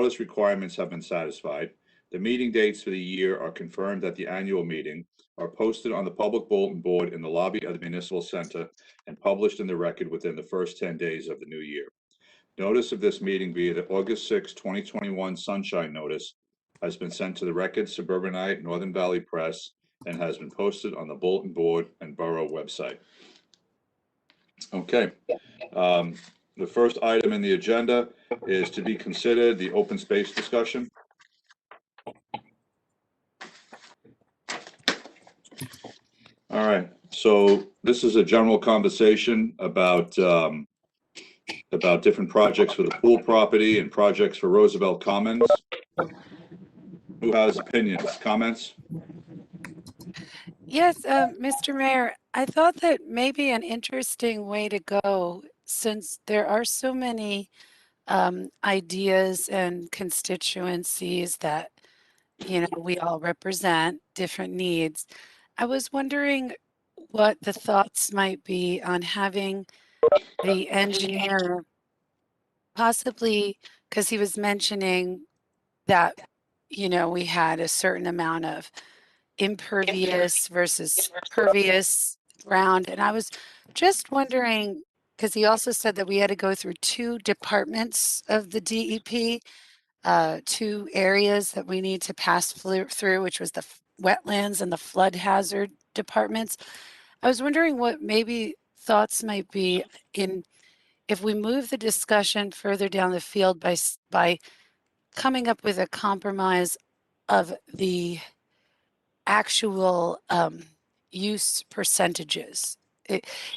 notice requirements have been satisfied. The meeting dates for the year are confirmed at the annual meeting, are posted on the public bulletin board in the lobby of the municipal center, and published in the record within the first 10 days of the new year. Notice of this meeting via the August 6, 2021 Sunshine Notice has been sent to the Record, Suburbanite, Northern Valley Press, and has been posted on the bulletin board and borough website. Okay. The first item in the agenda is to be considered the open space discussion. All right, so this is a general conversation about different projects for the pool property and projects for Roosevelt Commons. Who has opinions, comments? Yes, Mr. Mayor, I thought that maybe an interesting way to go, since there are so many ideas and constituencies that, we all represent different needs. I was wondering what the thoughts might be on having the engineer possibly, because he was mentioning that, we had a certain amount of impervious versus pervious ground. And I was just wondering, because he also said that we had to go through two departments of the DEP, two areas that we need to pass through, which was the wetlands and the flood hazard departments. I was wondering what maybe thoughts might be in if we move the discussion further down the field by coming up with a compromise of the actual use percentages,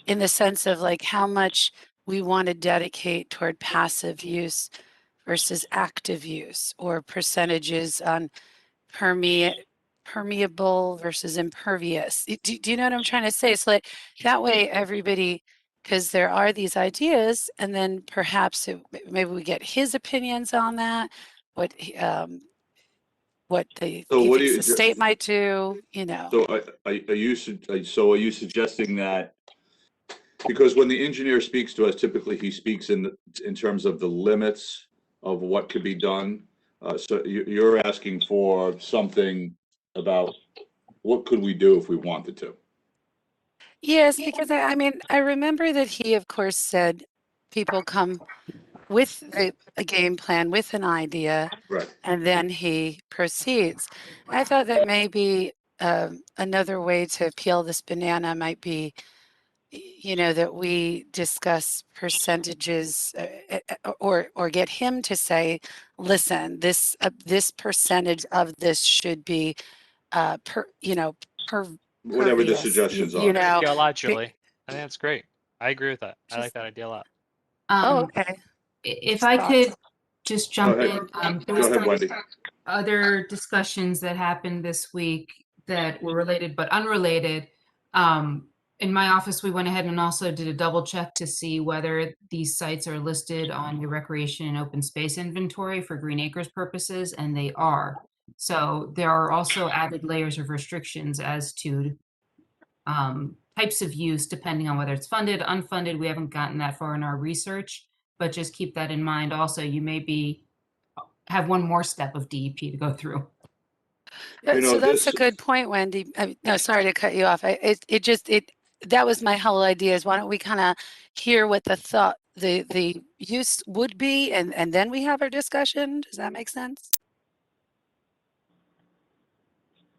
in the sense of like how much we want to dedicate toward passive use versus active use, or percentages on permeable versus impervious. Do you know what I'm trying to say? It's like that way everybody, because there are these ideas, and then perhaps maybe we get his opinions on that, what he thinks the state might do, So are you suggesting that, because when the engineer speaks to us, typically he speaks in terms of the limits of what could be done. So you're asking for something about what could we do if we wanted to? Yes, because I remember that he, of course, said people come with a game plan, with an idea, Right. and then he proceeds. I thought that maybe another way to peel this banana might be, that we discuss percentages, or get him to say, listen, this percentage of this should be Whatever the pervious, suggestions are. Yeah, a lot, Julie. I think that's great. I agree with that. I like that idea a lot. okay. If I could just jump Go in, ahead. there Go was ahead, Wendy. other discussions that happened this week that were related but unrelated. In my office, we went ahead and also did a double check to see whether these sites are listed on your recreation and open space inventory for Green Acres purposes, and they are. So there are also added layers of restrictions as to types of use, depending on whether it's funded, unfunded. We haven't gotten that far in our research, but just keep that in mind. Also, you may have one more step of DEP to go through. So that's a good point, Wendy. No, sorry to cut you off. That was my whole idea, is why don't we kind of hear what the use would be, and then we have our discussion. Does that make sense?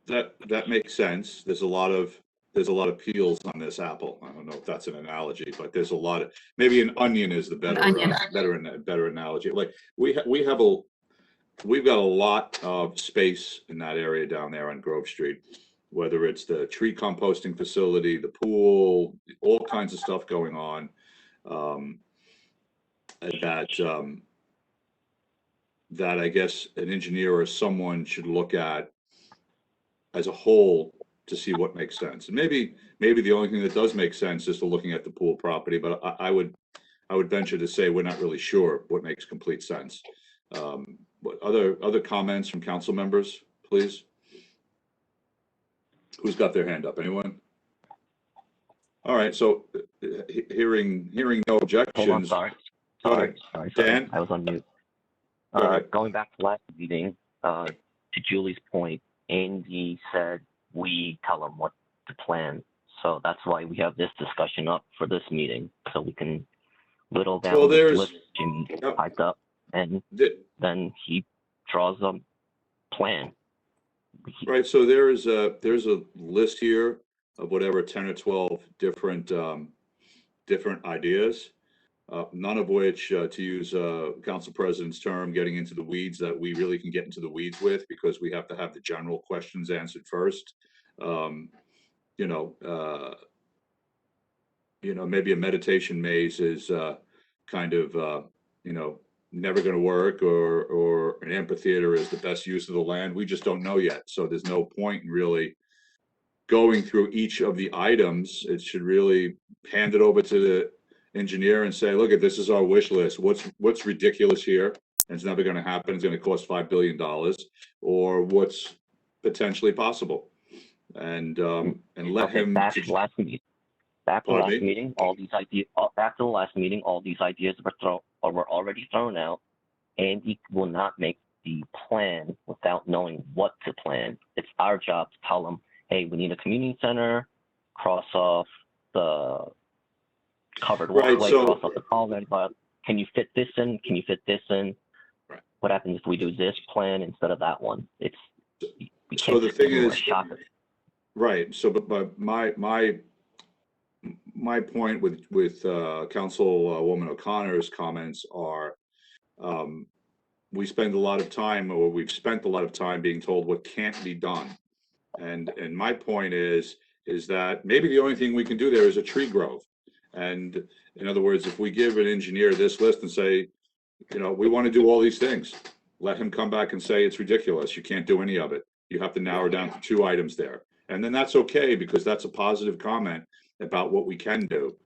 That makes sense. There's a lot of peels on this apple. I don't know if that's an analogy, but there's a lot of, maybe an onion is the better analogy. Like we've got a lot of space in that area down there on Grove Street, whether it's the tree composting facility, the pool, all kinds of stuff going on, that I guess an engineer or someone should look at as a whole to see what makes sense. And maybe the only thing that does make sense is to looking at the pool property, but I would venture to say we're not really sure what makes complete sense. What other comments from council members, please? Who's got their hand up? Anyone? All right, so hearing no objections. Hold on, sorry. Dan? I was on mute. Go ahead. Going back to last meeting, to Julie's point, Andy said we tell him what to plan. So that's why we have this discussion up for this meeting, so we can whittle down Well, this there's- list Jimmy Yep. typed up, and then he draws a plan. Right, so there's a list here of whatever 10 or 12 different different ideas, none of which, to use council president's term, getting into the weeds, that we really can get into the weeds with, because we have to have the general questions answered first. You know, maybe a meditation maze is kind of never going to work, or an amphitheater is the best use of the land. We just don't know yet. So there's no point in really going through each of the items. It should really hand it over to the engineer and say, look, this is our wish list. What's ridiculous here? And it's never going to happen. It's going to cost $5 billion, or what's potentially possible. And let Okay, him. back to the last meeting. All these ideas. Back to the last meeting, all these ideas were already thrown out. Andy will not make the plan without knowing what to plan. It's our job to tell him, hey, we need a community center, cross off the covered walkway, cross off the column. Can you fit this in? Can you fit this in? Right. What happens if we do this plan instead of that one? So the thing is, right. So, but my point with Councilwoman O'Connor's comments are, we spend a lot of time, or we've spent a lot of time being told what can't be done. And my point is that maybe the only thing we can do there is a tree grove. And in other words, if we give an engineer this list and say, we want to do all these things, let him come back and say it's ridiculous, you can't do any of it. You have to narrow down to 2 items there. And then that's okay, because that's a positive comment about what we can do.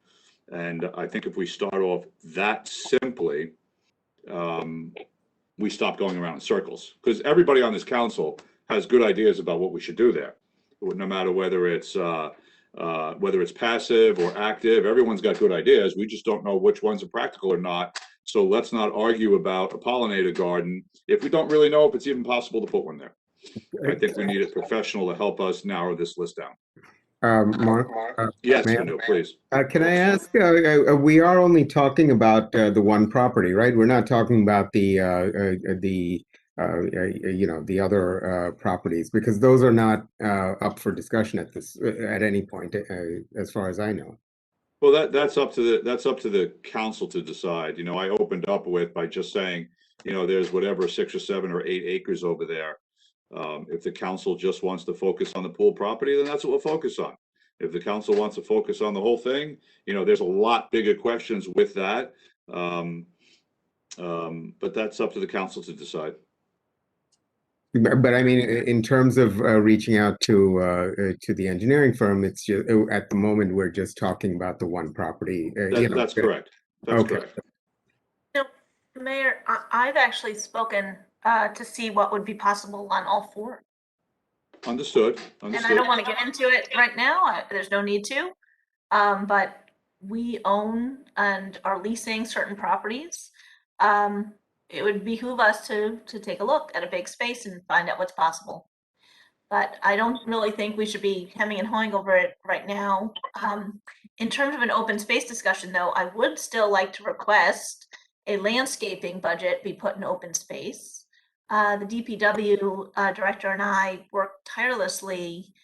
And I think if we start off that simply, we stop going around in circles, because everybody on this council has good ideas about what we should do there. No matter whether it's passive or active, everyone's got good ideas. We just don't know which ones are practical or not. So let's not argue about a pollinator garden if we don't really know if it's even possible to put one there. I think we need a professional to help us narrow this list down. Mark? Yes, Mayor? Manu, please. Can I ask, we are only talking about the one property, right? We're not talking about the other properties, because those are not up for discussion at any point, as far as I know. Well, that's up to the council to decide. I opened up by just saying, there's whatever 6 or 7 or 8 acres over there. If the council just wants to focus on the pool property, then that's what we'll focus on. If the council wants to focus on the whole thing, there's a lot bigger questions with that. But that's up to the council to decide. But I mean, in terms of reaching out to the engineering firm, it's just, at the moment we're just talking about the one property. That's correct. That's okay. correct. So, Mayor, I've actually spoken to see what would be possible on all 4. Understood. And I don't want to get into it right now. There's no need to. But we own and are leasing certain properties. It would behoove us to take a look at a big space and find out what's possible. But I don't really think we should be hemming and hawing over it right now. In terms of an open space discussion, though, I would still like to request a landscaping budget be put in open space. The DPW director and I worked tirelessly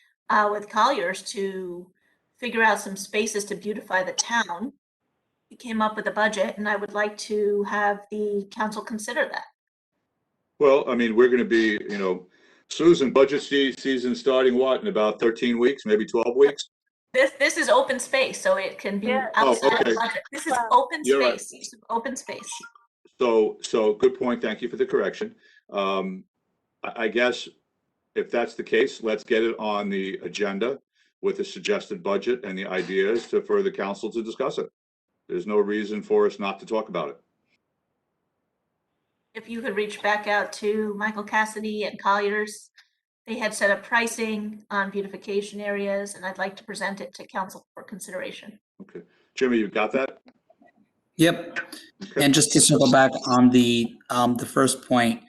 with Colliers to figure out some spaces to beautify the town. We came up with a budget, and I would like to have the council consider that. Well, I mean, we're going to be, Susan, budget season starting in about 13 weeks, maybe 12 weeks? This is open space, so it can be outside of the budget. This is open space. Right. Open space. So good point. Thank you for the correction. I guess if that's the case, let's get it on the agenda with a suggested budget and the ideas for the council to discuss it. There's no reason for us not to talk about it. If you could reach back out to Michael Cassidy and Colliers, they had set up pricing on beautification areas, and I'd like to present it to council for consideration. Okay. Jimmy, you got that? Yep. Okay. And just to circle back on the first point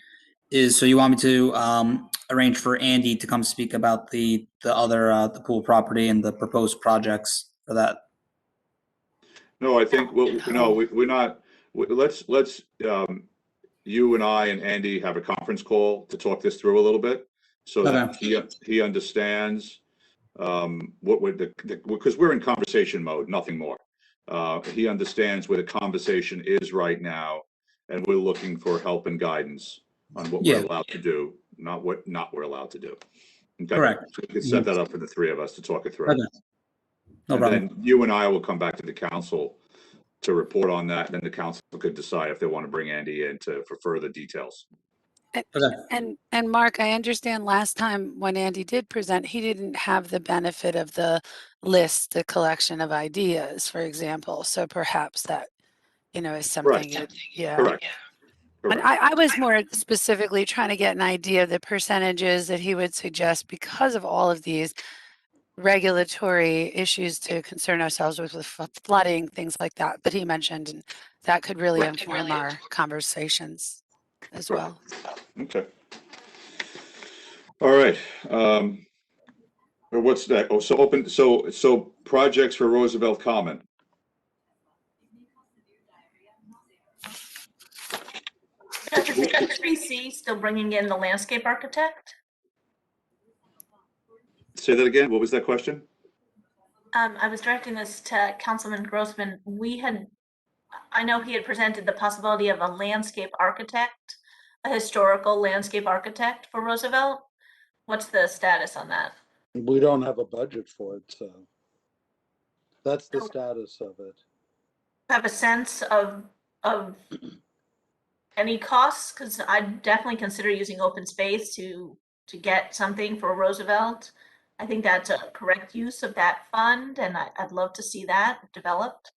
is, so you want me to arrange for Andy to come speak about the other the pool property and the proposed projects for that? No, I think, well, no, we're not, let's, you and I and Andy have a conference call to talk this through a little bit, so that he understands what would because we're in conversation mode, nothing more. He understands where the conversation is right now, and we're looking for help and guidance on what we're allowed to do, not what not we're allowed to do. Okay? Correct. So we can set that up for the three of us to talk it through. Okay. No And problem. then you and I will come back to the council to report on that, and then the council could decide if they want to bring Andy in for further details. And Mark, I understand last time when Andy did present, he didn't have the benefit of the list, the collection of ideas, for example. So perhaps that, is something. Correct. Yeah. Correct. And I was more specifically trying to get an idea of the percentages that he would suggest because of all of these regulatory issues to concern ourselves with flooding, things like that he mentioned, and that could really inform our conversations as well. Okay. All right. Or what's that? Oh, so projects for Roosevelt Common. Is HBC still bringing in the landscape architect? Say that again. What was that question? I was directing this to Councilman Grossman. I know he had presented the possibility of a landscape architect, a historical landscape architect for Roosevelt. What's the status on that? We don't have a budget for it, so that's the status of it. Have a sense of any costs? Because I'd definitely consider using open space to get something for Roosevelt. I think that's a correct use of that fund, and I'd love to see that developed.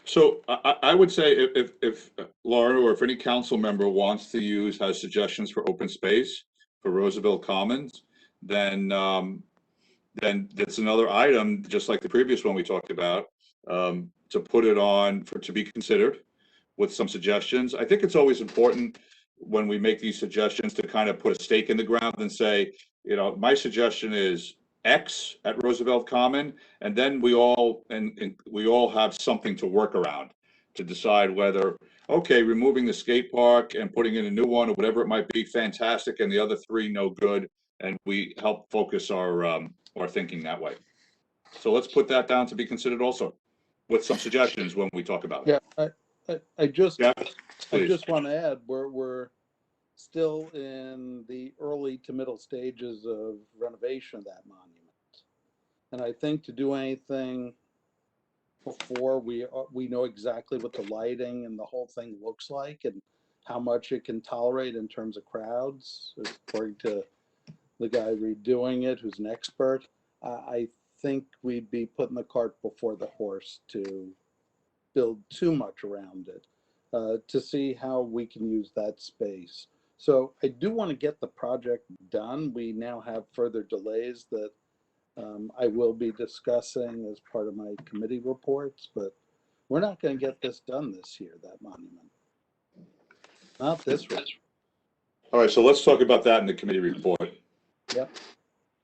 So I would say if Laura or if any council member wants to has suggestions for open space for Roosevelt Commons, then that's another item, just like the previous one we talked about, to put it on to be considered with some suggestions. I think it's always important when we make these suggestions to kind of put a stake in the ground and say, my suggestion is X at Roosevelt Common, and then we all have something to work around to decide whether, okay, removing the skate park and putting in a new one or whatever it might be, fantastic, and the other three no good, and we help focus our thinking that way. So let's put that down to be considered also, with some suggestions when we talk about it. Yeah, I just want to add, we're still in the early to middle stages of renovation of that monument. And I think to do anything before we know exactly what the lighting and the whole thing looks like and how much it can tolerate in terms of crowds, according to the guy redoing it, who's an expert, I think we'd be putting the cart before the horse to build too much around it, to see how we can use that space. So I do want to get the project done. We now have further delays that I will be discussing as part of my committee reports, but we're not going to get this done this year, that monument. Not this one. All right, so let's talk about that in the committee report. Yep.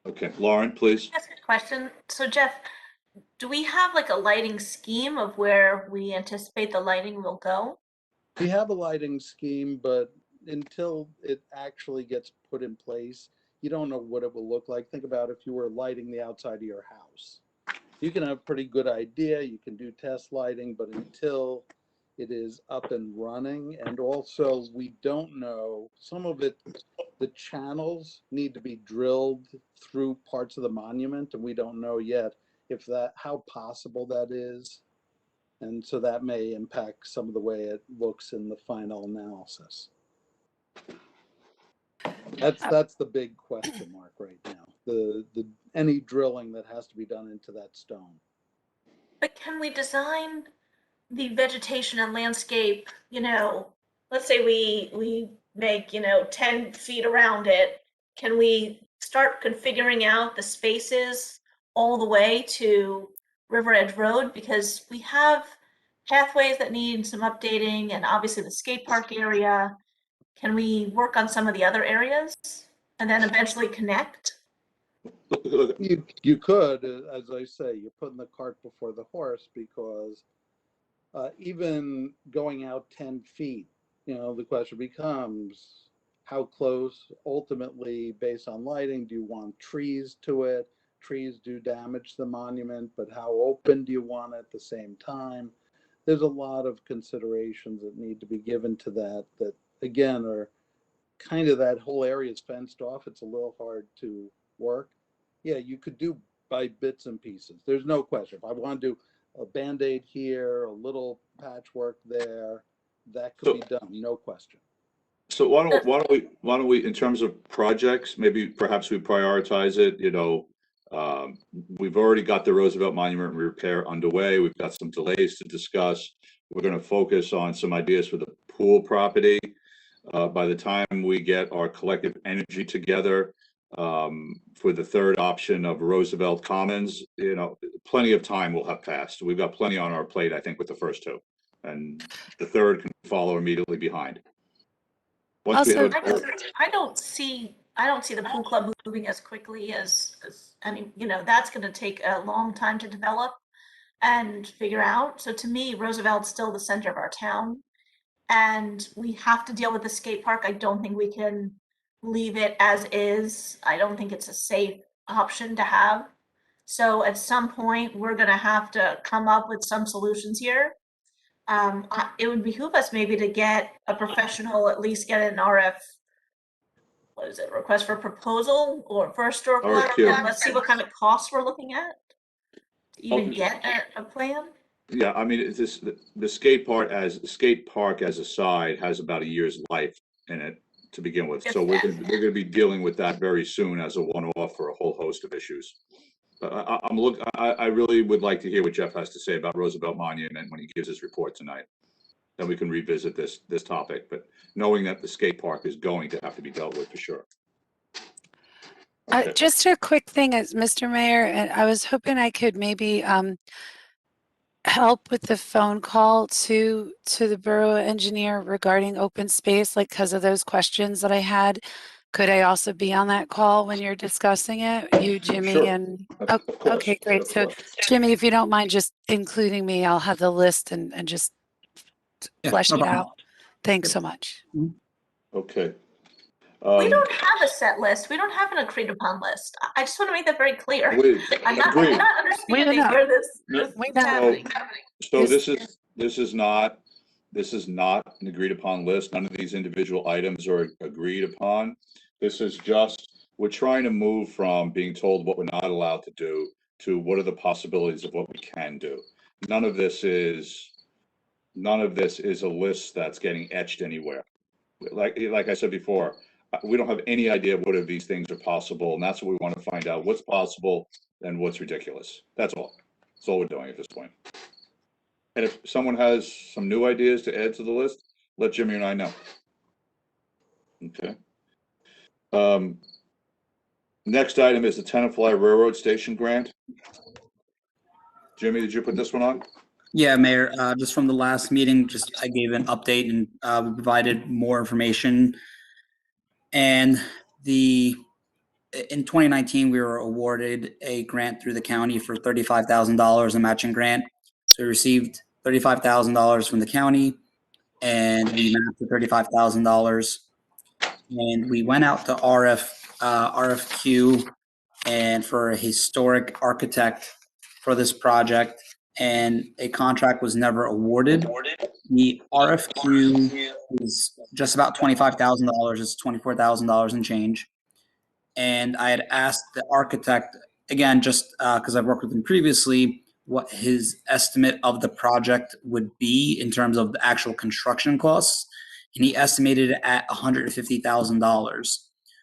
Okay, Lauren, please. That's a good question. So Jeff, do we have like a lighting scheme of where we anticipate the lighting will go? We have a lighting scheme, but until it actually gets put in place, you don't know what it will look like. Think about if you were lighting the outside of your house. You can have a pretty good idea. You can do test lighting, but until it is up and running, and also we don't know, some of it, the channels need to be drilled through parts of the monument, and we don't know yet how possible that is. And so that may impact some of the way it looks in the final analysis. That's the big question mark right now. Any drilling that has to be done into that stone. But can we design the vegetation and landscape, let's say we make, 10 feet around it. Can we start configuring out the spaces all the way to River Edge Road? Because we have pathways that need some updating, and obviously the skate park area. Can we work on some of the other areas and then eventually connect? You could, as I say, you're putting the cart before the horse, because even going out 10 feet, the question becomes, how close ultimately, based on lighting, do you want trees to it? Trees do damage the monument, but how open do you want it at the same time? There's a lot of considerations that need to be given to that again are kind of, that whole area is fenced off. It's a little hard to work. Yeah, you could do by bits and pieces. There's no question. If I want to do a Band-Aid here, a little patchwork there, that could be done, no question. So why don't we, in terms of projects, maybe perhaps we prioritize it, we've already got the Roosevelt Monument repair underway. We've got some delays to discuss. We're going to focus on some ideas for the pool property. By the time we get our collective energy together, for the third option of Roosevelt Commons, plenty of time will have passed. We've got plenty on our plate, I think, with the first two, and the third can follow immediately behind. Also, I don't see the pool club moving as quickly as that's going to take a long time to develop and figure out. So to me, Roosevelt's still the center of our town, and we have to deal with the skate park. I don't think we can leave it as is. I don't think it's a safe option to have. So at some point, we're going to have to come up with some solutions here. It would behoove us maybe to get a professional, at least get an request for proposal or for historical. Let's see what kind of costs we're looking at to even get a plan. Yeah, I mean, the skate park as a side has about a year's life in it to begin with. So we're going to be dealing with that very soon as a one-off for a whole host of issues. I really would like to hear what Jeff has to say about Roosevelt Monument when he gives his report tonight. Then we can revisit this topic, but knowing that the skate park is going to have to be dealt with for sure. Okay. Just a quick thing, as Mr. Mayor, and I was hoping I could maybe help with the phone call to the borough engineer regarding open space, like because of those questions that I had. Could I also be on that call when you're discussing it? You, Jimmy, Sure. and Of course. okay, great. Of So course. Jimmy, if you don't mind just including me, I'll have the list and just flesh it out. Thanks so much. Okay. We don't have a set list. We don't have an agreed upon list. I just want to make that very clear. I'm not understanding where this is happening. So this is not an agreed upon list. None of these individual items are agreed upon. This is just, we're trying to move from being told what we're not allowed to do to what are the possibilities of what we can do. None of this is a list that's getting etched anywhere. Like I said before, we don't have any idea what of these things are possible, and that's what we want to find out: what's possible and what's ridiculous. That's all. That's all we're doing at this point. And if someone has some new ideas to add to the list, let Jimmy and I know. Okay. Next item is the Tenafly Railroad Station grant. Jimmy, did you put this one on? Yeah, Mayor, just from the last meeting, I gave an update and we provided more information. And in 2019, we were awarded a grant through the county for $35,000, a matching grant. So we received $35,000 from the county, and we matched the $35,000. And we went out to RFQ and for a historic architect for this project, and a contract was never awarded. The RFQ is just about $25,000. It's $24,000 and change. And I had asked the architect, again, just because I've worked with him previously, what his estimate of the project would be in terms of the actual construction costs. And he estimated it at $150,000.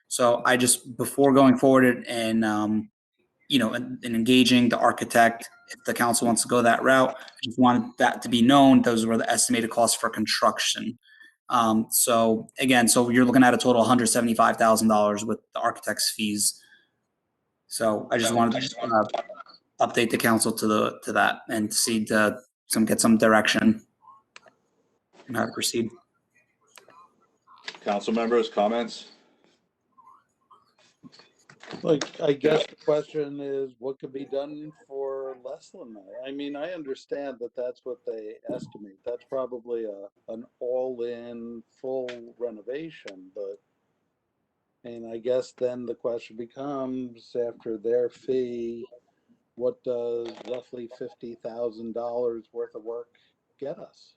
So I just, before going forward and engaging the architect, if the council wants to go that route, I just wanted that to be known. Those were the estimated costs for construction. So you're looking at a total of $175,000 with the architect's fees. So I just wanted to update the council to that and see get some direction on how to proceed. Council members, comments? Like, I guess the question is, what could be done for less than that? I mean, I understand that that's what they estimate. That's probably an all-in full renovation, but, and I guess then the question becomes, after their fee, what does roughly $50,000 worth of work get us?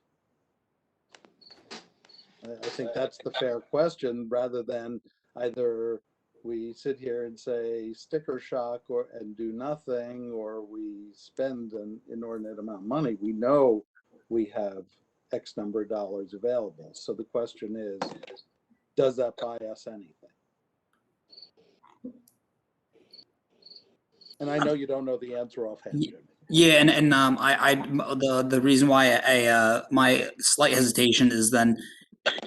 I think that's the fair question, rather than either we sit here and say sticker shock and do nothing, or we spend an inordinate amount of money. We know we have X number of dollars available. So the question is, does that buy us anything? And I know you don't know the answer offhand, Jimmy. Yeah, and the reason why my slight hesitation is then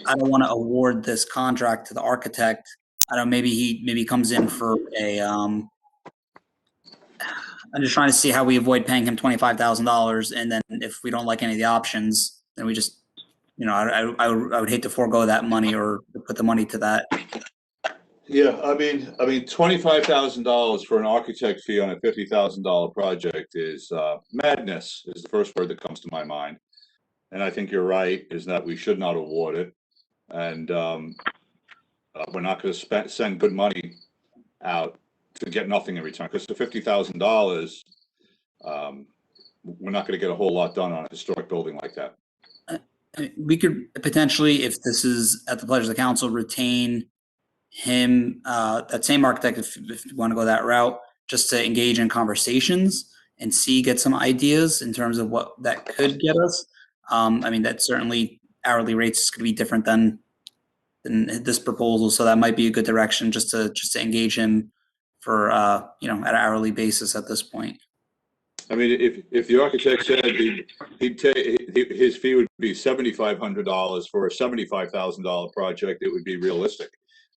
I don't want to award this contract to the architect. I don't. Maybe he comes in for a. I'm just trying to see how we avoid paying him $25,000, and then if we don't like any of the options, then we just, I would hate to forego that money or put the money to that. Yeah, I mean, $25,000 for an architect fee on a $50,000 project is madness. Is the first word that comes to my mind, and I think you're right. Is that we should not award it, and we're not going to send good money out to get nothing in return. Because for $50,000, we're not going to get a whole lot done on a historic building like that. We could potentially, if this is at the pleasure of the council, retain him, that same architect, if you want to go that route, just to engage in conversations and get some ideas in terms of what that could get us. I mean, that certainly hourly rates is going to be different than this proposal, so that might be a good direction just to engage him for at an hourly basis at this point. I mean, if the architect said he'd take his fee would be $7,500 for a $75,000 project, it would be realistic.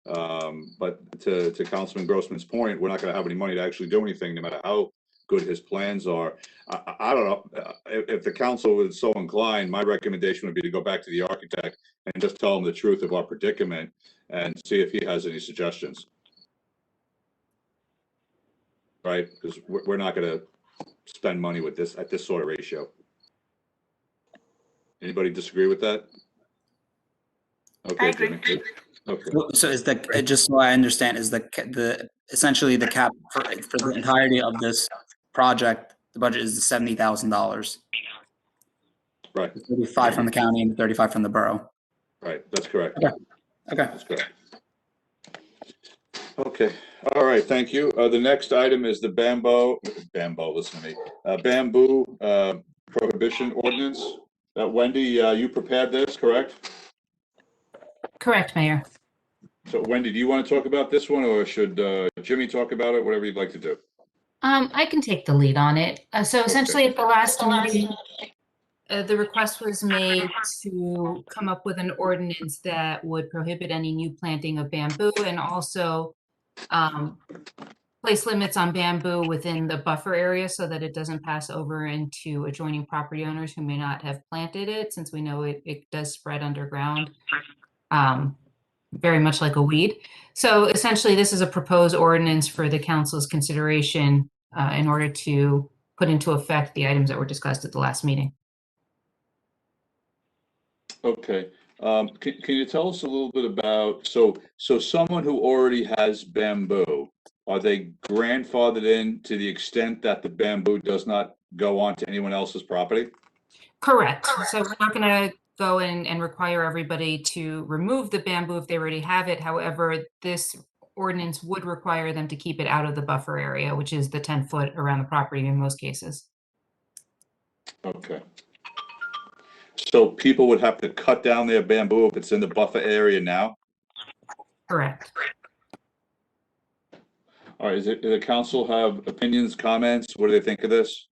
But to Councilman Grossman's point, we're not going to have any money to actually do anything, no matter how good his plans are. I don't know if the council was so inclined. My recommendation would be to go back to the architect and just tell him the truth of our predicament and see if he has any suggestions. Right? Because we're not going to spend money with this at this sort of ratio. Anybody disagree with that? Okay, I agree. Jimmy. Okay. So is just so I understand, is essentially the cap for the entirety of this project, the budget is the $70,000. Right. 35 from the county and 35 from the borough. Right. That's correct. Okay. That's correct. Okay. All right. Thank you. The next item is the bamboo. Listen to me. Bamboo prohibition ordinance. Wendy, you prepared this, correct? Correct, Mayor. So Wendy, do you want to talk about this one, or should Jimmy talk about it? Whatever you'd like to do. I can take the lead on it. So essentially at the last meeting, the request was made to come up with an ordinance that would prohibit any new planting of bamboo and also place limits on bamboo within the buffer area so that it doesn't pass over into adjoining property owners who may not have planted it, since we know it does spread underground, very much like a weed. So essentially, this is a proposed ordinance for the council's consideration in order to put into effect the items that were discussed at the last meeting. Okay. Can you tell us a little bit about, so someone who already has bamboo, are they grandfathered in to the extent that the bamboo does not go on to anyone else's property? Correct. So we're not going to go in and require everybody to remove the bamboo if they already have it. However, this ordinance would require them to keep it out of the buffer area, which is the 10 foot around the property in most cases. Okay. So people would have to cut down their bamboo if it's in the buffer area now? Correct. All right, does the council have opinions, comments? What do they think of this?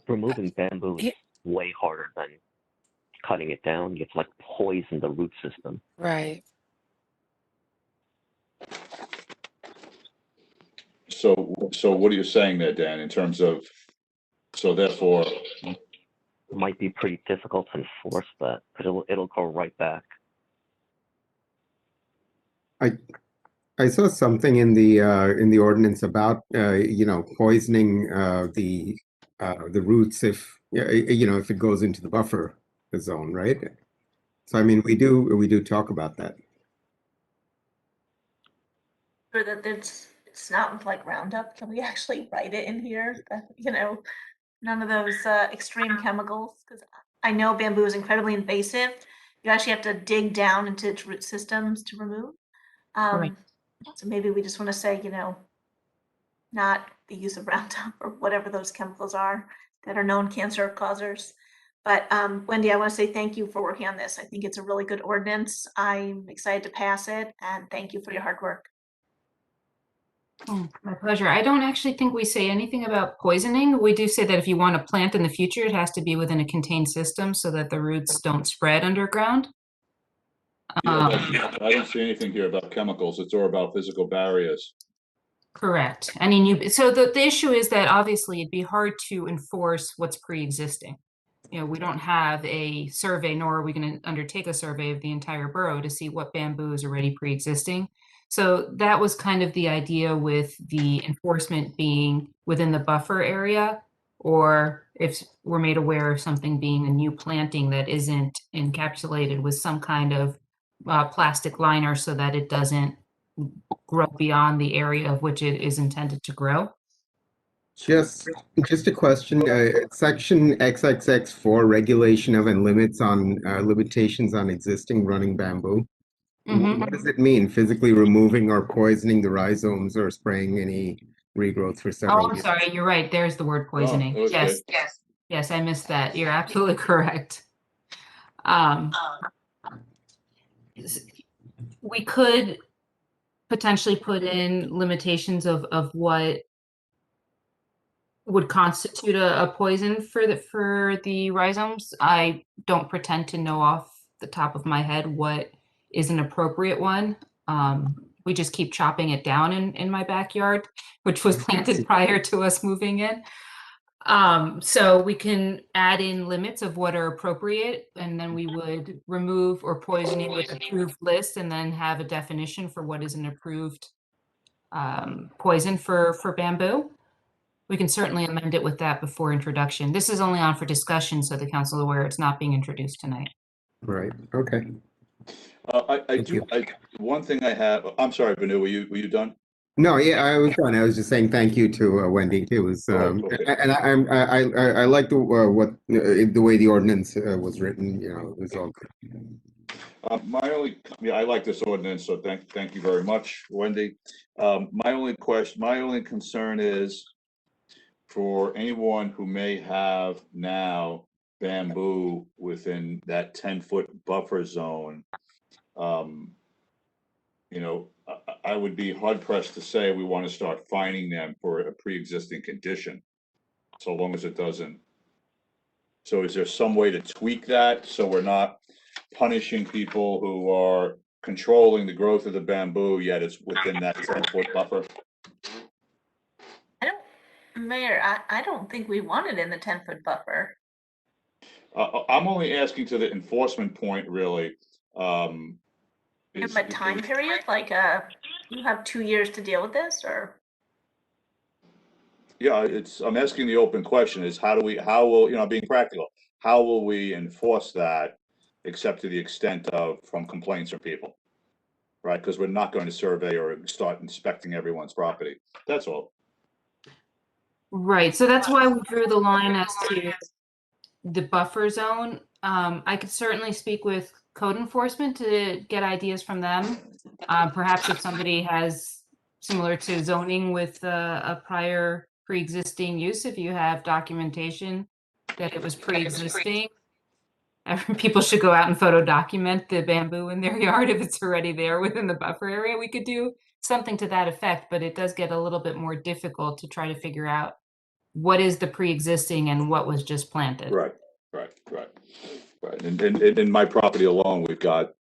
Removing bamboo is way harder than cutting it down. You have to like poison the root system. Right. So what are you saying there, Dan, in terms of So therefore, It might be pretty difficult to enforce that because it'll go right back. I saw something in the ordinance about poisoning the roots if if it goes into the buffer zone, right? So I mean we do talk about that. Or that it's not like Roundup. Can we actually write it in here? That, none of those extreme chemicals, because I know bamboo is incredibly invasive. You actually have to dig down into its root systems to remove. Right. So maybe we just want to say, not the use of Roundup or whatever those chemicals are that are known cancer causers. But Wendy, I want to say thank you for working on this. I think it's a really good ordinance. I'm excited to pass it, and thank you for your hard work. Oh, my pleasure. I don't actually think we say anything about poisoning. We do say that if you want to plant in the future, it has to be within a contained system so that the roots don't spread underground. I don't see anything here about chemicals. It's all about physical barriers. Correct. So the issue is that obviously it'd be hard to enforce what's pre-existing. We don't have a survey, nor are we going to undertake a survey of the entire borough to see what bamboo is already pre-existing. So that was kind of the idea with the enforcement being within the buffer area, or if we're made aware of something being a new planting that isn't encapsulated with some kind of plastic liner so that it doesn't grow beyond the area of which it is intended to grow. Just a question. Section XXX4, regulation of and limitations on existing running bamboo. Mm-hmm. What does it mean? Physically removing or poisoning the rhizomes or spraying any regrowth for several I'm years? sorry, you're right. There's the word poisoning. Oh, okay. Yes, I missed that. You're absolutely correct. We could potentially put in limitations of what would constitute a poison for the rhizomes. I don't pretend to know off the top of my head what is an appropriate one. We just keep chopping it down in my backyard, which was planted prior to us moving in. So we can add in limits of what are appropriate, and then we would remove or poisoning with approved list, and then have a definition for what is an approved poison for bamboo. We can certainly amend it with that before introduction. This is only on for discussion, so the council is aware it's not being introduced tonight. Right. Okay. One thing I have, I'm sorry, Vanu, were you done? No, yeah, I was done. I was just saying thank you to Wendy. It was, Okay. and I like the way the ordinance was written. It was all good. I like this ordinance, so thank you very much, Wendy. My only concern is for anyone who may have now bamboo within that 10-foot buffer zone. I would be hard pressed to say we want to start fining them for a pre-existing condition, so long as it doesn't. So is there some way to tweak that so we're not punishing people who are controlling the growth of the bamboo, yet it's within that 10-foot buffer? Mayor, I don't think we want it in the 10-foot buffer. I'm only asking to the enforcement point, really. Give them a time period, like you have 2 years to deal with this, or? Yeah, I'm asking the open question is how will, being practical, how will we enforce that except to the extent of from complaints from people? Right, because we're not going to survey or start inspecting everyone's property. That's all. Right, so that's why we drew the line as to the buffer zone. I could certainly speak with code enforcement to get ideas from them. Perhaps if somebody has, similar to zoning with a prior pre-existing use, if you have documentation that it was pre-existing, people should go out and photo document the bamboo in their yard if it's already there within the buffer area. We could do something to that effect, but it does get a little bit more difficult to try to figure out what is the pre-existing and what was just planted. Right. And in my property alone, we've got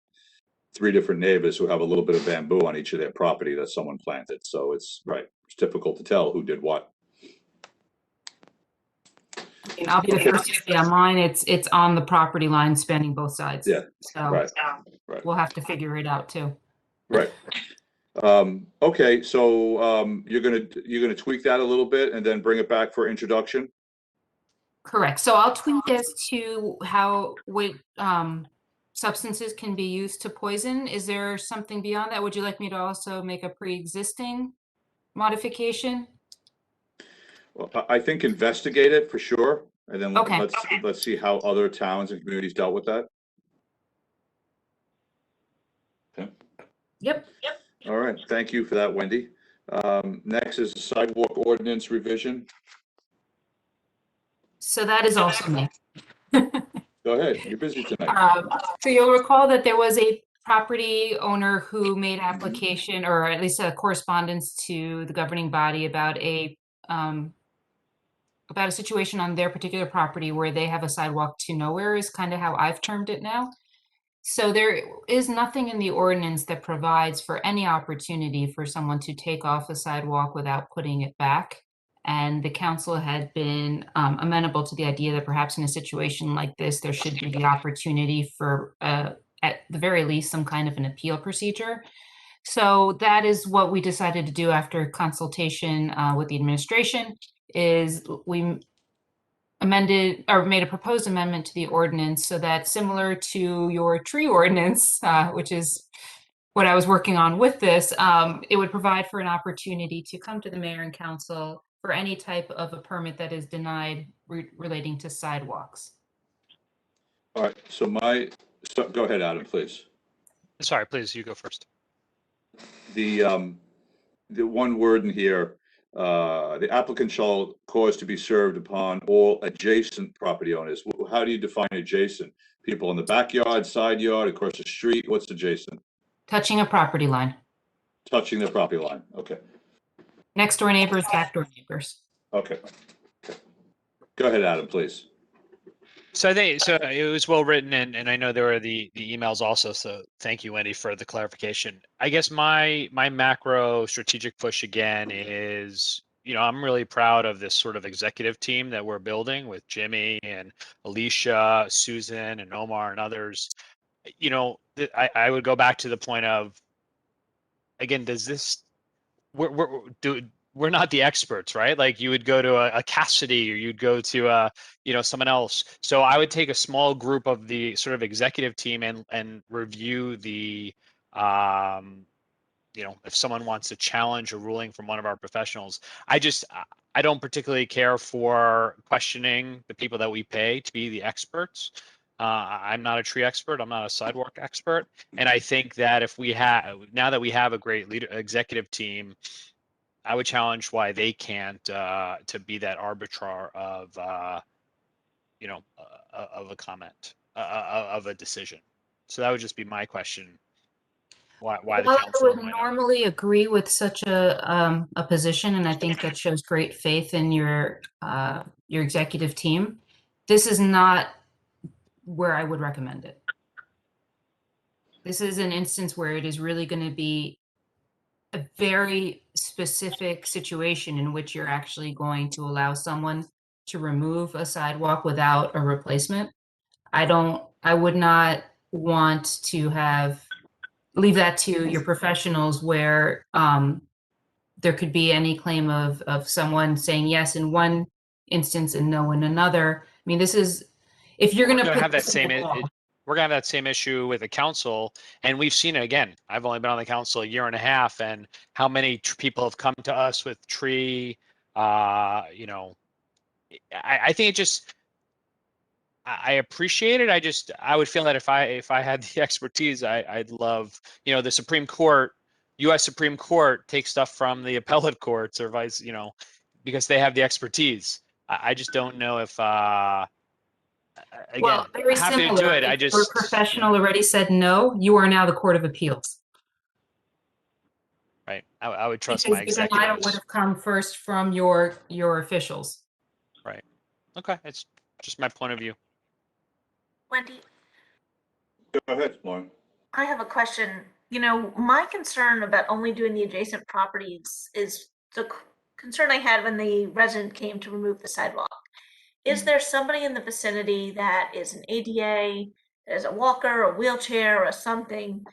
3 different neighbors who have a little bit of bamboo on each of their property that someone planted. So it's difficult to tell who did what. And I'll be the first to say on mine, it's on the property line spanning both sides. Yeah, So right, right. we'll have to figure it out too. Right. Okay, so you're gonna tweak that a little bit and then bring it back for introduction? Correct. So I'll tweak as to what substances can be used to poison. Is there something beyond that? Would you like me to also make a pre-existing modification? Well, I think investigate it for sure, and then Okay. let's see how other towns and communities dealt with that. Okay. Yep. All right, thank you for that, Wendy. Next is the sidewalk ordinance revision. So that is also me. Go ahead, you're busy tonight. So you'll recall that there was a property owner who made application, or at least a correspondence to the governing body about a situation on their particular property where they have a sidewalk to nowhere, is kind of how I've termed it now. So there is nothing in the ordinance that provides for any opportunity for someone to take off a sidewalk without putting it back. And the council had been amenable to the idea that perhaps in a situation like this, there should be the opportunity for, at the very least, some kind of an appeal procedure. So that is what we decided to do after consultation with the administration, is we amended or made a proposed amendment to the ordinance so that, similar to your tree ordinance, which is what I was working on with this, it would provide for an opportunity to come to the mayor and council for any type of a permit that is denied relating to sidewalks. All right, so go ahead, Adam, please. Sorry, please, you go first. The one word in here, the applicant shall cause to be served upon all adjacent property owners. How do you define adjacent? People in the backyard, side yard, across the street? What's adjacent? Touching a property line. Touching the property line. Okay. Next door neighbors, back door neighbors. Okay. Go ahead, Adam, please. So I think it was well written, and I know there were the emails also. So thank you, Wendy, for the clarification. I guess my macro strategic push again is, I'm really proud of this sort of executive team that we're building with Jimmy and Alicia, Susan, and Omar and others. I would go back to the point of, again, we're not the experts, right? Like you would go to a Cassidy, or you'd go to someone else. So I would take a small group of the sort of executive team and review the if someone wants to challenge a ruling from one of our professionals. I don't particularly care for questioning the people that we pay to be the experts. I'm not a tree expert. I'm not a sidewalk expert. And I think that now that we have a great executive team, I would challenge why they can't to be that arbiter of of a comment, of a decision. So that would just be my question. Why the Well, council? I would normally agree with such a position, and I think that shows great faith in your executive team. This is not where I would recommend it. This is an instance where it is really going to be a very specific situation in which you're actually going to allow someone to remove a sidewalk without a replacement. I would not want to leave that to your professionals where there could be any claim of someone saying yes in one instance and no in another. I mean, this is, if you're going to have that same, we're gonna have that same issue with the council, and we've seen it again. I've only been on the council a year and a half, and how many people have come to us with tree, I think it just, I appreciate it. I would feel that if I had the expertise, I'd love, the Supreme Court, U.S. Supreme Court takes stuff from the appellate courts or vice, because they have the expertise. I just don't know if, again, well, very happy similar. to do it. If your professional already said no, you are now the Court of Appeals. Right. I would trust Because my the denial executives. would have come first from your officials. Right. Okay. It's just my point of view. Wendy, Go ahead, Lauren. I have a question. My concern about only doing the adjacent properties is the concern I had when the resident came to remove the sidewalk. is there somebody in the vicinity that is an ADA, as a walker, a wheelchair, or something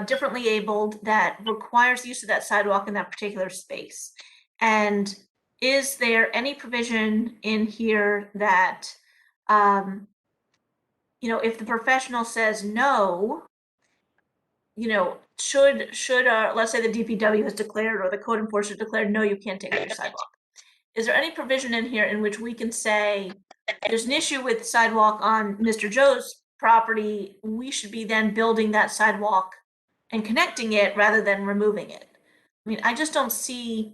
differently abled that requires use of that sidewalk in that particular space? And is there any provision in here that, you know, if the professional says no, you know, should let's say the DPW has declared or the code enforcement declared, no, you can't take out your sidewalk. Is there any provision in here in which we can say there's an issue with sidewalk on Mr. Joe's property, we should be then building that sidewalk and connecting it rather than removing it? I mean, I just don't see.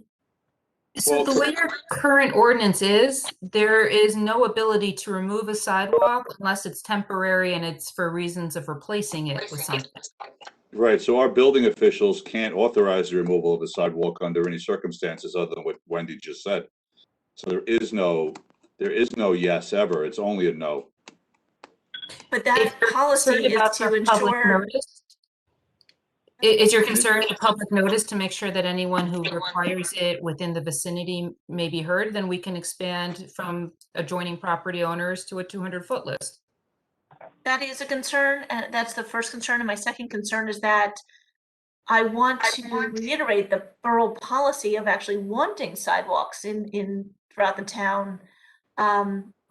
So Well, the way your current ordinance is, there is no ability to remove a sidewalk unless it's temporary and it's for reasons of replacing it with something. Right, so our building officials can't authorize the removal of a sidewalk under any circumstances other than what Wendy just said. So there is no yes ever, it's only a no. But that policy Concerned is about to the public ensure. notice? Is your concern the public notice to make sure that anyone who requires it within the vicinity may be heard? Then we can expand from adjoining property owners to a 200-foot list. That is a concern, and that's the first concern. And my second concern is that I want to reiterate the borough policy of actually wanting sidewalks in throughout the town.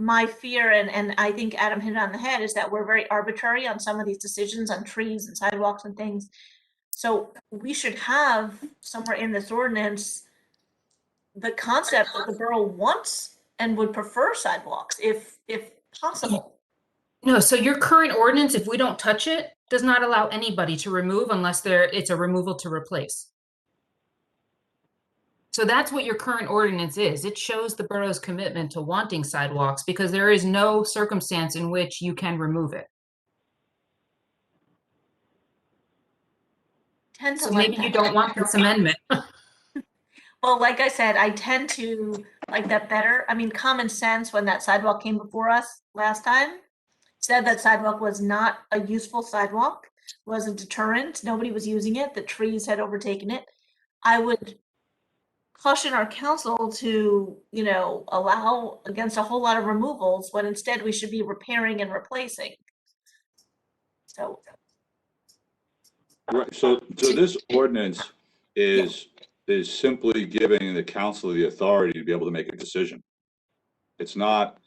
My fear, and I think Adam hit it on the head, is that we're very arbitrary on some of these decisions on trees and sidewalks and things. So we should have somewhere in this ordinance the concept that the borough wants and would prefer sidewalks if possible. No, so your current ordinance, if we don't touch it, does not allow anybody to remove unless it's a removal to replace. So that's what your current ordinance is. It shows the borough's commitment to wanting sidewalks because there is no circumstance in which you can remove it. Tend to So like maybe you that. don't want this amendment. Well, like I said, I tend to like that better. I mean, common sense, when that sidewalk came before us last time, said that sidewalk was not a useful sidewalk, was a deterrent. Nobody was using it. The trees had overtaken it. I would caution our council to, you know, allow against a whole lot of removals when instead we should be repairing and replacing. So Right, so this ordinance is simply giving the council the authority to be able to make a decision. It's not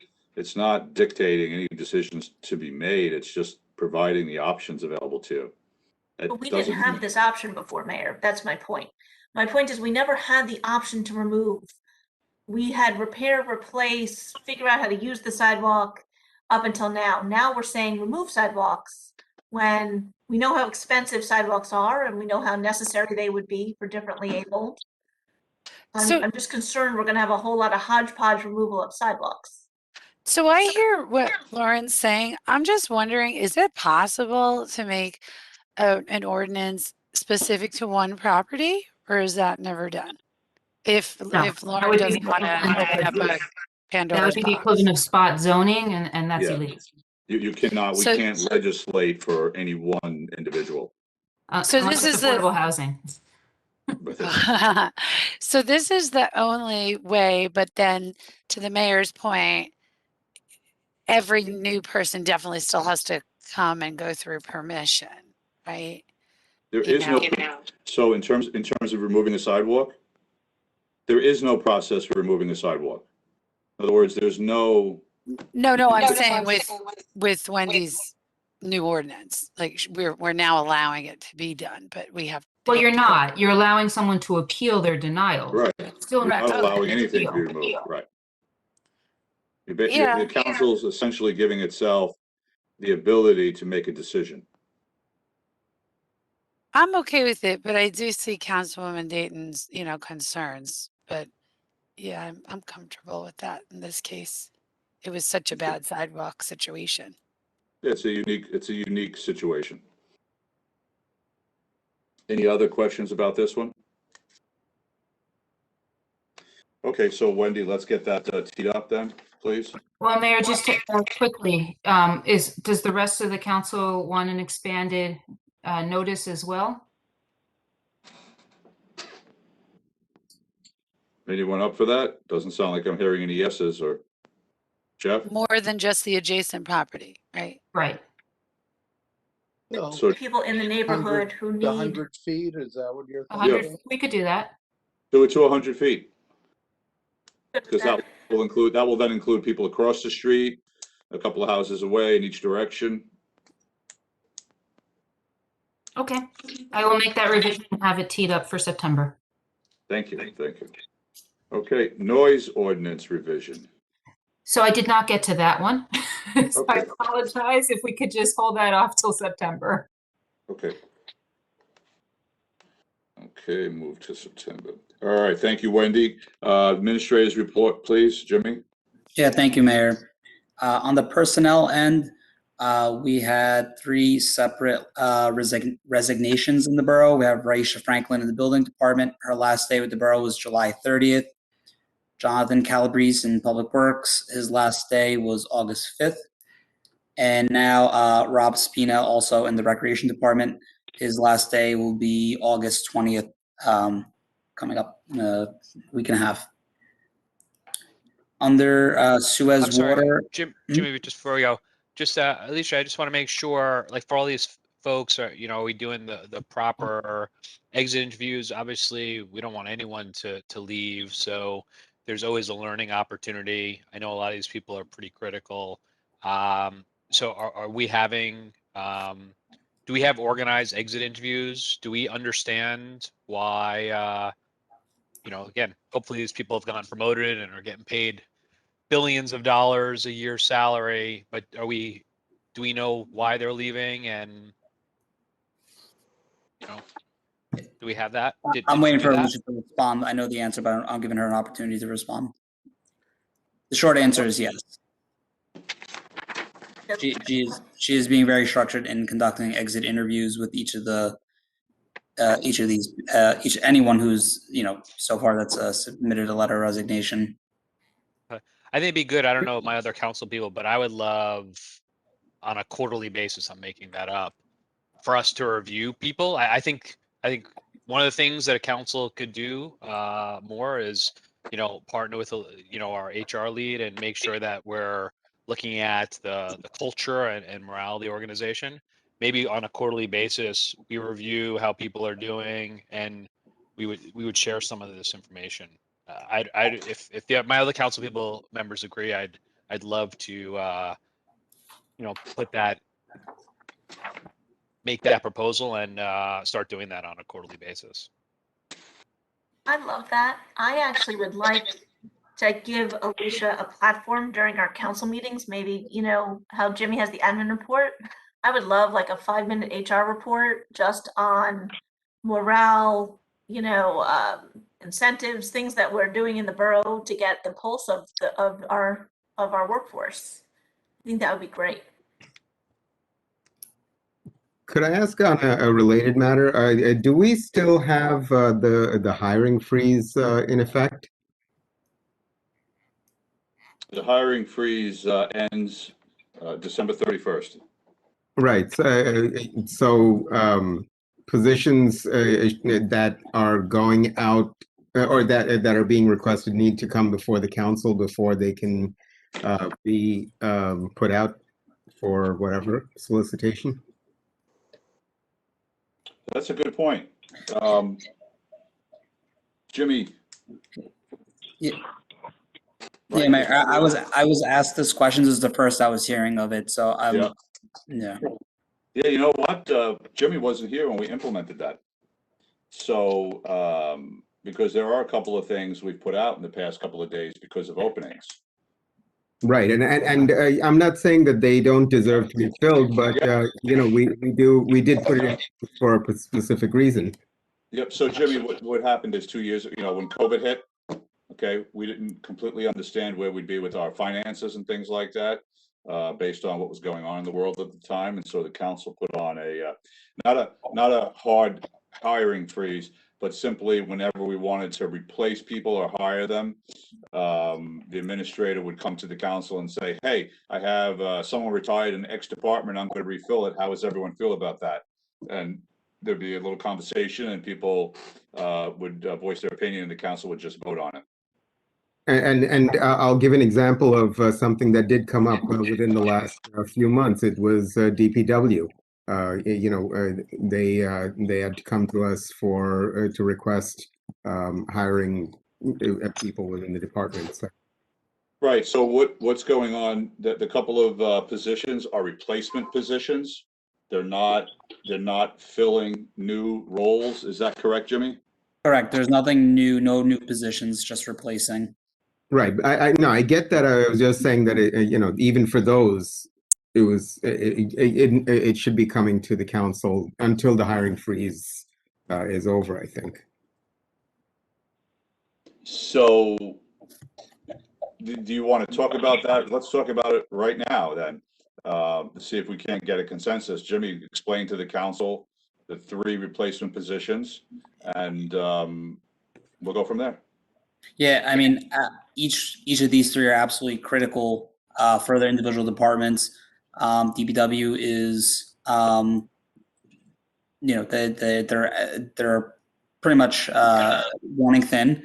dictating any decisions to be made, it's just providing the options available to you. but we didn't have this option before, Mayor. That's my point. My point is we never had the option to remove. We had repair, replace, figure out how to use the sidewalk up until now. Now we're saying remove sidewalks when we know how expensive sidewalks are and we know how necessary they would be for differently abled. I'm just concerned we're gonna have a whole lot of hodgepodge removal of sidewalks. So I hear what Lauren's saying. I'm just wondering, is it possible to make an ordinance specific to one property, or is that never done? If Lauren doesn't want to open up a That Pandora's would be the box. equivalent of spot zoning, and that's Yeah. illegal. You cannot, we So- can't legislate for any one individual. So Unless this it's is affordable housing. So this is the only way, but then to the mayor's point, every new person definitely still has to come and go through permission, right? There You is no, know. so in terms of removing the sidewalk, there is no process for removing the sidewalk. In other words, there's no, No, I'm saying with Wendy's new ordinance, like we're now allowing it to be done, but we have. Well, you're not. You're allowing someone to appeal their denial. right, Still you're not Correct. allowing anything to be appeal. removed, right. Yeah. The council's essentially giving itself the ability to make a decision. I'm okay with it, but I do see Councilwoman Dayton's, concerns, but yeah, I'm comfortable with that in this case. It was such a bad sidewalk situation. It's a unique situation. Any other questions about this one? Okay, so Wendy, let's get that teed up then, please. Well, Mayor, just quickly, does the rest of the council want an expanded notice as well? Anyone up for that? Doesn't sound like I'm hearing any yeses or Jeff? more than just the adjacent property, right? Right. No, So People in the neighborhood who the need, 100 feet, is that what you're 100, thinking? we could do that. do it to 100 feet, because that will then include people across the street, a couple of houses away in each direction. Okay. I will make that revision and have it teed up for September. Thank you, thank you. Okay, noise ordinance revision. So I did not get to that one. So I Okay. apologize if we could just hold that off till September. Okay. Okay, move to September. All right, thank you, Wendy. Administrators report, please. Jimmy? Yeah, thank you, Mayor. On the personnel end, we had 3 separate resignations in the borough. We have Raisha Franklin in the building department. Her last day with the borough was July 30th. Jonathan Calabrese in Public Works, his last day was August 5th. And now Rob Spina, also in the Recreation Department, his last day will be August 20th, coming up in a week and a half. Under Suez I'm sorry, Water. Jimmy, just before we go, just Alicia, I just want to make sure, like for all these folks, are we doing the proper exit interviews? Obviously, we don't want anyone to leave, so there's always a learning opportunity. I know a lot of these people are pretty critical. So are we having? Do we have organized exit interviews? Do we understand why? Again, hopefully these people have gotten promoted and are getting paid billions of dollars a year salary, but do we know why they're leaving, and do we have that? I'm waiting for that? Alicia to respond. I know the answer, but I'm giving her an opportunity to respond. The short answer is yes. She is being very structured in conducting exit interviews with anyone who's so far that's submitted a letter of resignation. I think it'd be good. I don't know my other council people, but I would love on a quarterly basis, I'm making that up, for us to review people. I think one of the things that a council could do more is, partner with, our HR lead and make sure that we're looking at the culture and morale of the organization. Maybe on a quarterly basis, we review how people are doing, and we would share some of this information. If my other council people members agree, I'd love to make that proposal and start doing that on a quarterly basis. I love that. I actually would like to give Alicia a platform during our council meetings. Maybe, how Jimmy has the admin report. I would love like a 5-minute HR report just on morale, incentives, things that we're doing in the borough to get the pulse of our workforce. I think that would be great. Could I ask on a related matter? Do we still have the hiring freeze in effect? The hiring freeze ends December 31st. Right. So positions that are going out or that are being requested need to come before the council before they can be put out for whatever solicitation. That's a good point. Jimmy. Yeah. Right. Yeah, Mayor, I was asked this question. This is the first I was hearing of it. So yeah. Yeah, you know what? Jimmy wasn't here when we implemented that. So because there are a couple of things we've put out in the past couple of days because of openings. Right, and I'm not saying that they don't deserve to be filled, but we did put it in for a specific reason. Yep. So Jimmy, what happened is 2 years, when COVID hit, okay, we didn't completely understand where we'd be with our finances and things like that, based on what was going on in the world at the time, and so the council put on a not a hard hiring freeze, but simply whenever we wanted to replace people or hire them, the administrator would come to the council and say, hey, I have someone retired in X department, I'm going to refill it. How does everyone feel about that? And there'd be a little conversation and people would voice their opinion and the council would just vote on it. I'll give an example of something that did come up within the last few months. It was DPW. They had to come to us for to request hiring people within the department. So. Right, so what's going on, the couple of positions are replacement positions? They're not filling new roles, is that correct, Jimmy? Correct. There's nothing new, no new positions, just replacing. Right. I no, I get that. I was just saying that even for those, it should be coming to the council until the hiring freeze is over, I think. So, do you want to talk about that? Let's talk about it right now then. See if we can't get a consensus. Jimmy, explain to the council the 3 replacement positions, and we'll go from there. Yeah, I mean, each of these 3 are absolutely critical for their individual departments. DPW is, they're pretty much running thin,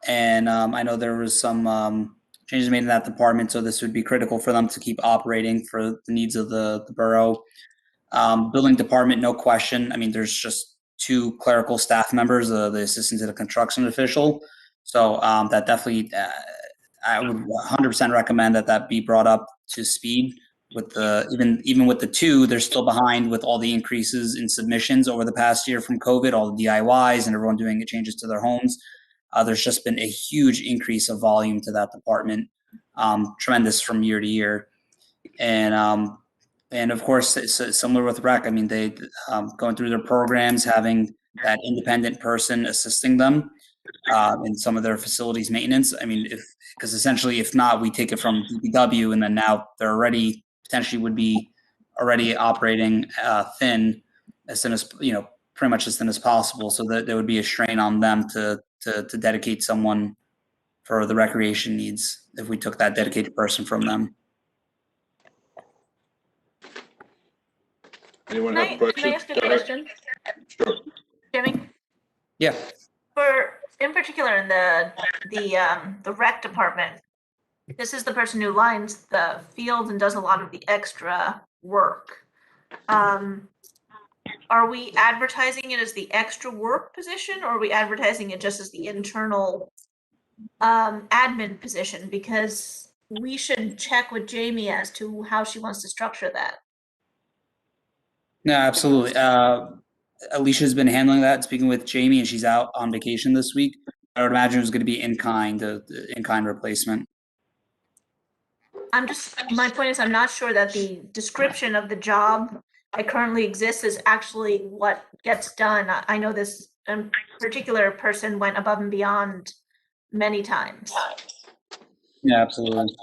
and I know there was some changes made in that department, so this would be critical for them to keep operating for the needs of the borough. Building department, no question. I mean, there's just 2 clerical staff members, the assistant to the construction official. So that definitely, I would 100% recommend that be brought up to speed. With even with the 2, they're still behind with all the increases in submissions over the past year from COVID, all the DIYs and everyone doing changes to their homes. There's just been a huge increase of volume to that department, tremendous from year to year, and of course, it's similar with rec. I mean, they going through their programs, having that independent person assisting them in some of their facilities maintenance. I mean, because essentially, if not, we take it from DPW, and then now they're already potentially would be already operating thin, as thin as pretty much as thin as possible. So that there would be a strain on them to dedicate someone for the recreation needs if we took that dedicated person from them. Anyone Can have I questions? ask a question? Sure. Jimmy? Yeah. In particular in the rec department, this is the person who lines the field and does a lot of the extra work. Are we advertising it as the extra work position, or are we advertising it just as the internal admin position? Because we should check with Jamie as to how she wants to structure that. No, absolutely. Alicia's been handling that, speaking with Jamie, and she's out on vacation this week. I would imagine it was going to be in-kind replacement. My point is, I'm not sure that the description of the job that currently exists is actually what gets done. I know this particular person went above and beyond many times. Yeah, absolutely.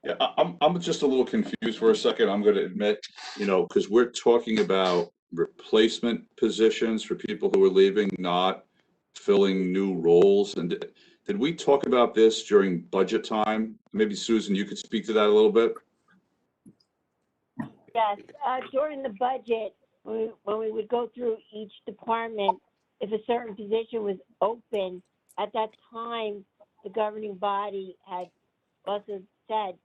Yeah, I'm just a little confused for a second. I'm going to admit, because we're talking about replacement positions for people who are leaving, not filling new roles. And did we talk about this during budget time? Maybe Susan, you could speak to that a little bit. Yes, during the budget, when we would go through each department, if a certain position was open, at that time, the governing body had also said,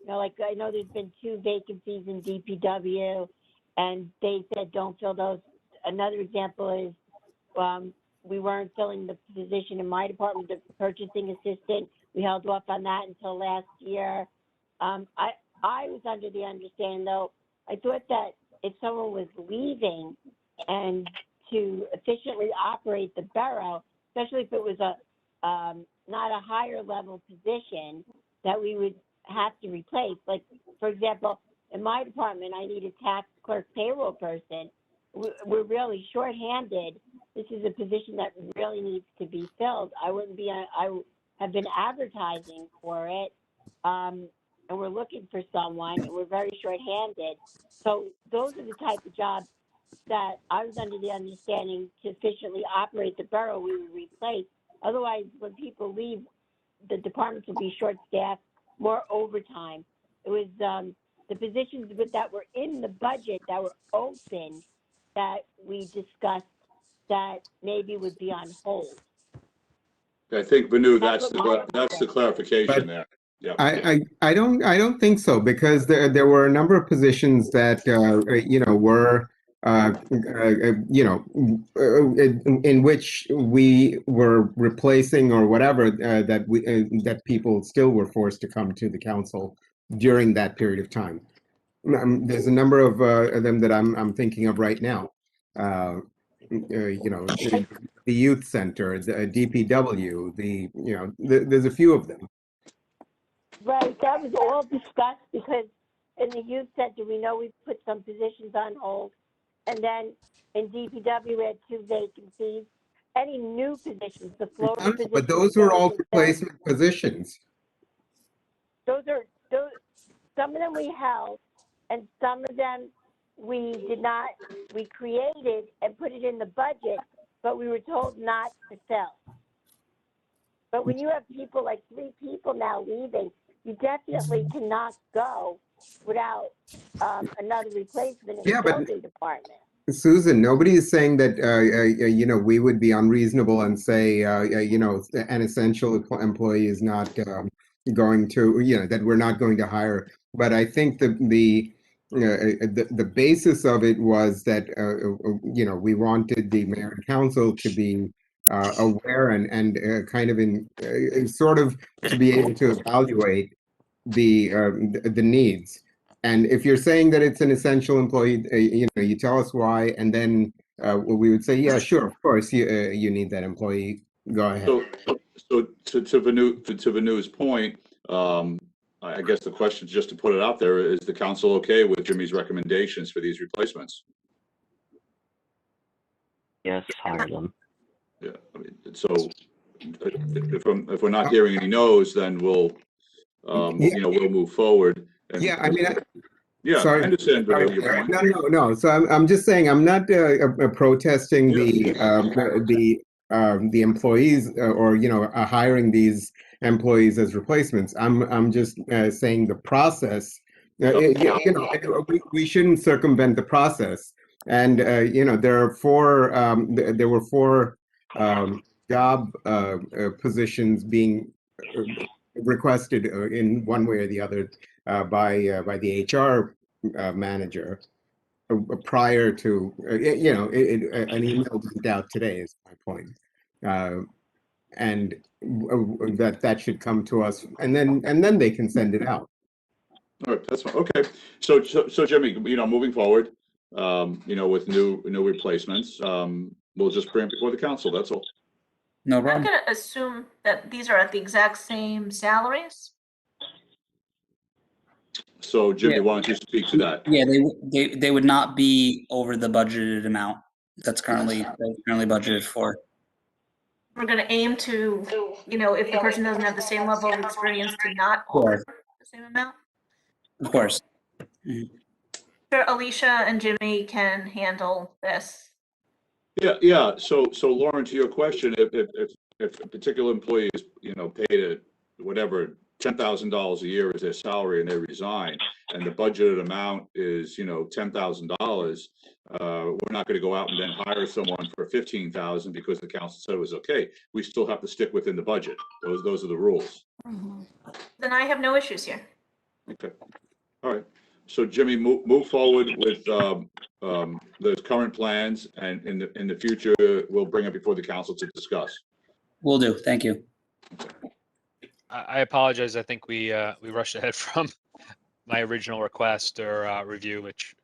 like I know there's been 2 vacancies in DPW, and they said don't fill those. Another example is we weren't filling the position in my department, the purchasing assistant. We held off on that until last year. I was under the understanding, though, I thought that if someone was leaving and to efficiently operate the borough, especially if it was not a higher level position, that we would have to replace. Like, for example, in my department, I need a tax clerk payroll person. We're really shorthanded. This is a position that really needs to be filled. I have been advertising for it, and we're looking for someone, and we're very shorthanded. So those are the type of jobs that I was under the understanding to efficiently operate the borough, we would replace. Otherwise, when people leave, the departments will be short-staffed, more overtime. It was the positions that were in the budget that were open that we discussed that maybe would be on hold. I think, Vanu, That's what that's the clarification But there. Yeah. I don't think so, because there were a number of positions that were in which we were replacing or whatever, that people still were forced to come to the council during that period of time. There's a number of them that I'm thinking of right now. The youth center, the DPW, there's a few of them. Right, that was all discussed because in the youth center, we know we put some positions on hold. And then in DPW, we had 2 vacancies. Any new positions, the Florida positions. But those were all those replacement positions. those, some of them we held, and some of them we did not, we created and put it in the budget, but we were told not to fill. But when you have people, like 3 people now leaving, you definitely cannot go without another replacement in the building department. Susan, nobody is saying that we would be unreasonable and say an essential employee is not going to that we're not going to hire. But I think the basis of it was that we wanted the mayor and council to be aware and kind of sort of to be able to evaluate the needs. And if you're saying that it's an essential employee, you tell us why, and then we would say, yeah, sure, of course, you need that employee. Go ahead. So to Vanu's point, I guess the question, just to put it out there, is the council okay with Jimmy's recommendations for these replacements? Yes, hire them. Yeah, I mean, so if we're not hearing any no's, then we'll we'll move forward. And, yeah, I mean, sorry. I understand. No. So I'm just saying I'm not protesting the employees or hiring these employees as replacements. I'm just saying the process. We shouldn't circumvent the process. And there are 4. There were 4 job positions being requested in one way or the other by the HR manager prior to an email went out today is my point, and that should come to us, and then they can send it out. All right, that's fine. Okay, so Jimmy, moving forward, with new replacements, we'll just bring it before the council. That's all. No I'm problem. gonna assume that these are at the exact same salaries. So Jimmy, why don't you speak to that? Yeah, they would not be over the budgeted amount that's currently budgeted for. We're gonna aim to, if the person doesn't have the same level of experience, to not over the same amount. Of course. Sure, Alicia and Jimmy can handle this. Yeah. So Lauren, to your question, if a particular employee is paid at whatever $10,000 a year is their salary and they resign, and the budgeted amount is $10,000, we're not going to go out and then hire someone for $15,000 because the council said it was okay. We still have to stick within the budget. Those are the rules. Then I have no issues here. Okay. All right. So Jimmy, move forward with those current plans, and in the future, we'll bring it before the council to discuss. Will do. Thank you. I apologize. I think we rushed ahead from my original request or review, which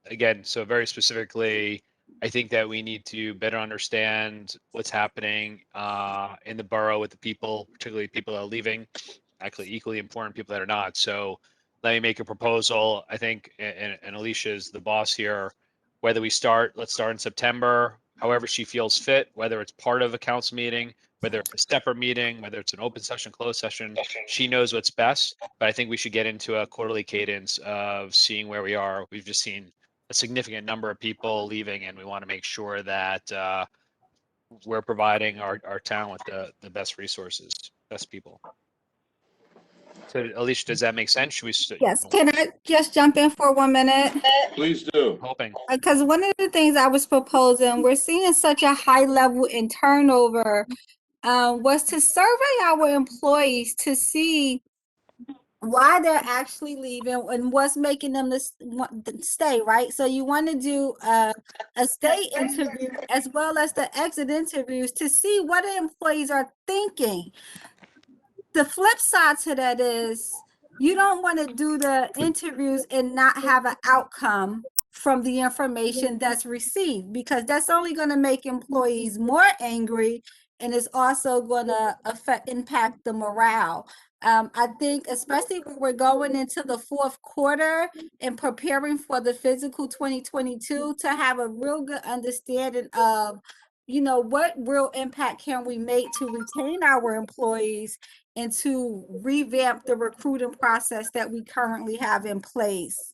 again, so very specifically, I think that we need to better understand what's happening in the borough with the people, particularly people that are leaving, actually equally important people that are not. So let me make a proposal. I think, and Alicia is the boss here, whether let's start in September, however she feels fit, whether it's part of a council meeting, whether it's a separate meeting, whether it's an open session, closed session, she knows what's best. But I think we should get into a quarterly cadence of seeing where we are. We've just seen a significant number of people leaving, and we want to make sure that we're providing our town with the best resources, best people. So Alicia, does that make sense? Should we? Yes. Can I just jump in for 1 minute? Please do. Hoping. Because one of the things I was proposing, we're seeing such a high level in turnover was to survey our employees to see why they're actually leaving and what's making them want to stay, right? So you want to do a stay interview as well as the exit interviews to see what the employees are thinking. The flip side to that is you don't want to do the interviews and not have an outcome from the information that's received, because that's only going to make employees more angry, and it's also going to impact the morale. I think especially when we're going into the fourth quarter and preparing for the physical 2022, to have a real good understanding of, what real impact can we make to retain our employees and to revamp the recruiting process that we currently have in place.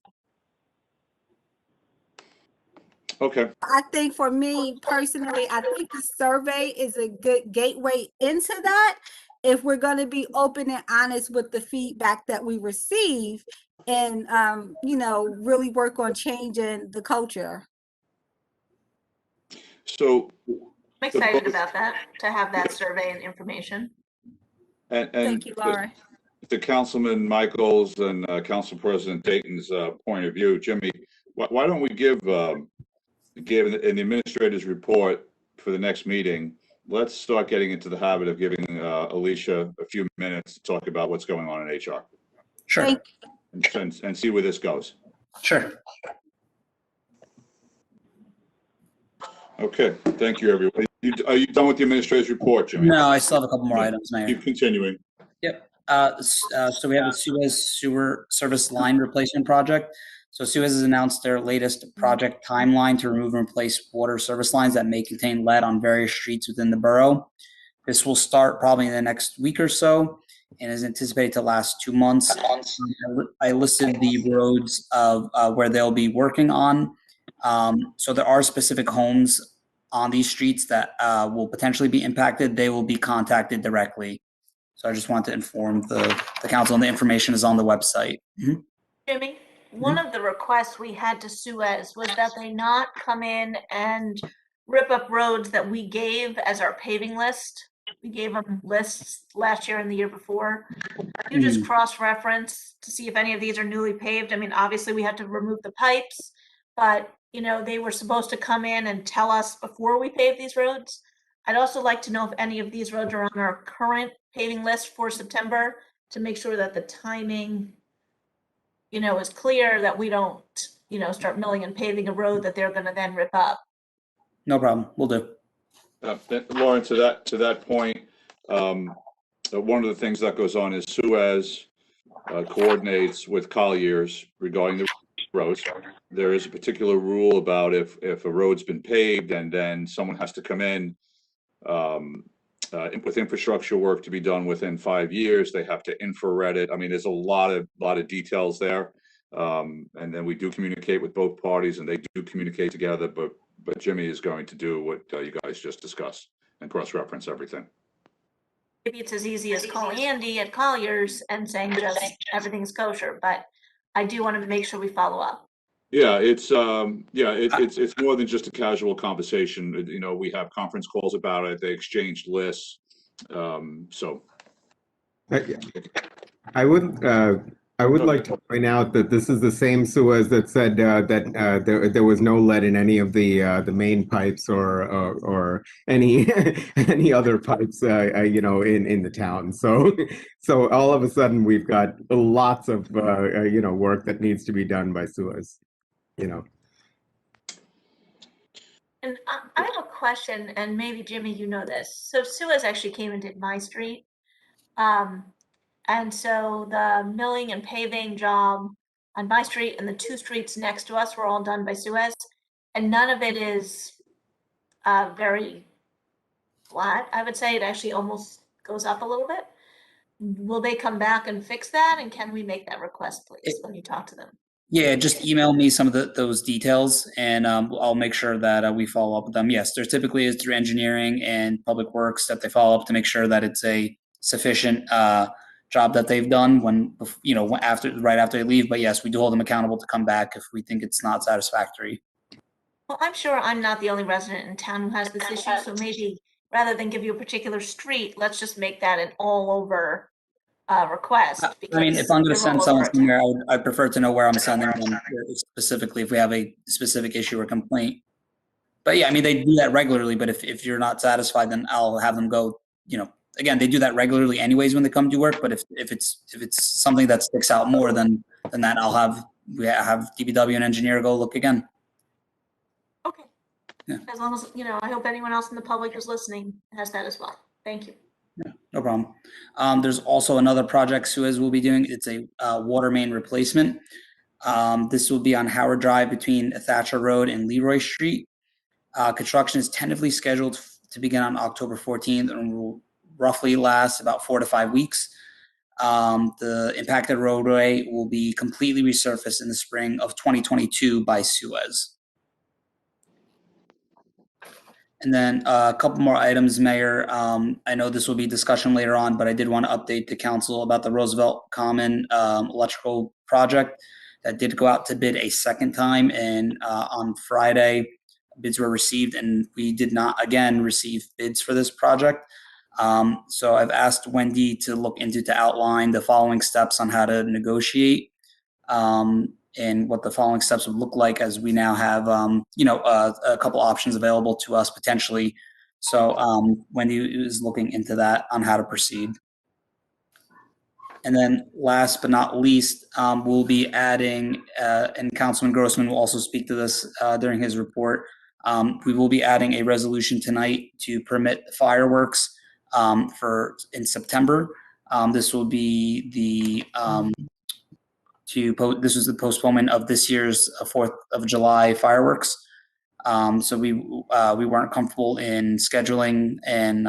Okay. I think for me personally, I think the survey is a good gateway into that if we're going to be open and honest with the feedback that we receive and, really work on changing the culture. So I'm excited about that, to have that survey and information. and Thank you, Laura. To Councilman Michaels and Council President Dayton's point of view, Jimmy, why don't we give in the administrator's report for the next meeting, let's start getting into the habit of giving Alicia a few minutes to talk about what's going on in HR. Sure. And see where this goes. Sure. Okay, thank you, everyone. Are you done with the administrator's report, Jimmy? No, I still have a couple more items, Mayor. Keep continuing. Yep. So we have the Suez sewer service line replacement project. So Suez has announced their latest project timeline to remove and replace water service lines that may contain lead on various streets within the borough. This will start probably in the next week or so and is anticipated to last 2 months. I listed the roads of where they'll be working on. So there are specific homes on these streets that will potentially be impacted. They will be contacted directly. So I just want to inform the council, and the information is on the website. Mm-hmm. Jimmy, one of the requests we had to Suez was that they not come in and rip up roads that we gave as our paving list. We gave them lists last year and the year before. You just cross-reference to see if any of these are newly paved. I mean, obviously we had to remove the pipes, but they were supposed to come in and tell us before we pave these roads. I'd also like to know if any of these roads are on our current paving list for September, to make sure that the timing, is clear, that we don't, start milling and paving a road that they're going to then rip up. No problem. We'll do. Lauren, to that point, one of the things that goes on is Suez coordinates with Colliers regarding the roads. There is a particular rule about if a road's been paved and then someone has to come in with infrastructure work to be done within 5 years, they have to infrared it. I mean, there's a lot of details there. And then we do communicate with both parties, and they do communicate together, but Jimmy is going to do what you guys just discussed and cross-reference everything. Maybe it's as easy as calling Andy at Colliers and saying just everything's kosher, but I do want to make sure we follow up. Yeah, it's more than just a casual conversation. We have conference calls about it. They exchanged lists. So I would like to point out that this is the same Suez that said that there was no lead in any of the main pipes or any any other pipes in the town. So all of a sudden we've got lots of work that needs to be done by Suez. And I have a question, and maybe Jimmy, this. So Suez actually came and did my street. And so the milling and paving job on my street and the 2 streets next to us were all done by Suez. And none of it is very flat. I would say it actually almost goes up a little bit. Will they come back and fix that? And can we make that request, please, when you talk to them? Yeah, just email me some of those details, and I'll make sure that we follow up with them. Yes, there typically is through engineering and public works that they follow up to make sure that it's a sufficient job that they've done right after they leave. But yes, we do hold them accountable to come back if we think it's not satisfactory. Well, I'm sure I'm not the only resident in town who has this issue, so maybe rather than give you a particular street, let's just make that an all over request. I mean, if I'm going to send someone somewhere, I'd prefer to know where I'm sending them specifically if we have a specific issue or complaint. But yeah, I mean, they do that regularly, but if you're not satisfied, then I'll have them go, again, they do that regularly anyways when they come to work, but if it's something that sticks out more than that, we have DPW and engineer go look again. Okay. Yeah. As long as, I hope anyone else in the public who's listening has that as well. Thank you. Yeah, no problem. There's also another project Suez will be doing. It's a water main replacement. This will be on Howard Drive between Thatcher Road and Leroy Street. Construction is tentatively scheduled to begin on October 14th and will roughly last about 4 to 5 weeks. The impacted roadway will be completely resurfaced in the spring of 2022 by Suez. And then a couple more items, Mayor. I know this will be discussion later on, but I did want to update the council about the Roosevelt Common electrical project that did go out to bid a second time. And on Friday, bids were received, and we did not, again, receive bids for this project. So I've asked Wendy to outline the following steps on how to negotiate. And what the following steps would look like as we now have, a couple options available to us potentially. So Wendy is looking into that on how to proceed. And then last but not least, we'll be adding, and Councilman Grossman will also speak to this during his report. We will be adding a resolution tonight to permit fireworks in September. This will be this was the postponement of this year's 4th of July fireworks. So we weren't comfortable in scheduling and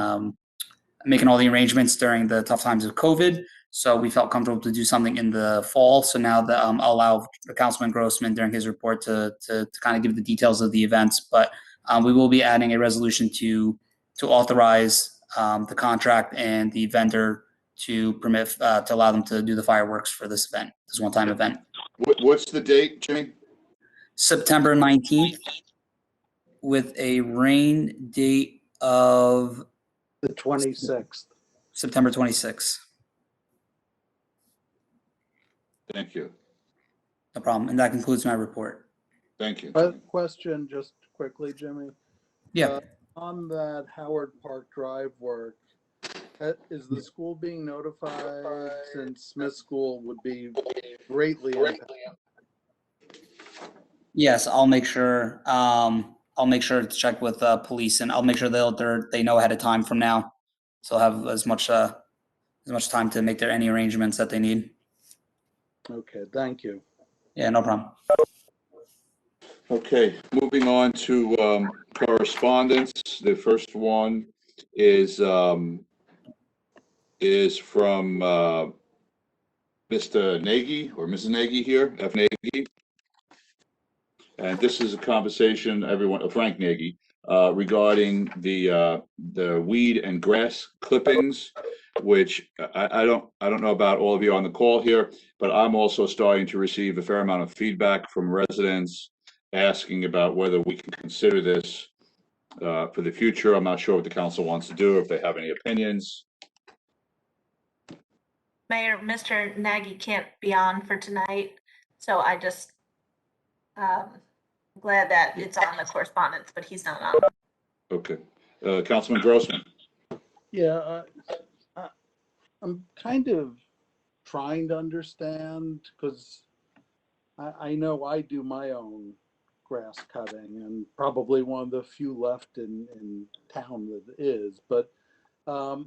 making all the arrangements during the tough times of COVID. So we felt comfortable to do something in the fall. So now I'll allow Councilman Grossman during his report to kind of give the details of the events. But we will be adding a resolution to authorize the contract and the vendor to permit to allow them to do the fireworks for this event, this one-time event. What's the date, Jimmy? September 19th, with a rain date of The 26th. September 26th. Thank you. No problem. And that concludes my report. Thank you. Question just quickly, Jimmy. Yeah. On that Howard Park Drive work, is the school being notified since Smith School would be greatly impacted? Yes, I'll make sure. I'll make sure to check with police, and I'll make sure they know ahead of time from now, so they'll have as much time to make any arrangements that they need. Okay, thank you. Yeah, no problem. Okay, moving on to correspondence. The first one is from Mr. Nagy or Mrs. Nagy here, F. Nagy. And this is a conversation, Frank Nagy, regarding the weed and grass clippings, which I don't know about all of you on the call here, but I'm also starting to receive a fair amount of feedback from residents asking about whether we can consider this for the future. I'm not sure what the council wants to do, if they have any opinions. Mayor, Mr. Nagy can't be on for tonight, so I just glad that it's on the correspondence, but he's not on. Okay. Councilman Grossman. Yeah, I'm kind of trying to understand, because I know I do my own grass cutting, and probably one of the few left in town that is, but a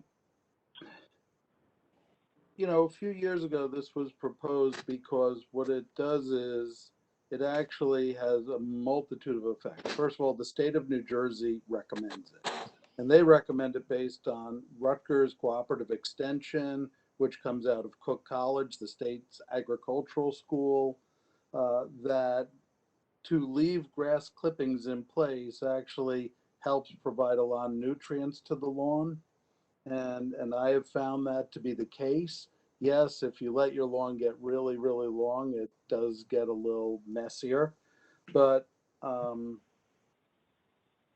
few years ago this was proposed because what it does is it actually has a multitude of effects. First of all, the state of New Jersey recommends it, and they recommend it based on Rutgers Cooperative Extension, which comes out of Cook College, the state's agricultural school, that to leave grass clippings in place actually helps provide a lot of nutrients to the lawn. And I have found that to be the case. Yes, if you let your lawn get really, really long, it does get a little messier. But,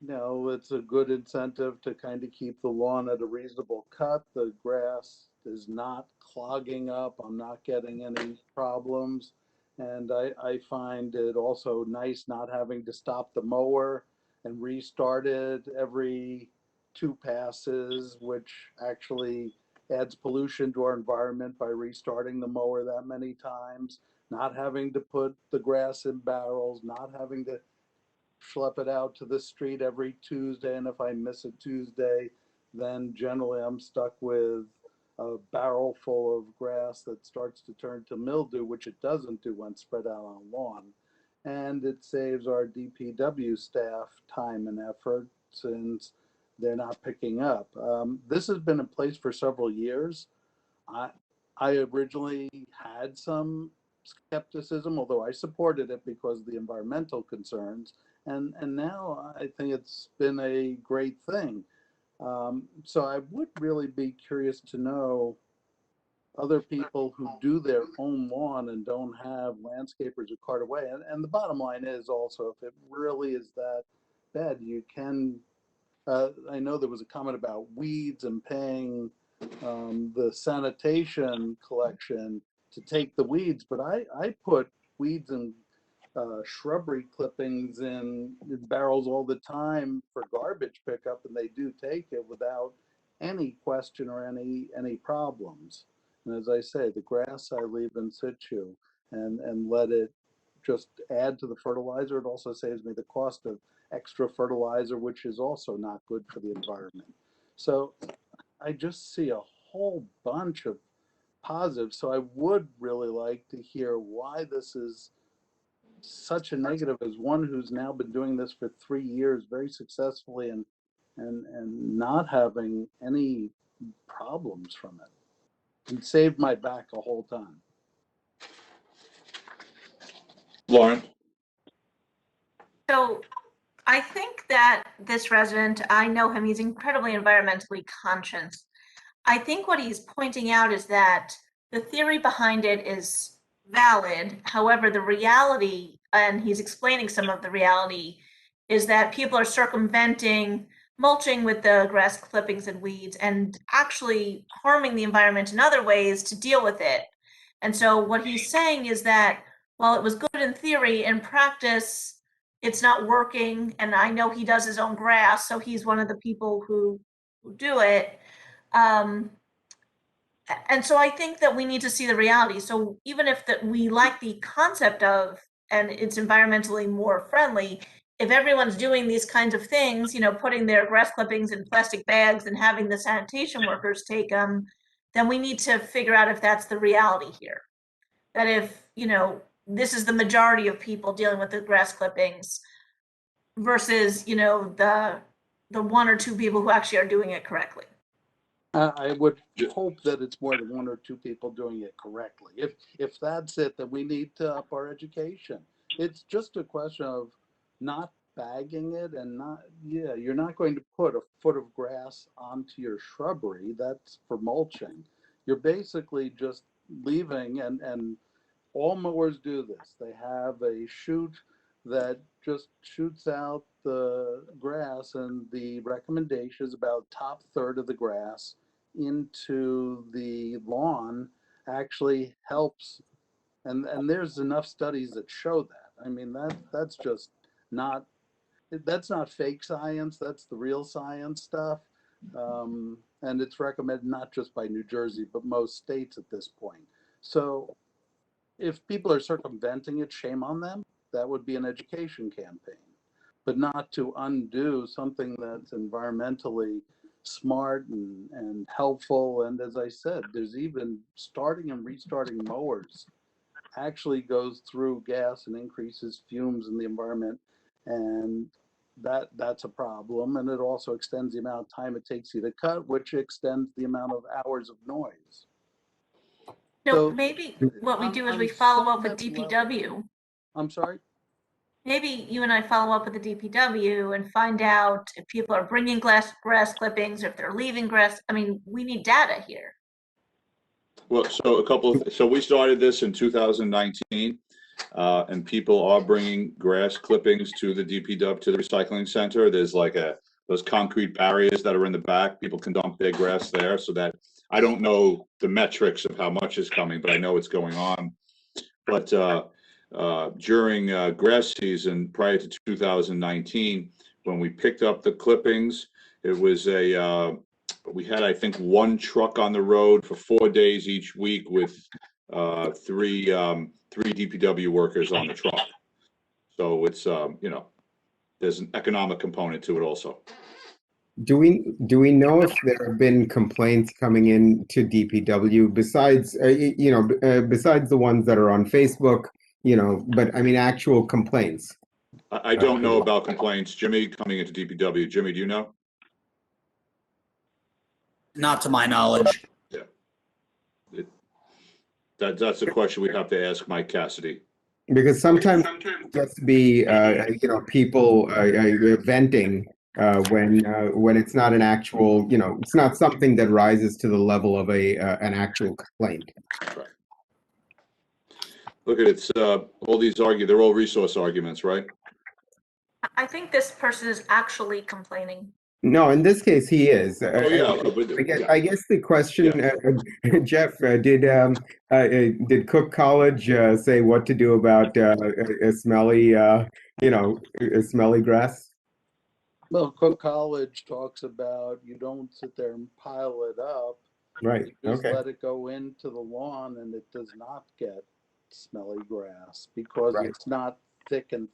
No, it's a good incentive to kind of keep the lawn at a reasonable cut. The grass is not clogging up. I'm not getting any problems. And I find it also nice not having to stop the mower and restart it every 2 passes, which actually adds pollution to our environment by restarting the mower that many times, not having to put the grass in barrels, not having to schlep it out to the street every Tuesday, and if I miss a Tuesday, then generally I'm stuck with a barrel full of grass that starts to turn to mildew, which it doesn't do when spread out on lawn. And it saves our DPW staff time and effort since they're not picking up. This has been in place for several years. I originally had some skepticism, although I supported it because of the environmental concerns. And now I think it's been a great thing. So I would really be curious to know other people who do their own lawn and don't have landscapers who cart away. And the bottom line is also, if it really is that bad, you can, I know there was a comment about weeds and paying the sanitation collection to take the weeds, but I put weeds and shrubbery clippings in barrels all the time for garbage pickup, and they do take it without any question or any problems. And as I say, the grass I leave in situ and let it just add to the fertilizer. It also saves me the cost of extra fertilizer, which is also not good for the environment. So I just see a whole bunch of positives. So I would really like to hear why this is such a negative, as one who's now been doing this for 3 years very successfully and not having any problems from it, and saved my back a whole time. Lauren? So I think that this resident, I know him, he's incredibly environmentally conscious. I think what he's pointing out is that the theory behind it is valid. However, the reality, and he's explaining some of the reality, is that people are circumventing mulching with the grass clippings and weeds and actually harming the environment in other ways to deal with it. And so what he's saying is that while it was good in theory, in practice, it's not working. And I know he does his own grass, so he's one of the people who do it. And so I think that we need to see the reality. So even if that we like the concept of, and it's environmentally more friendly, if everyone's doing these kinds of things, putting their grass clippings in plastic bags and having the sanitation workers take them, then we need to figure out if that's the reality here. That if, this is the majority of people dealing with the grass clippings versus, the one or two people who actually are doing it correctly. I would hope that it's more than one or two people doing it correctly. If that's it, then we need to up our education. It's just a question of not bagging it and you're not going to put a foot of grass onto your shrubbery. That's for mulching. You're basically just leaving, and all mowers do this. They have a chute that just shoots out the grass, and the recommendation is about top third of the grass into the lawn actually helps. And there's enough studies that show that. I mean, that's just not, that's not fake science. That's the real science stuff. And it's recommended not just by New Jersey, but most states at this point. So if people are circumventing it, shame on them. That would be an education campaign, but not to undo something that's environmentally smart and helpful. And as I said, there's even starting and restarting mowers actually goes through gas and increases fumes in the environment. And that's a problem. And it also extends the amount of time it takes you to cut, which extends the amount of hours of noise. No, So maybe what we do is on we follow up some with level- DPW. I'm sorry? Maybe you and I follow up with the DPW and find out if people are bringing grass clippings, or if they're leaving grass. I mean, we need data here. Well, so we started this in 2019. and people are bringing grass clippings to the DPW, to the recycling center. There's like those concrete barriers that are in the back. People can dump their grass there, so that I don't know the metrics of how much is coming, but I know it's going on. But during grass season prior to 2019, when we picked up the clippings, it was we had, I think, one truck on the road for 4 days each week with three DPW workers on the truck. So it's, there's an economic component to it also. Do we know if there have been complaints coming in to DPW besides besides the ones that are on Facebook, but I mean actual complaints? I don't know about complaints. Jimmy, coming into DPW. Jimmy, do you know? Not to my knowledge. Yeah. That's a question we have to ask Mike Cassidy. Because sometimes it gets to be people venting when it's not an actual, it's not something that rises to the level of an actual complaint. Right. Look at it, all these they're all resource arguments, right? I think this person is actually complaining. No, in this case, he is. Oh yeah. I guess the question, Jeff, did Cook College say what to do about a smelly, a smelly grass? Well, Cook College talks about you don't sit there and pile it up. Right. You just Okay. let it go into the lawn, and it does not get smelly grass because Right. it's not thick and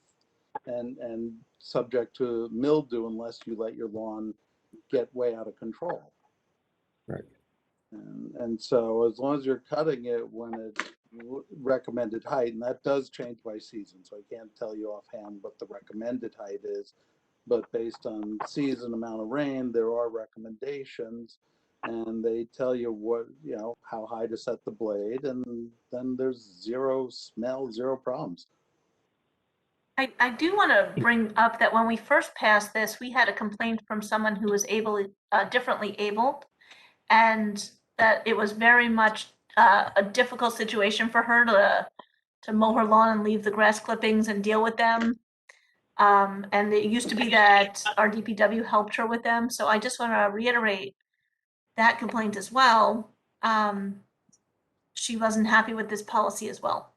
subject to mildew unless you let your lawn get way out of control. Right. And so as long as you're cutting it when it's recommended height, and that does change by season, so I can't tell you offhand what the recommended height is, but based on season, amount of rain, there are recommendations, and they tell you what, how high to set the blade, and then there's zero smell, zero problems. I do want to bring up that when we first passed this, we had a complaint from someone who was differently abled, and that it was very much a difficult situation for her to mow her lawn and leave the grass clippings and deal with them. And it used to be that our DPW helped her with them. So I just want to reiterate that complaint as well. She wasn't happy with this policy as well.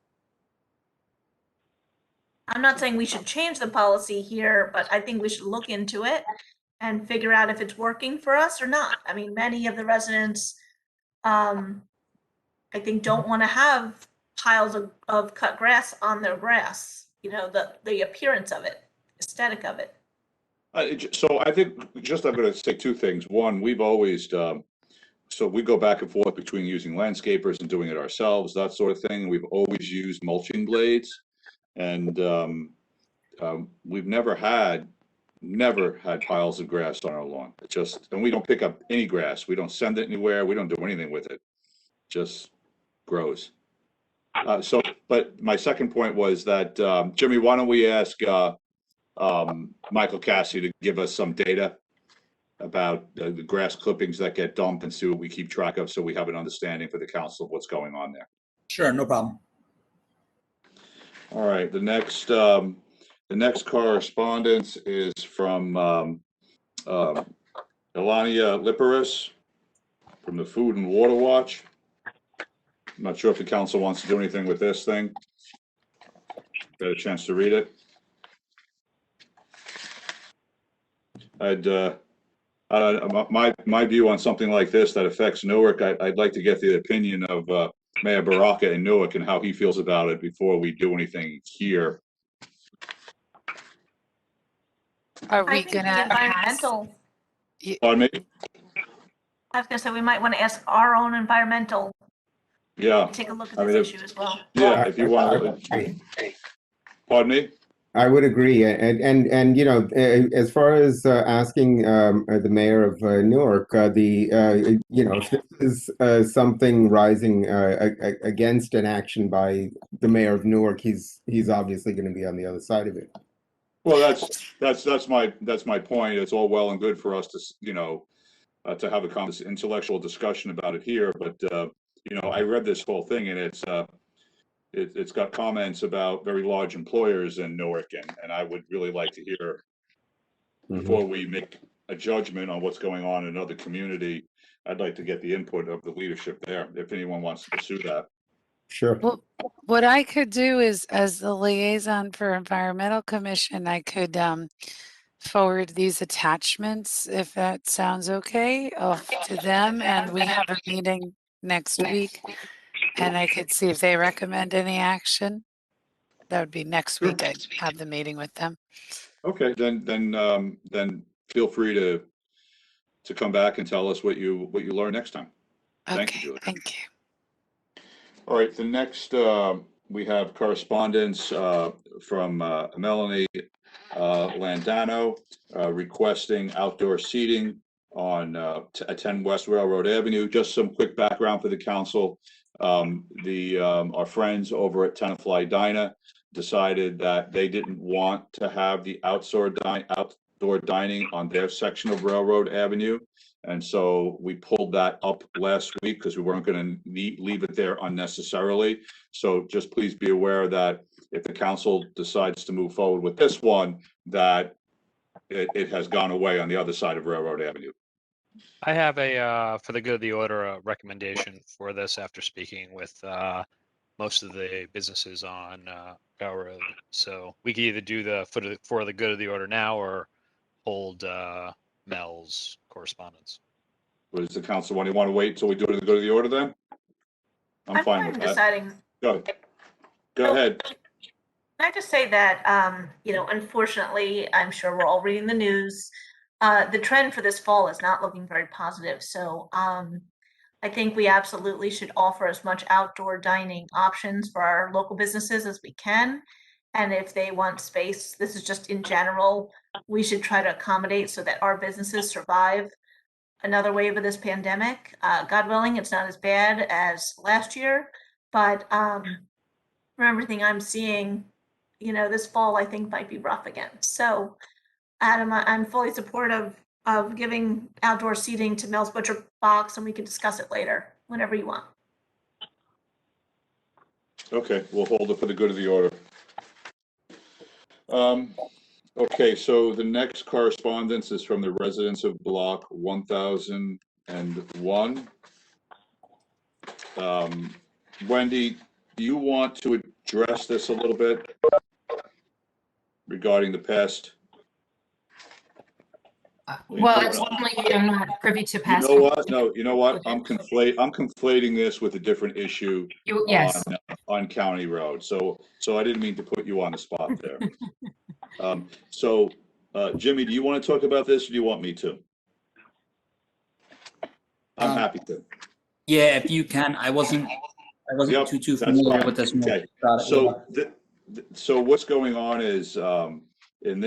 I'm not saying we should change the policy here, but I think we should look into it and figure out if it's working for us or not. I mean, many of the residents, I think, don't want to have piles of cut grass on their grass, the appearance of it, aesthetic of it. So I think I'm going to say two things. One, we've always, so we go back and forth between using landscapers and doing it ourselves, that sort of thing. We've always used mulching blades, and we've never had piles of grass on our lawn. And we don't pick up any grass. We don't send it anywhere. We don't do anything with it. It just grows. But my second point was that, Jimmy, why don't we ask Michael Cassidy to give us some data about the grass clippings that get dumped and see what we keep track of, so we have an understanding for the council of what's going on there. Sure, no problem. All right, the next correspondence is from Elania Liparis from the Food and Water Watch. I'm not sure if the council wants to do anything with this thing. Got a chance to read it? My view on something like this that affects Newark, I'd like to get the opinion of Mayor Baraka in Newark and how he feels about it before we do anything here. Are I we think gonna the ask? environmental, Pardon me? I was gonna say, we might want to ask our own environmental Yeah. to take a look at I this mean, issue as well. Yeah, if you want. Pardon me? I would agree, and as far as asking the mayor of Newark, if this is something rising against an action by the mayor of Newark, he's obviously going to be on the other side of it. Well, that's my point. It's all well and good for us to to have a intellectual discussion about it here, but I read this whole thing, and it's it's got comments about very large employers in Newark, and I would really like to hear, before we make a judgment on what's going on in another community, I'd like to get the input of the leadership there, if anyone wants to pursue that. Sure. Well, what I could do is, as the liaison for Environmental Commission, I could forward these attachments, if that sounds okay, to them, and we have a meeting next week, and I could see if they recommend any action. That would be next week. I'd have the meeting with them. Okay, then feel free to come back and tell us what you learn next time. Thank you, Okay, Julie. thank you. All right, the next, we have correspondence from Melanie Landano requesting outdoor seating on at 10 West Railroad Avenue. Just some quick background for the council. Our friends over at Tenafly Diner decided that they didn't want to have the outdoor dining on their section of Railroad Avenue. And so we pulled that up last week because we weren't going to leave it there unnecessarily. So just please be aware that if the council decides to move forward with this one, that it has gone away on the other side of Railroad Avenue. I have a, for the good of the order, a recommendation for this after speaking with most of the businesses on Railroad. So we can either do the for the good of the order now or hold Mel's correspondence. What does the council want? You want to wait until we do it to the good of the order then? I'm fine with that. Deciding. Go ahead. Can I just say that, unfortunately, I'm sure we're all reading the news. The trend for this fall is not looking very positive. So I think we absolutely should offer as much outdoor dining options for our local businesses as we can. And if they want space, this is just in general, we should try to accommodate so that our businesses survive another wave of this pandemic. God willing, it's not as bad as last year, but from everything I'm seeing, this fall I think might be rough again. So Adam, I'm fully supportive of giving outdoor seating to Mel's Butcher Box, and we can discuss it later, whenever you want. Okay, we'll hold it for the good of the order. Okay, so the next correspondence is from the residents of block 1001. Wendy, do you want to address this a little bit regarding the past? Well, it's certainly, I'm not privy to past. You know what? No, you know what? I'm conflating this with a different issue Yes. on County Road. So I didn't mean to put you on the spot there. Jimmy, do you want to talk about this, or do you want me to? I'm happy to. Yeah, if you can. I wasn't Yep, too familiar with this. Okay. So what's going on is in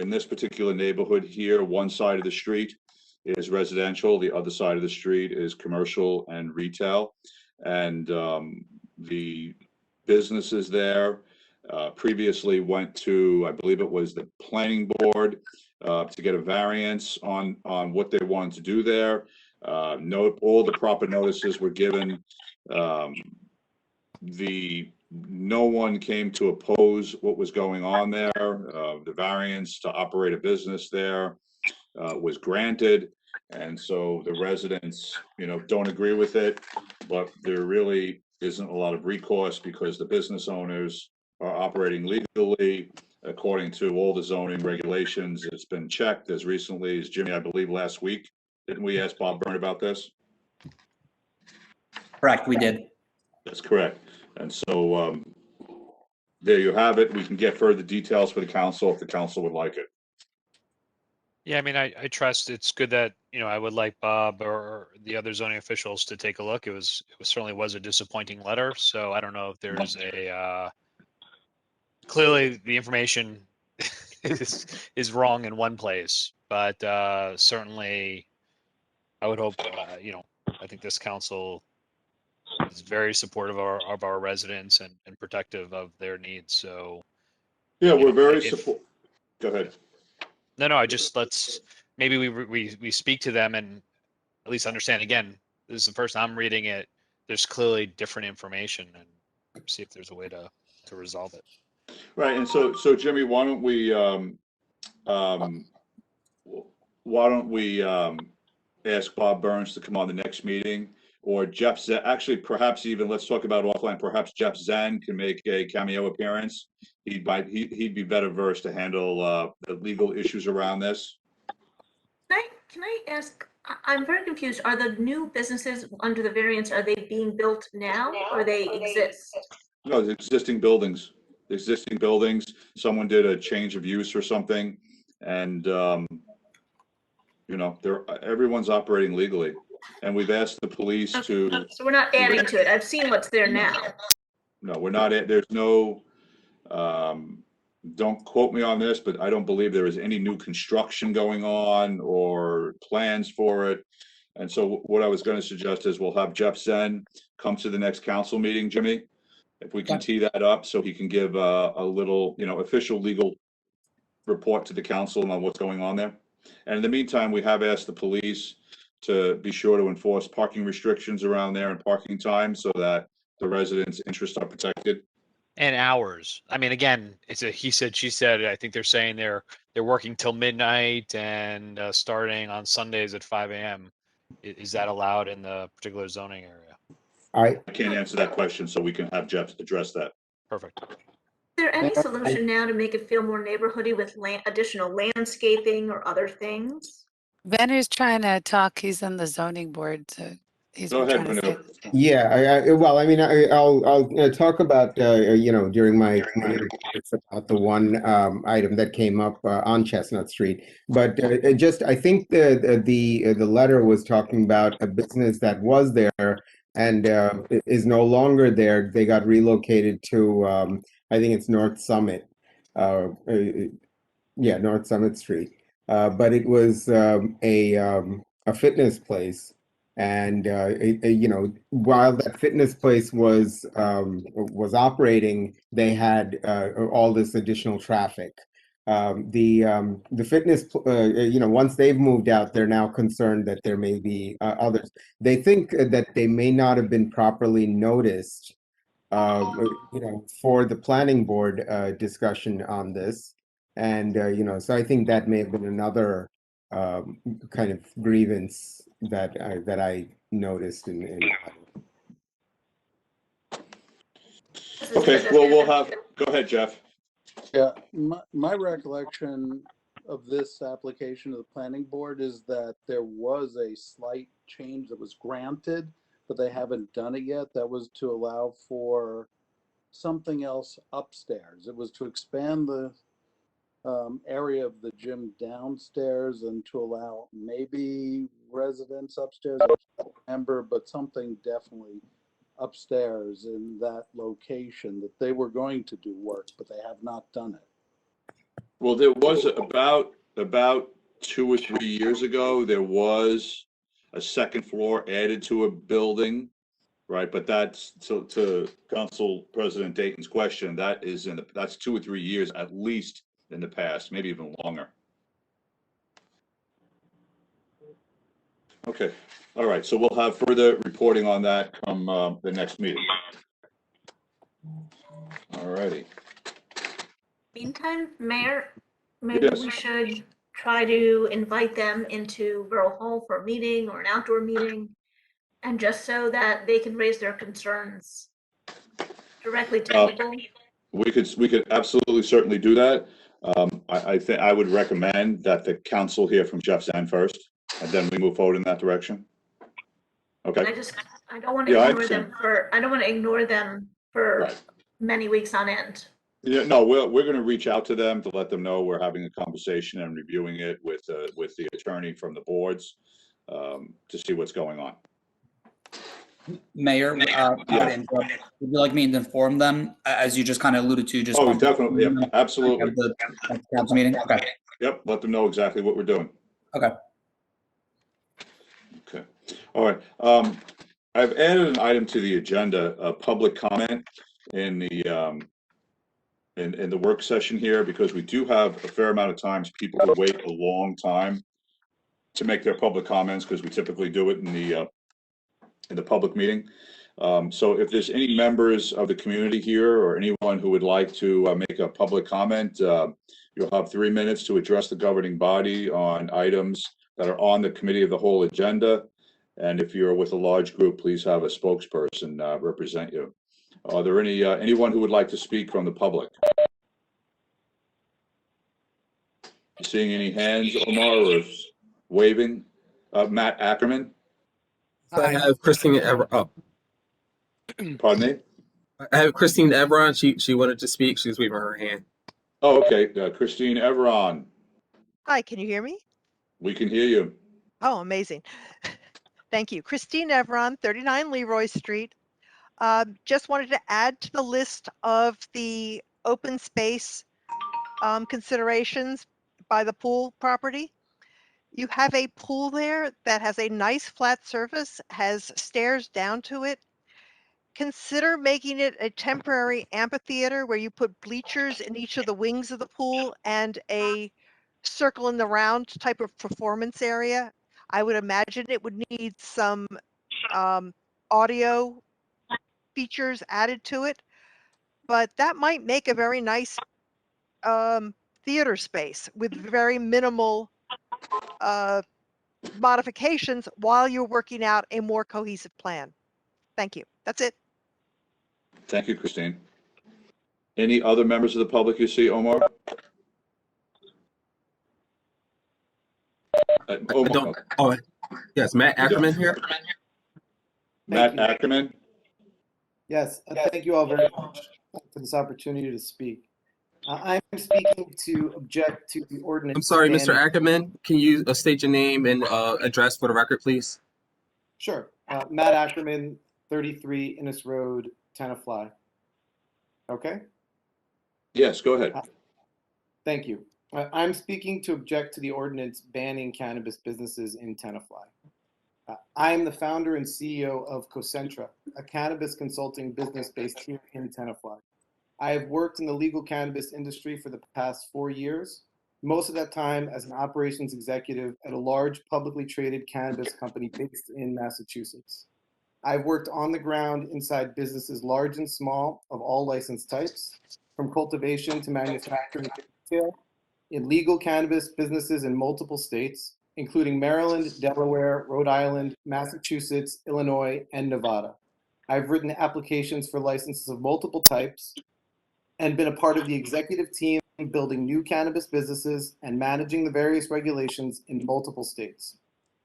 this particular neighborhood here, one side of the street is residential, the other side of the street is commercial and retail, and the businesses there previously went to, I believe it was the planning board to get a variance on what they wanted to do there. All the proper notices were given. No one came to oppose what was going on there. The variance to operate a business there was granted, and so the residents, don't agree with it, but there really isn't a lot of recourse because the business owners are operating legally according to all the zoning regulations. It's been checked as recently as, Jimmy, I believe last week. Didn't we ask Bob Byrne about this? Correct, we did. That's correct. And so there you have it. We can get further details for the council if the council would like it. Yeah, I mean, I trust it's good that, I would like Bob or the other zoning officials to take a look. It certainly was a disappointing letter. So I don't know if there's clearly the information is wrong in one place, but certainly I would hope, I think this council is very supportive of our residents and protective of their needs. So yeah, we're very supportive. Go ahead. No, maybe we speak to them and at least understand. Again, this is the first I'm reading it. There's clearly different information, and see if there's a way to resolve it. Right, and so Jimmy, why don't we ask Bob Burns to come on the next meeting, or Jeff Zen, actually, perhaps even, let's talk about offline, perhaps Jeff Zen can make a cameo appearance. He'd be better versed to handle the legal issues around this. Can I ask, I'm very confused. Are the new businesses under the variance, are they being built now or they exist? No, the existing buildings, someone did a change of use or something, and you know, everyone's operating legally, and we've asked the police to. So we're not adding to it. I've seen what's there now. No, we're not. There's no. Don't quote me on this, but I don't believe there is any new construction going on or plans for it. And so what I was going to suggest is we'll have Jeff Zen come to the next council meeting, Jimmy, if we can tee that up so he can give a little, you know, official legal report to the council on what's going on there. And in the meantime, we have asked the police to be sure to enforce parking restrictions around there and parking times so that the residents' interests are protected. And hours. I mean, again, it's a he said, she said. I think they're saying they're working till midnight and starting on Sundays at 5 a.m. Is that allowed in the particular zoning area? I can't answer that question, so we can have Jeff address that. Perfect. Is there any solution now to make it feel more neighborhoody with additional landscaping or other things? Ben is trying to talk. He's on the zoning board. So he's Go ahead, trying to say. Yeah, well, I mean, I'll talk about, you know, during my remarks about the one item that came up on Chestnut Street. But just, I think the letter was talking about a business that was there and is no longer there. They got relocated to, I think it's North Summit. Yeah, North Summit Street. But it was a fitness place. And you know, while that fitness place was operating, they had all this additional traffic. The fitness, you know, once they've moved out, they're now concerned that there may be others. They think that they may not have been properly noticed, you know, for the planning board discussion on this. And you know, so I think that may have been another kind of grievance that I noticed in Okay, well, we'll have, go ahead, Jeff. Yeah, my recollection of this application to the planning board is that there was a slight change that was granted, but they haven't done it yet. That was to allow for something else upstairs. It was to expand the area of the gym downstairs and to allow maybe residents upstairs. I don't remember, but something definitely upstairs in that location that they were going to do work, but they have not done it. Well, there was about 2 or 3 years ago, there was a second floor added to a building, right? But that's to Council President Dayton's question, that is that's 2 or 3 years at least in the past, maybe even longer. Okay, all right, so we'll have further reporting on that come the next meeting. All righty. Meantime, Mayor, maybe we should try to invite them into Borough Hall for a meeting or an outdoor meeting, and just so that they can raise their concerns directly to people. We could absolutely certainly do that. I think I would recommend that the council hear from Jeff Zen first, and then we move forward in that direction. Okay. I don't want to ignore them for, I don't want to ignore them for many weeks on end. Yeah, no, we're going to reach out to them to let them know we're having a conversation and reviewing it with the attorney from the boards to see what's going on. Mayor, would you like me to inform them, as you just kind of alluded to? Just Definitely, yeah, absolutely. The council meeting. Okay. Yep, let them know exactly what we're doing. Okay. Okay. All right. I've added an item to the agenda, a public comment in the in the work session here, because we do have a fair amount of times people who wait a long time to make their public comments, because we typically do it in the public meeting. So if there's any members of the community here or anyone who would like to make a public comment, you'll have 3 minutes to address the governing body on items that are on the committee of the whole agenda. And if you're with a large group, please have a spokesperson represent you. Are there anyone who would like to speak from the public? Seeing any hands, Omar, or waving? Matt Ackerman? I have Christine Pardon me? I have Christine Evron. She wanted to speak. She was waving her hand. Oh, okay. Christine Everon, Hi, can you hear me? we can hear you. Oh, amazing. Thank you. Christine Evron, 39 Leroy Street. Just wanted to add to the list of the open space considerations by the pool property. You have a pool there that has a nice flat surface, has stairs down to it. Consider making it a temporary amphitheater where you put bleachers in each of the wings of the pool and a circle in the round type of performance area. I would imagine it would need some audio features added to it, but that might make a very nice theater space with very minimal modifications while you're working out a more cohesive plan. Thank you. That's it. Thank you, Christine. Any other members of the public you see, Omar? I don't. Oh, yes, Matt Ackerman here. Matt Ackerman? Yes, thank you all very much for this opportunity to speak. I'm speaking to object to the ordinance. I'm sorry, Mr. Ackerman. Can you state your name and address for the record, please? Sure. Matt Ackerman, 33 Innis Road, Tenafly. Okay? Yes, go ahead. Thank you. I'm speaking to object to the ordinance banning cannabis businesses in Tenafly. I am the founder and CEO of Cocentra, a cannabis consulting business based here in Tenafly. I have worked in the legal cannabis industry for the past 4 years, most of that time as an operations executive at a large publicly traded cannabis company based in Massachusetts. I've worked on the ground inside businesses large and small of all license types, from cultivation to manufacturing to retail, in legal cannabis businesses in multiple states, including Maryland, Delaware, Rhode Island, Massachusetts, Illinois, and Nevada. I've written applications for licenses of multiple types and been a part of the executive team building new cannabis businesses and managing the various regulations in multiple states.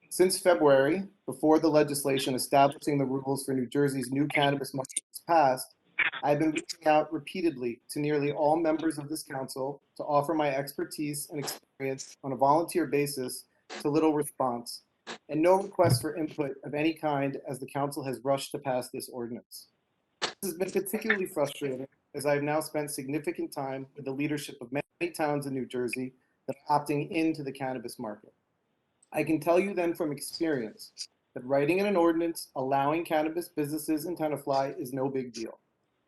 Since February, before the legislation establishing the rules for New Jersey's new cannabis market was passed, I've been reaching out repeatedly to nearly all members of this council to offer my expertise and experience on a volunteer basis to little response, and no request for input of any kind as the council has rushed to pass this ordinance. This has been particularly frustrating as I've now spent significant time with the leadership of many towns in New Jersey that are opting into the cannabis market. I can tell you then from experience that writing in an ordinance allowing cannabis businesses in Tenafly is no big deal,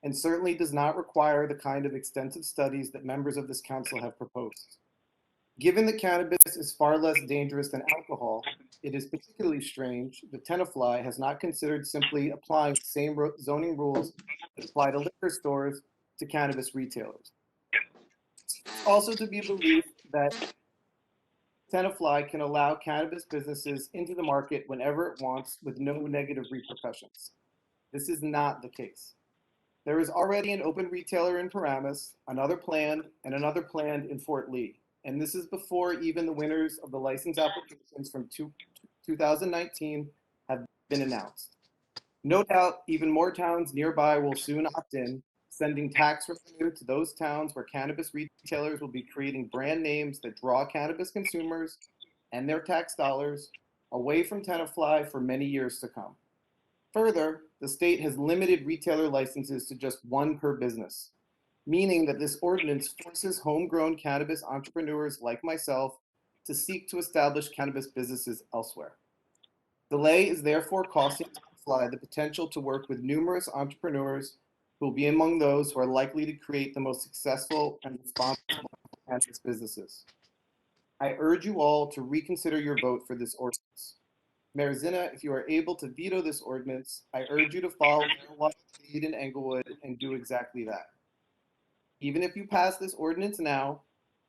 and certainly does not require the kind of extensive studies that members of this council have proposed. Given that cannabis is far less dangerous than alcohol, it is particularly strange that Tenafly has not considered simply applying the same zoning rules that apply to liquor stores to cannabis retailers. It's also to be believed that Tenafly can allow cannabis businesses into the market whenever it wants with no negative repercussions. This is not the case. There is already an open retailer in Paramus, another planned, and another planned in Fort Lee. And this is before even the winners of the license applications from 2019 have been announced. No doubt even more towns nearby will soon opt in, sending tax revenue to those towns where cannabis retailers will be creating brand names that draw cannabis consumers and their tax dollars away from Tenafly for many years to come. Further, the state has limited retailer licenses to just one per business, meaning that this ordinance forces homegrown cannabis entrepreneurs like myself to seek to establish cannabis businesses elsewhere. Delay is therefore costing Tenafly the potential to work with numerous entrepreneurs who will be among those who are likely to create the most successful and responsible cannabis businesses. I urge you all to reconsider your vote for this ordinance. Mayor Zinna, if you are able to veto this ordinance, I urge you to follow what you did in Englewood and do exactly that. Even if you pass this ordinance now,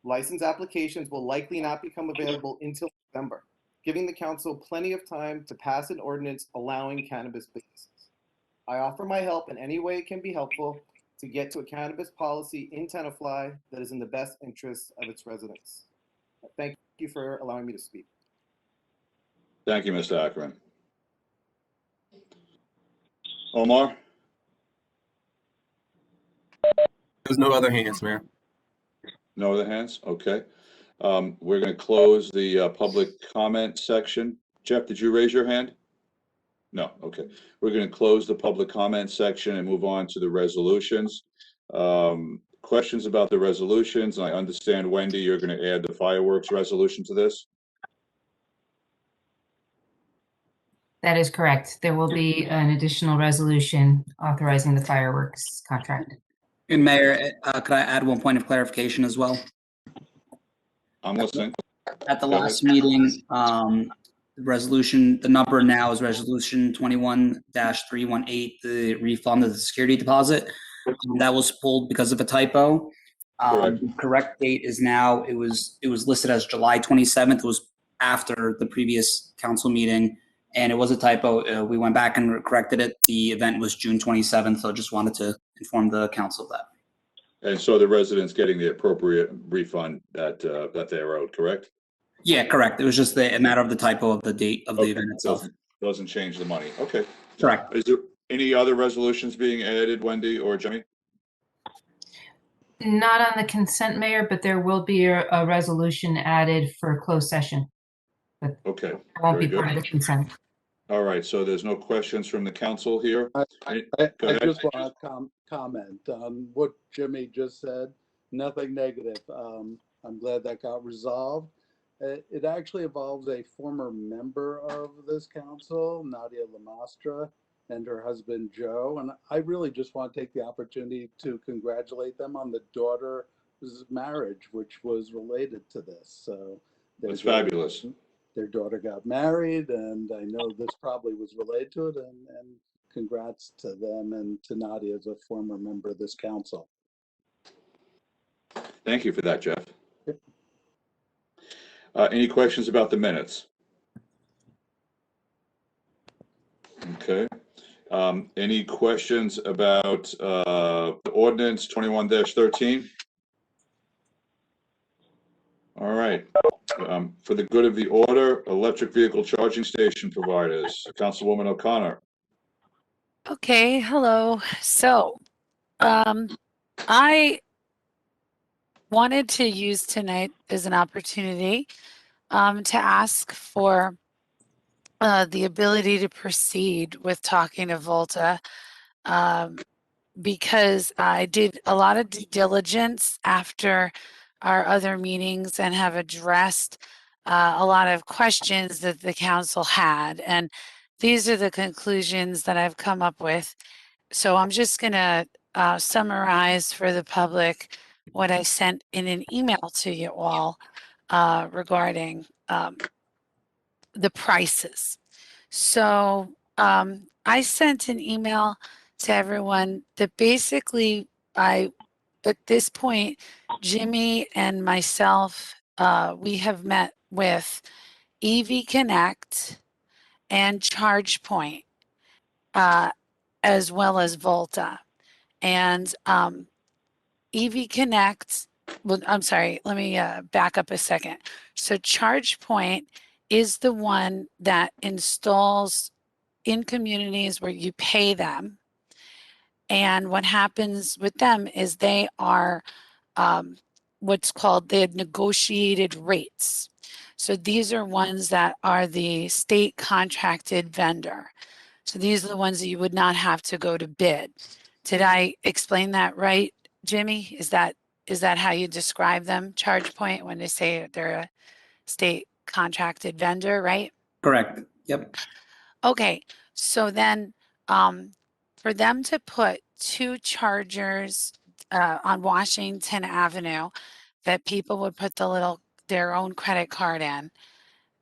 license applications will likely not become available until November, giving the council plenty of time to pass an ordinance allowing cannabis businesses. I offer my help in any way it can be helpful to get to a cannabis policy in Tenafly that is in the best interests of its residents. Thank you for allowing me to speak. Thank you, Mr. Ackerman. Omar? There's no other hands, Mayor. No other hands? Okay. We're going to close the public comment section. Jeff, did you raise your hand? No. Okay. We're going to close the public comment section and move on to the resolutions. Questions about the resolutions? And I understand, Wendy, you're going to add the fireworks resolution to this? That is correct. There will be an additional resolution authorizing the fireworks contract. And Mayor, could I add one point of clarification as well? I'm listening. At the Go last ahead. meeting, the resolution, the number now is resolution 21-318, the refund of the security deposit. That was pulled because of a typo. Correct. The correct date is now, it was listed as July 27th. It was after the previous council meeting, and it was a typo. We went back and corrected it. The event was June 27th, so just wanted to inform the council of that. And so the residents getting the appropriate refund that they're owed, correct? Yeah, correct. It was just a matter of the typo of the date of the Okay. event itself. Doesn't change the money. Okay. Correct. Is there any other resolutions being added, Wendy or Jimmy? Not on the consent, Mayor, but there will be a resolution added for closed session. But Okay. it won't Very be part of good. the consent. All right. So there's no questions from the council here? I Go ahead. just want to comment on what Jimmy just said. Nothing negative. I'm glad that got resolved. It actually involves a former member of this council, Nadia Lamastra, and her husband, Joe. And I really just want to take the opportunity to congratulate them on the daughter's marriage, which was related to this. So That's fabulous. Their daughter got married, and I know this probably was related to it, and congrats to them and to Nadia as a former member of this council. Thank you for that, Jeff. Yep. Any questions about the minutes? Okay. Any questions about the ordinance 21-13? All right. For the good of the order, electric vehicle charging station providers, Councilwoman O'Connor. Okay, hello. So, I wanted to use tonight as an opportunity to ask for the ability to proceed with talking to Volta because I did a lot of due diligence after our other meetings and have addressed a lot of questions that the council had. And these are the conclusions that I've come up with. So I'm just going to summarize for the public what I sent in an email to you all regarding the prices. So I sent an email to everyone that basically at this point, Jimmy and myself, we have met with EV Connect and ChargePoint, as well as Volta. And EV Connect, well, I'm sorry, let me back up a second. So ChargePoint is the one that installs in communities where you pay them. And what happens with them is they are what's called the negotiated rates. So these are ones that are the state contracted vendor. So these are the ones that you would not have to go to bid. Did I explain that right, Jimmy? Is that how you describe them, ChargePoint, when they say they're a state contracted vendor, right? Correct. Yep. Okay, so then for them to put 2 chargers on Washington Avenue that people would put their own credit card in,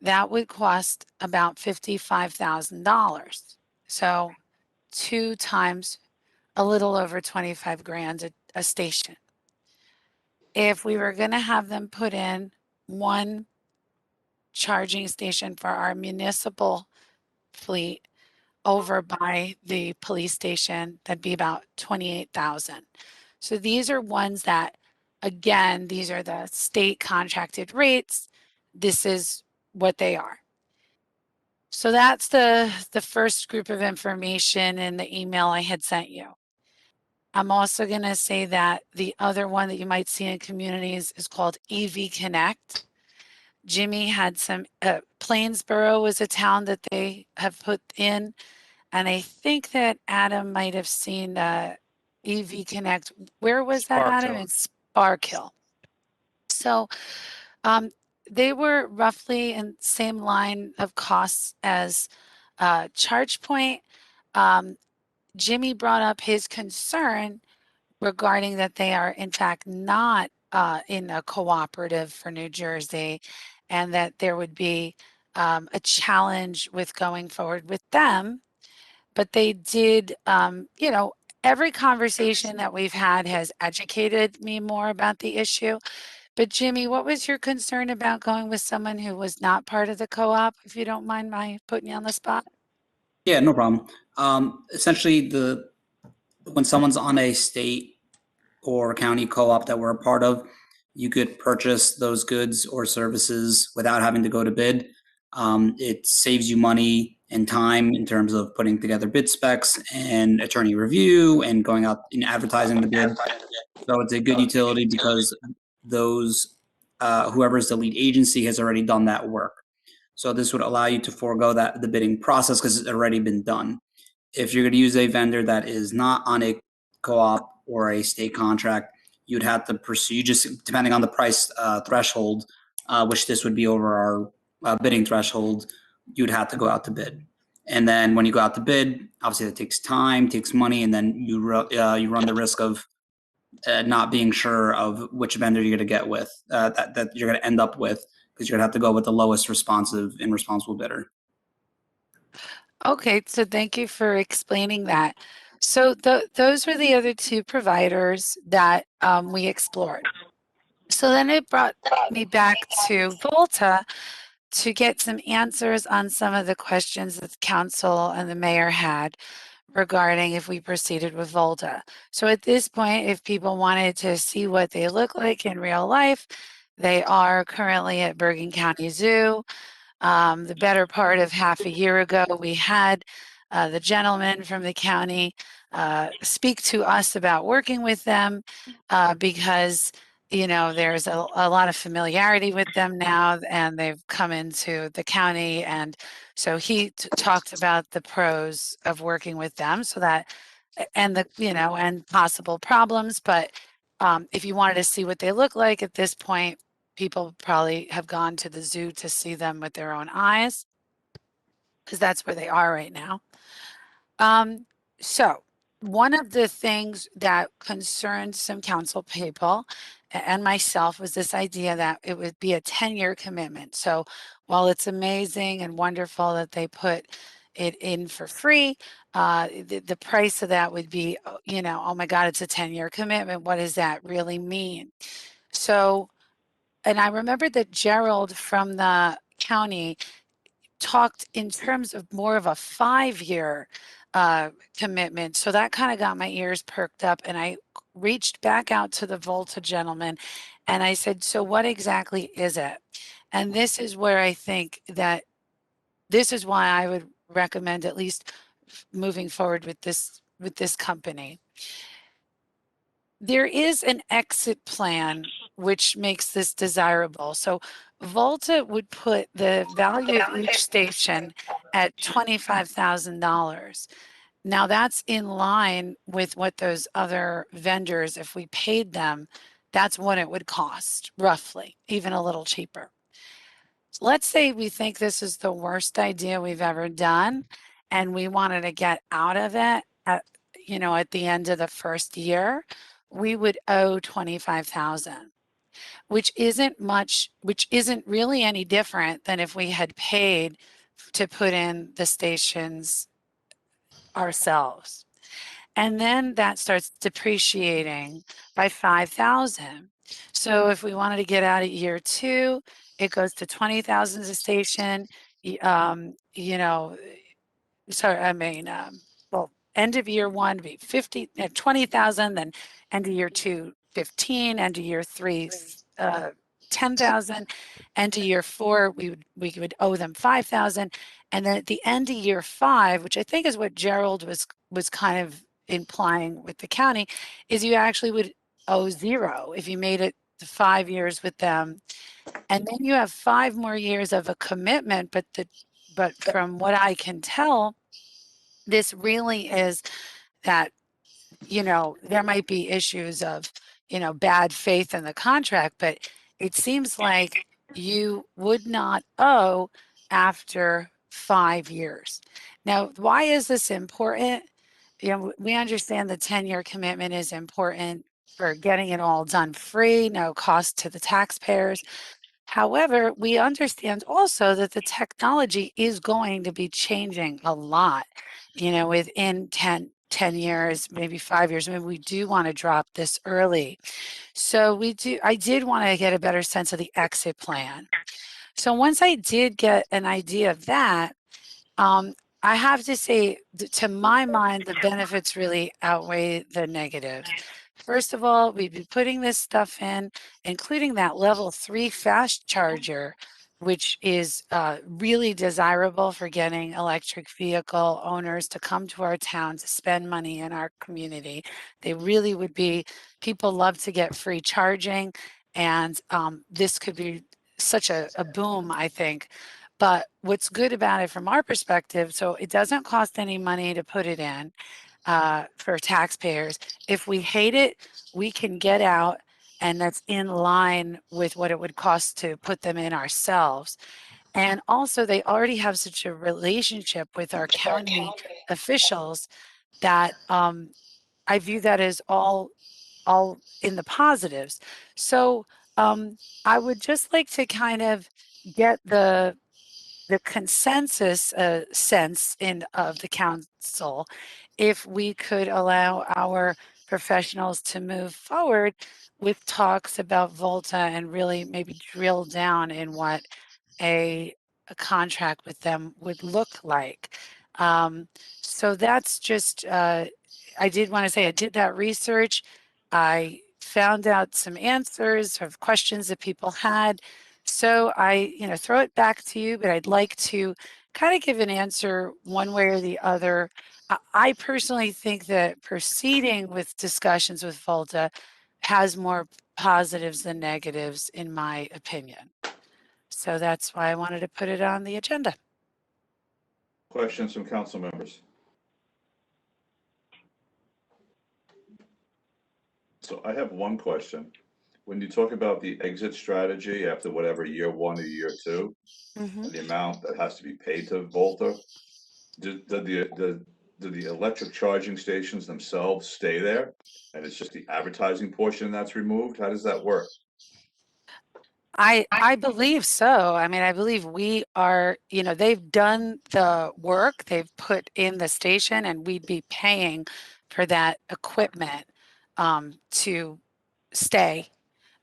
that would cost about $55,000. So 2 times a little over 25 grand a station. If we were going to have them put in one charging station for our municipal fleet over by the police station, that'd be about 28,000. So these are ones that, again, these are the state contracted rates. This is what they are. So that's the first group of information in the email I had sent you. I'm also going to say that the other one that you might see in communities is called EV Connect. Jimmy had some, Plainsboro was a town that they have put in. And I think that Adam might have seen EV Connect. Where was that, Adam? Sparkill. In Sparkill. So they were roughly in the same line of costs as ChargePoint. Jimmy brought up his concern regarding that they are in fact not in a cooperative for New Jersey, and that there would be a challenge with going forward with them. But they did, you know, every conversation that we've had has educated me more about the issue. But Jimmy, what was your concern about going with someone who was not part of the co-op, if you don't mind my putting you on the spot? Yeah, no problem. Essentially, when someone's on a state or county co-op that we're a part of, you could purchase those goods or services without having to go to bid. It saves you money and time in terms of putting together bid specs and attorney review and going out and advertising the bid. So it's a good utility because those whoever's the lead agency has already done that work. So this would allow you to forego the bidding process because it's already been done. If you're going to use a vendor that is not on a co-op or a state contract, you'd have to pursue, just depending on the price threshold, which this would be over our bidding threshold, you'd have to go out to bid. And then when you go out to bid, obviously that takes time, takes money, and then you run the risk of not being sure of which vendor you're going to get with, that you're going to end up with, because you're going to have to go with the lowest responsive and responsible bidder. Okay, so thank you for explaining that. So those were the other two providers that we explored. So then it brought me back to Volta to get some answers on some of the questions that the council and the mayor had regarding if we proceeded with Volta. So at this point, if people wanted to see what they look like in real life, they are currently at Bergen County Zoo. The better part of half a year ago, we had the gentleman from the county speak to us about working with them because, you know, there's a lot of familiarity with them now, and they've come into the county. And so he talked about the pros of working with them, so that, and the, you know, and possible problems. But if you wanted to see what they look like at this point, people probably have gone to the zoo to see them with their own eyes, because that's where they are right now. So one of the things that concerned some council people and myself was this idea that it would be a 10-year commitment. So while it's amazing and wonderful that they put it in for free, the price of that would be, you know, oh my God, it's a 10-year commitment. What does that really mean? So, and I remember that Gerald from the county talked in terms of more of a 5-year commitment. So that kind of got my ears perked up, and I reached back out to the Volta gentleman and I said, so what exactly is it? And this is where I think that this is why I would recommend at least moving forward with this company. There is an exit plan which makes this desirable. So Volta would put the value of each station at $25,000. Now that's in line with what those other vendors, if we paid them, that's what it would cost, roughly, even a little cheaper. So let's say we think this is the worst idea we've ever done, and we wanted to get out of it at, you know, at the end of the first year, we would owe $25,000. which isn't really any different than if we had paid to put in the stations ourselves. And then that starts depreciating by 5,000. So if we wanted to get out at year 2, it goes to 20,000 a station. You know, sorry, I mean, well, end of year 1 be 20,000, then end of year 2, 15, end of year 3, 10,000, end of year 4, we would owe them 5,000, and then at the end of year 5, which I think is what Gerald was kind of implying with the county, is you actually would owe 0 if you made it to 5 years with them, and then you have 5 more years of a commitment. But from what I can tell, this really is that, there might be issues of, bad faith in the contract, but it seems like you would not owe after 5 years. Now, why is this important? We understand the 10-year commitment is important for getting it all done free, no cost to the taxpayers. However, we understand also that the technology is going to be changing a lot, within 10 years, maybe 5 years. Maybe we do want to drop this early. So I did want to get a better sense of the exit plan. So once I did get an idea of that, I have to say, to my mind, the benefits really outweigh the negatives. First of all, we've been putting this stuff in, including that level 3 fast charger, which is really desirable for getting electric vehicle owners to come to our town to spend money in our community. They really would be, people love to get free charging, and this could be such a boom, I think. But what's good about it from our perspective, so it doesn't cost any money to put it in for taxpayers. If we hate it, we can get out, and that's in line with what it would cost to put them in ourselves. And also, they already have such a relationship with our county officials that I view that as all in the positives. So I would just like to kind of get the consensus sense of the council, if we could allow our professionals to move forward with talks about Volta and really maybe drill down in what a contract with them would look like. So that's just, I did want to say I did that research. I found out some answers of questions that people had. So I, throw it back to you, but I'd like to kind of give an answer one way or the other. I personally think that proceeding with discussions with Volta has more positives than negatives, in my opinion. So that's why I wanted to put it on the agenda. Questions from council members? So I have one question. When you talk about the exit strategy after whatever year 1 or year 2, and the amount that has to be paid to Volta, do the electric charging stations themselves stay there? And it's just the advertising portion that's removed? How does that work? I believe so. I mean, I believe we are, they've done the work, they've put in the station, and we'd be paying for that equipment to stay.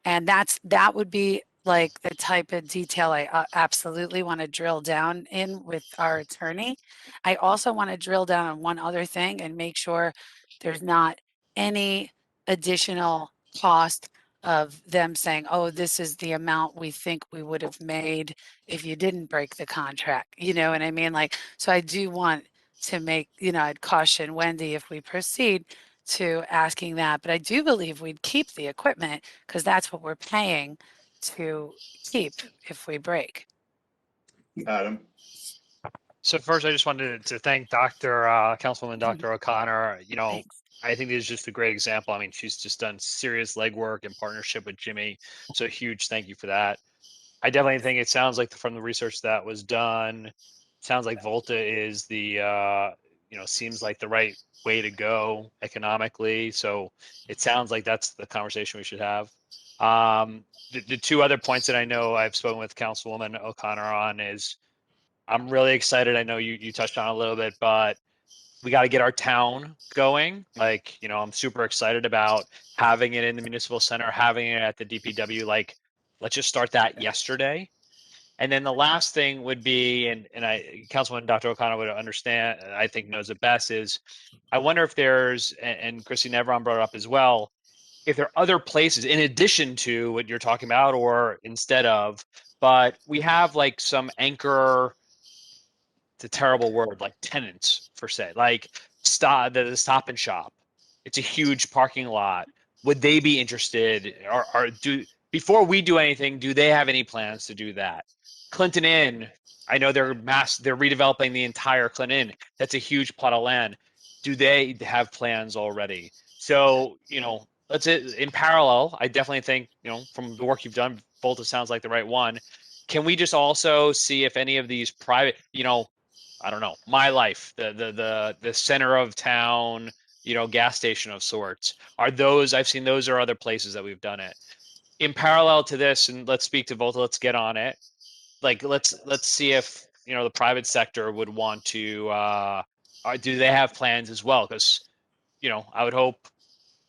And that would be like the type of detail I absolutely want to drill down in with our attorney. I also want to drill down on one other thing and make sure there's not any additional cost of them saying, oh, this is the amount we think we would have made if you didn't break the contract. You know what I mean? Like, so I do want to make, I'd caution Wendy if we proceed to asking that, but I do believe we'd keep the equipment because that's what we're paying to keep if we break. Adam? So first, I just wanted to thank Councilwoman Dr. O'Connor. Thanks. I think this is just a great example. I mean, she's just done serious legwork in partnership with Jimmy. So huge thank you for that. I definitely think it sounds like from the research that was done, sounds like Volta is seems like the right way to go economically. So it sounds like that's the conversation we should have. The two other points that I know I've spoken with Councilwoman O'Connor on is I'm really excited. I know you touched on it a little bit, but we got to get our town going. Like, you know, I'm super excited about having it in the municipal center, having it at the DPW. Like, let's just start that yesterday. And then the last thing would be, and Councilman Dr. O'Connor would understand, I think knows it best, is I wonder if there's, and Christine Nevron brought it up as well, if there are other places in addition to what you're talking about or instead of, but we have like some anchor, it's a terrible word, like tenants for say, like the Stop and Shop. It's a huge parking lot. Would they be interested, or before we do anything, do they have any plans to do that? Clinton Inn, I know they're redeveloping the entire Clinton Inn. That's a huge plot of land. Do they have plans already? So, you know, in parallel, I definitely think, you know, from the work you've done, Volta sounds like the right one. Can we just also see if any of these private, you know, I don't know, My Life, the center of town, you know, gas station of sorts, are those, I've seen those are other places that we've done it. In parallel to this, and let's speak to Volta, let's get on it. Like, let's see if, you know, the private sector would want to, do they have plans as well? Because, you know, I would hope,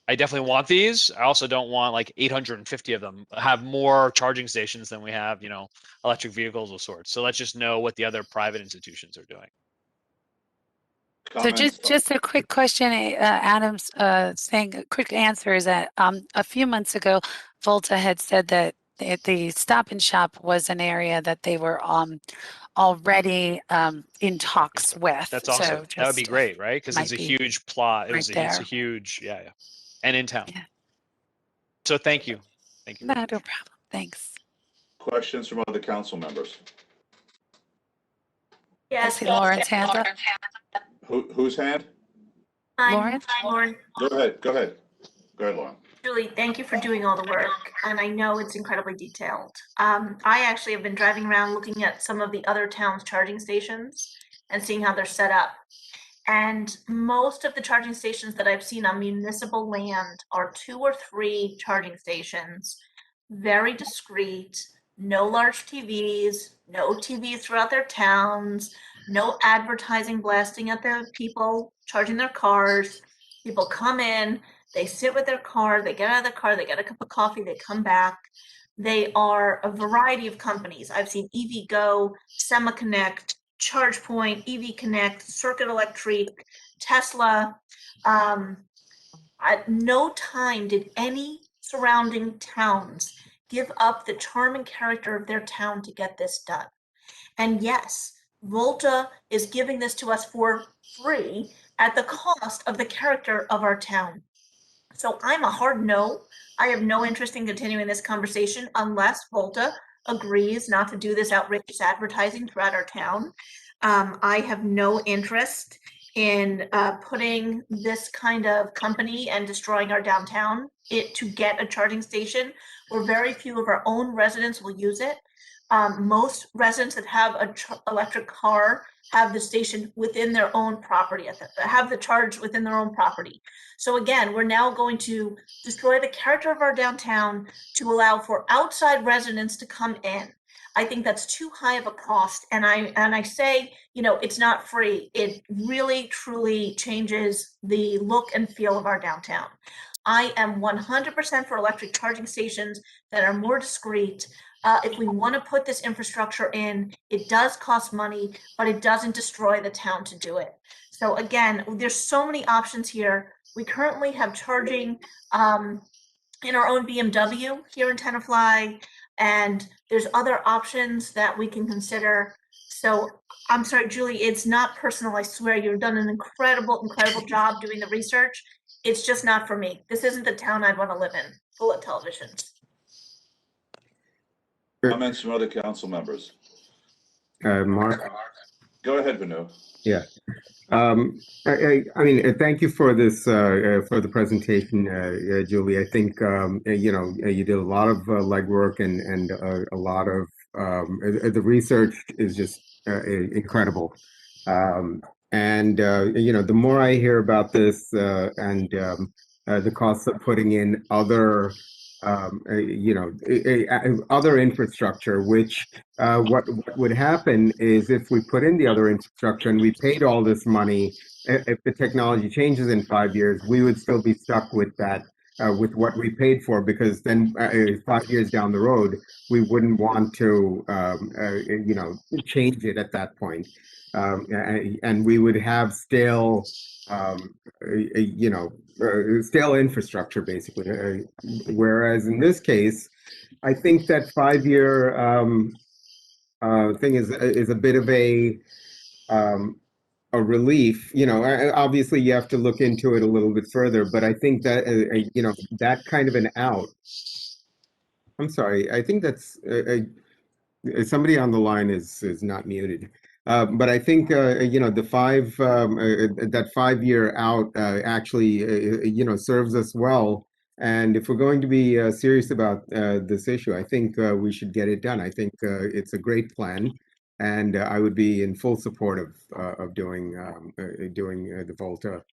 I definitely want these. I also don't want like 850 of them. Have more charging stations than we have, you know, electric vehicles of sorts. So let's just know what the other private institutions are doing. So just a quick question, Adam's saying a quick answer is that a few months ago, Volta had said that the Stop and Shop was an area that they were already in talks with. That's awesome. So That would be just great, right? Because it's a huge plot. right It's a there. huge, yeah, and in town. Yeah. So thank you. Thank you. No problem. Thanks. Questions from other council members? I Yes. see Lauren's hand up. Whose hand? Lauren? Lauren. Go ahead, Lauren. Julie, thank you for doing all the work, and I know it's incredibly detailed. I actually have been driving around looking at some of the other towns' charging stations and seeing how they're set up. And most of the charging stations that I've seen on municipal land are 2 or 3 charging stations, very discreet, no large TVs, no TVs throughout their towns, no advertising blasting at the people charging their cars. People come in, they sit with their car, they get out of the car, they get a cup of coffee, they come back. They are a variety of companies. I've seen EVgo, SemaConnect, ChargePoint, EV Connect, Circuit Electric, Tesla. At no time did any surrounding towns give up the charm and character of their town to get this done. And yes, Volta is giving this to us for free at the cost of the character of our town. So I'm a hard no. I have no interest in continuing this conversation unless Volta agrees not to do this outrageous advertising throughout our town. I have no interest in putting this kind of company and destroying our downtown to get a charging station where very few of our own residents will use it. Most residents that have an electric car have the station within their own property, have the charge within their own property. So again, we're now going to destroy the character of our downtown to allow for outside residents to come in. I think that's too high of a cost. And I say, you know, it's not free. It really, truly changes the look and feel of our downtown. I am 100% for electric charging stations that are more discreet. If we want to put this infrastructure in, it does cost money, but it doesn't destroy the town to do it. So again, there's so many options here. We currently have charging in our own BMW here in Tenafly, and there's other options that we can consider. So I'm sorry, Julie, it's not personal. I swear you've done an incredible, incredible job doing the research. It's just not for me. This isn't the town I'd want to live in, full of televisions. Comments from other council members? Mark? Go ahead, Vanu. Yeah. I mean, thank you for this, for the presentation, Julie. I think, you know, you did a lot of legwork and a lot of, the research is just incredible. And, you know, the more I hear about this and the cost of putting in other other infrastructure, which what would happen is if we put in the other infrastructure and we paid all this money, if the technology changes in 5 years, we would still be stuck with that, with what we paid for, because then 5 years down the road, we wouldn't want to, change it at that point. And we would have stale, stale infrastructure, basically. Whereas in this case, I think that 5 year thing is a bit of a relief. Obviously you have to look into it a little bit further, but I think that that kind of an out. I'm sorry. I think that's somebody on the line is not muted. But I think that 5 year out actually serves us well. And if we're going to be serious about this issue, I think we should get it done. I think it's a great plan, and I would be in full support of doing the Volta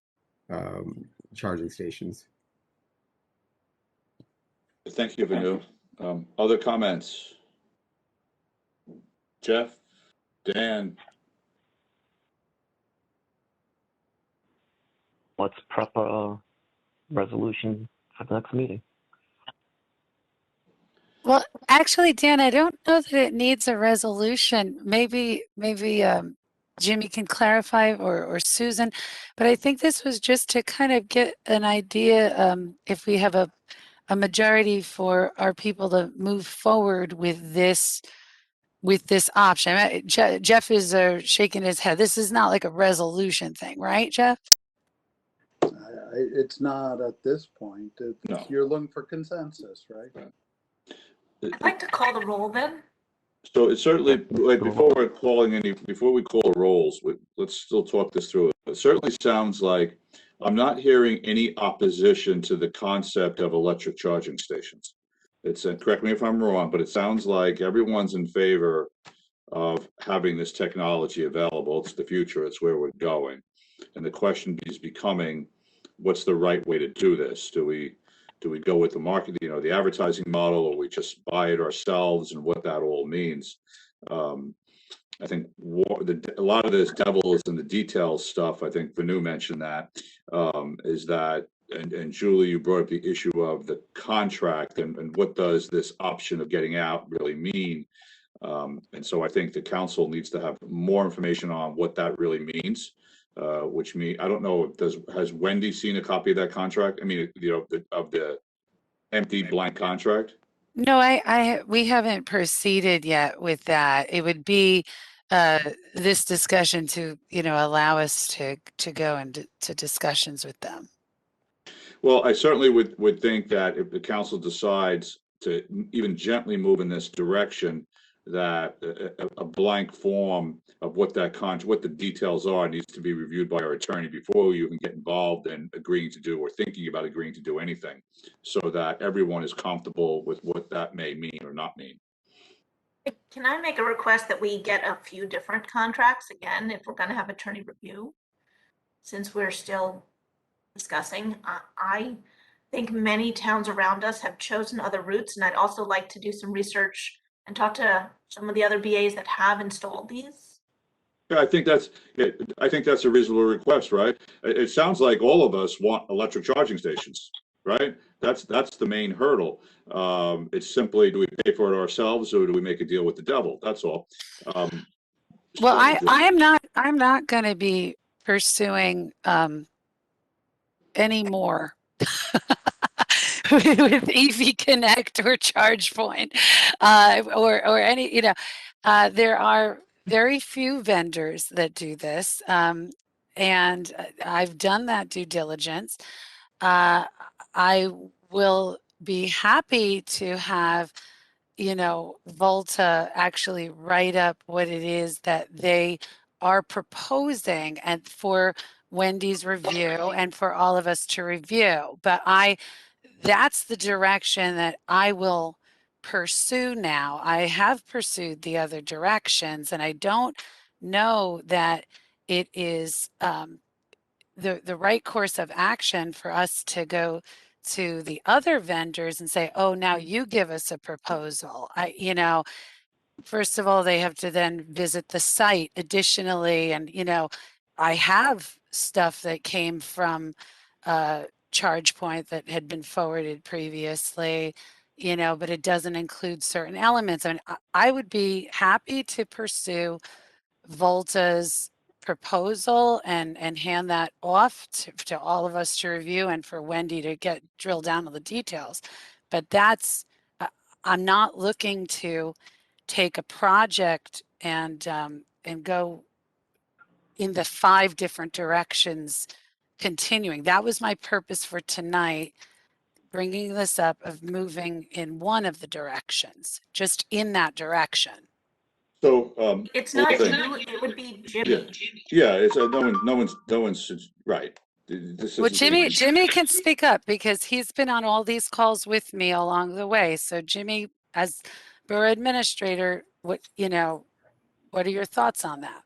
charging stations. Thank you, Venu. Other comments? Jeff, Dan. Let's prep a resolution for the next meeting. Well, actually, Dan, I don't know that it needs a resolution. Maybe Jimmy can clarify, or Susan, but I think this was just to kind of get an idea if we have a majority for our people to move forward with this option. Jeff is shaking his head. This is not like a resolution thing, right, Jeff? It's not at this point. No. You're looking for consensus, right? I'd like to call the roll then. So it's certainly, before we call rolls, let's still talk this through. It certainly sounds like I'm not hearing any opposition to the concept of electric charging stations. Correct me if I'm wrong, but it sounds like everyone's in favor of having this technology available. It's the future. It's where we're going. And the question is becoming, what's the right way to do this? Do we go with the market, the advertising model, or we just buy it ourselves, and what that all means? I think a lot of this devil is in the details stuff. I think Venu mentioned that, is that, and Julie, you brought up the issue of the contract and what does this option of getting out really mean? And so I think the council needs to have more information on what that really means. Which means, I don't know, has Wendy seen a copy of that contract? I mean, of the empty blank contract? No, we haven't proceeded yet with that. It would be this discussion to allow us to go into discussions with them. Well, I certainly would think that if the council decides to even gently move in this direction, that a blank form of what the details are needs to be reviewed by our attorney before you even get involved in agreeing to do or thinking about agreeing to do anything, so that everyone is comfortable with what that may mean or not mean. Can I make a request that we get a few different contracts again, if we're going to have attorney review, since we're still discussing? I think many towns around us have chosen other routes, and I'd also like to do some research and talk to some of the other BAs that have installed these. Yeah, I think that's a reasonable request, right? It sounds like all of us want electric charging stations, right? That's the main hurdle. It's simply, do we pay for it ourselves, or do we make a deal with the devil? That's all. Well, I'm not going to be pursuing any more with EV Connect or ChargePoint, or any, there are very few vendors that do this, and I've done that due diligence. I will be happy to have Volta actually write up what it is that they are proposing, and for Wendy's review and for all of us to review. But that's the direction that I will pursue now. I have pursued the other directions, and I don't know that it is the right course of action for us to go to the other vendors and say, oh, now you give us a proposal. First of all, they have to then visit the site additionally. And, I have stuff that came from ChargePoint that had been forwarded previously, but it doesn't include certain elements. I mean, I would be happy to pursue Volta's proposal and hand that off to all of us to review and for Wendy to drill down on the details. But I'm not looking to take a project and go in the 5 different directions continuing. That was my purpose for tonight, bringing this up, of moving in one of the directions, just in that direction. So, It's not you, it would be Jimmy. yeah, it's no one's right. Well, Jimmy can speak up because he's been on all these calls with me along the way. So Jimmy, as borough administrator, what are your thoughts on that?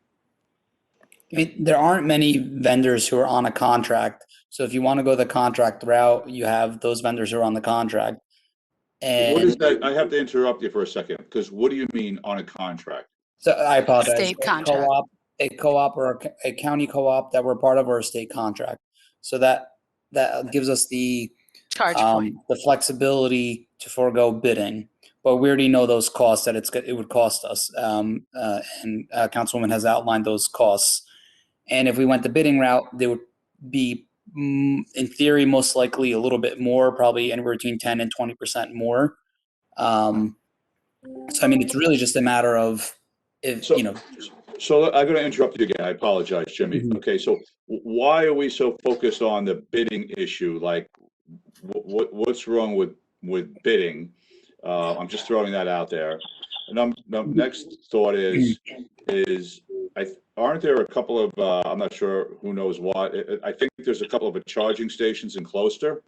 I mean, there aren't many vendors who are on a contract. So if you want to go the contract route, you have those vendors who are on the contract. And what is that? I have to interrupt you for a second, because what do you mean on a contract? So I apologize. State contract. A co-op or a county co-op that we're part of, or a state contract. So that gives us the the flexibility to forego bidding. But we already know those costs that it would cost us. And Councilwoman has outlined those costs. And if we went the bidding route, they would be, in theory, most likely a little bit more, probably anywhere between 10 and 20% more. So, I mean, it's really just a matter of, So I'm going to interrupt you again. I apologize, Jimmy. Okay, so why are we so focused on the bidding issue? Like, what's wrong with bidding? I'm just throwing that out there. And next thought is aren't there a couple of I'm not sure who knows what. I think there's a couple of charging stations in Closter,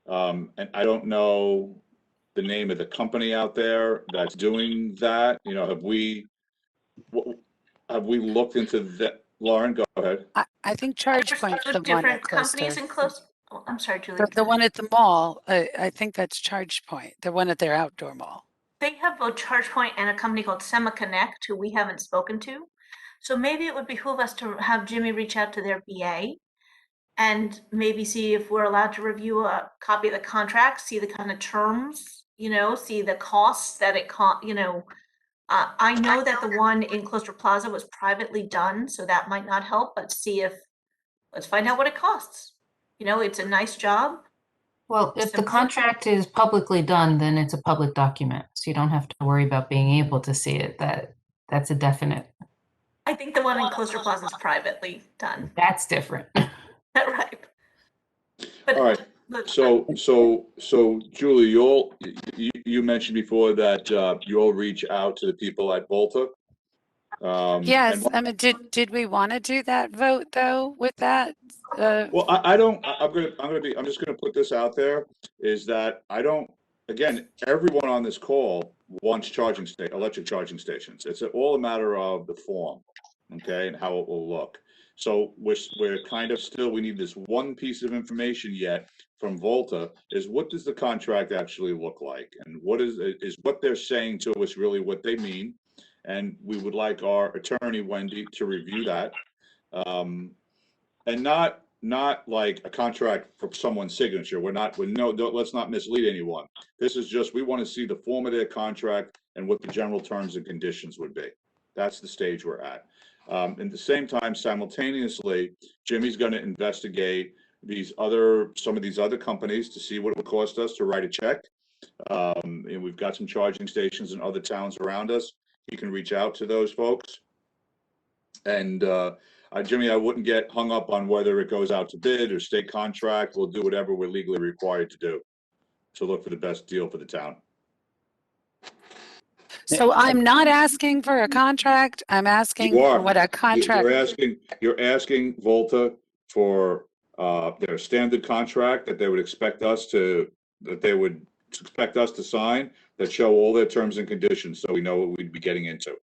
and I don't know the name of the company out there that's doing that. Have we looked into that? Lauren, go ahead. I think ChargePoint's the one at Different companies Closter. in close. Oh, I'm sorry, Julie. The one at the mall, I think that's ChargePoint, the one at their outdoor mall. They have both ChargePoint and a company called SemaConnect, who we haven't spoken to. So maybe it would behoove us to have Jimmy reach out to their BA and maybe see if we're allowed to review a copy of the contract, see the kind of terms, see the costs that it I know that the one in Closter Plaza was privately done, so that might not help, but let's find out what it costs. It's a nice job. Well, if the contract is publicly done, then it's a public document, so you don't have to worry about being able to see it. That's a definite. I think the one in Closter Plaza is privately done. That's different. Right. But, all right. So Julie, you mentioned before that you'll reach out to the people at Volta. Yes, I mean, did we want to do that vote though with that? Well, I don't. I'm just gonna put this out there, is that I don't. Again, everyone on this call wants electric charging stations. It's all a matter of the form, okay, and how it will look. So we're kind of still, we need this one piece of information yet from Volta, is what does the contract actually look like, and what is what they're saying to us really what they mean, and we would like our attorney Wendy to review that. And not like a contract for someone's signature. Let's not mislead anyone. This is just, we want to see the form of their contract and what the general terms and conditions would be. That's the stage we're at. At the same time, simultaneously, Jimmy's going to investigate some of these other companies to see what it would cost us to write a check. And we've got some charging stations in other towns around us. He can reach out to those folks. And Jimmy, I wouldn't get hung up on whether it goes out to bid or state contract. We'll do whatever we're legally required to do to look for the best deal for the town. So I'm not asking for a contract. I'm asking for what a contract. You're asking Volta for their standard contract that they would expect us to sign, that show all their terms and conditions, so we know what we'd be getting into.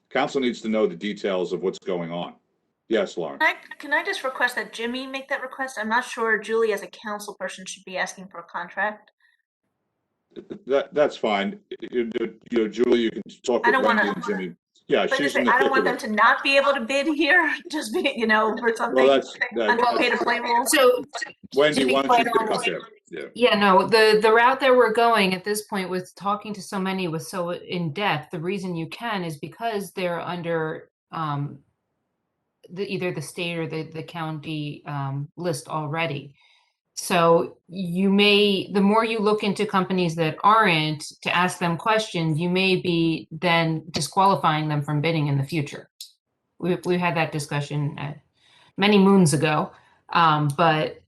Council needs to know the details of what's going on. Yes, Lauren. Can I just request that Jimmy make that request? I'm not sure Julie as a council person should be asking for a contract. That's fine. Julie, you can talk I with don't Wendy wanna- and Jimmy. Yeah, But she's in the I thick don't want of them it. to not be able to bid here, just be, for something. Well, Under pay to play rules. So Wendy, to be why don't quite you pick up honest, there? Yeah. yeah, no, the route that we're going at this point with talking to so many with so in depth, the reason you can is because they're under either the state or the county list already. So the more you look into companies that aren't to ask them questions, you may be then disqualifying them from bidding in the future. We had that discussion many moons ago, but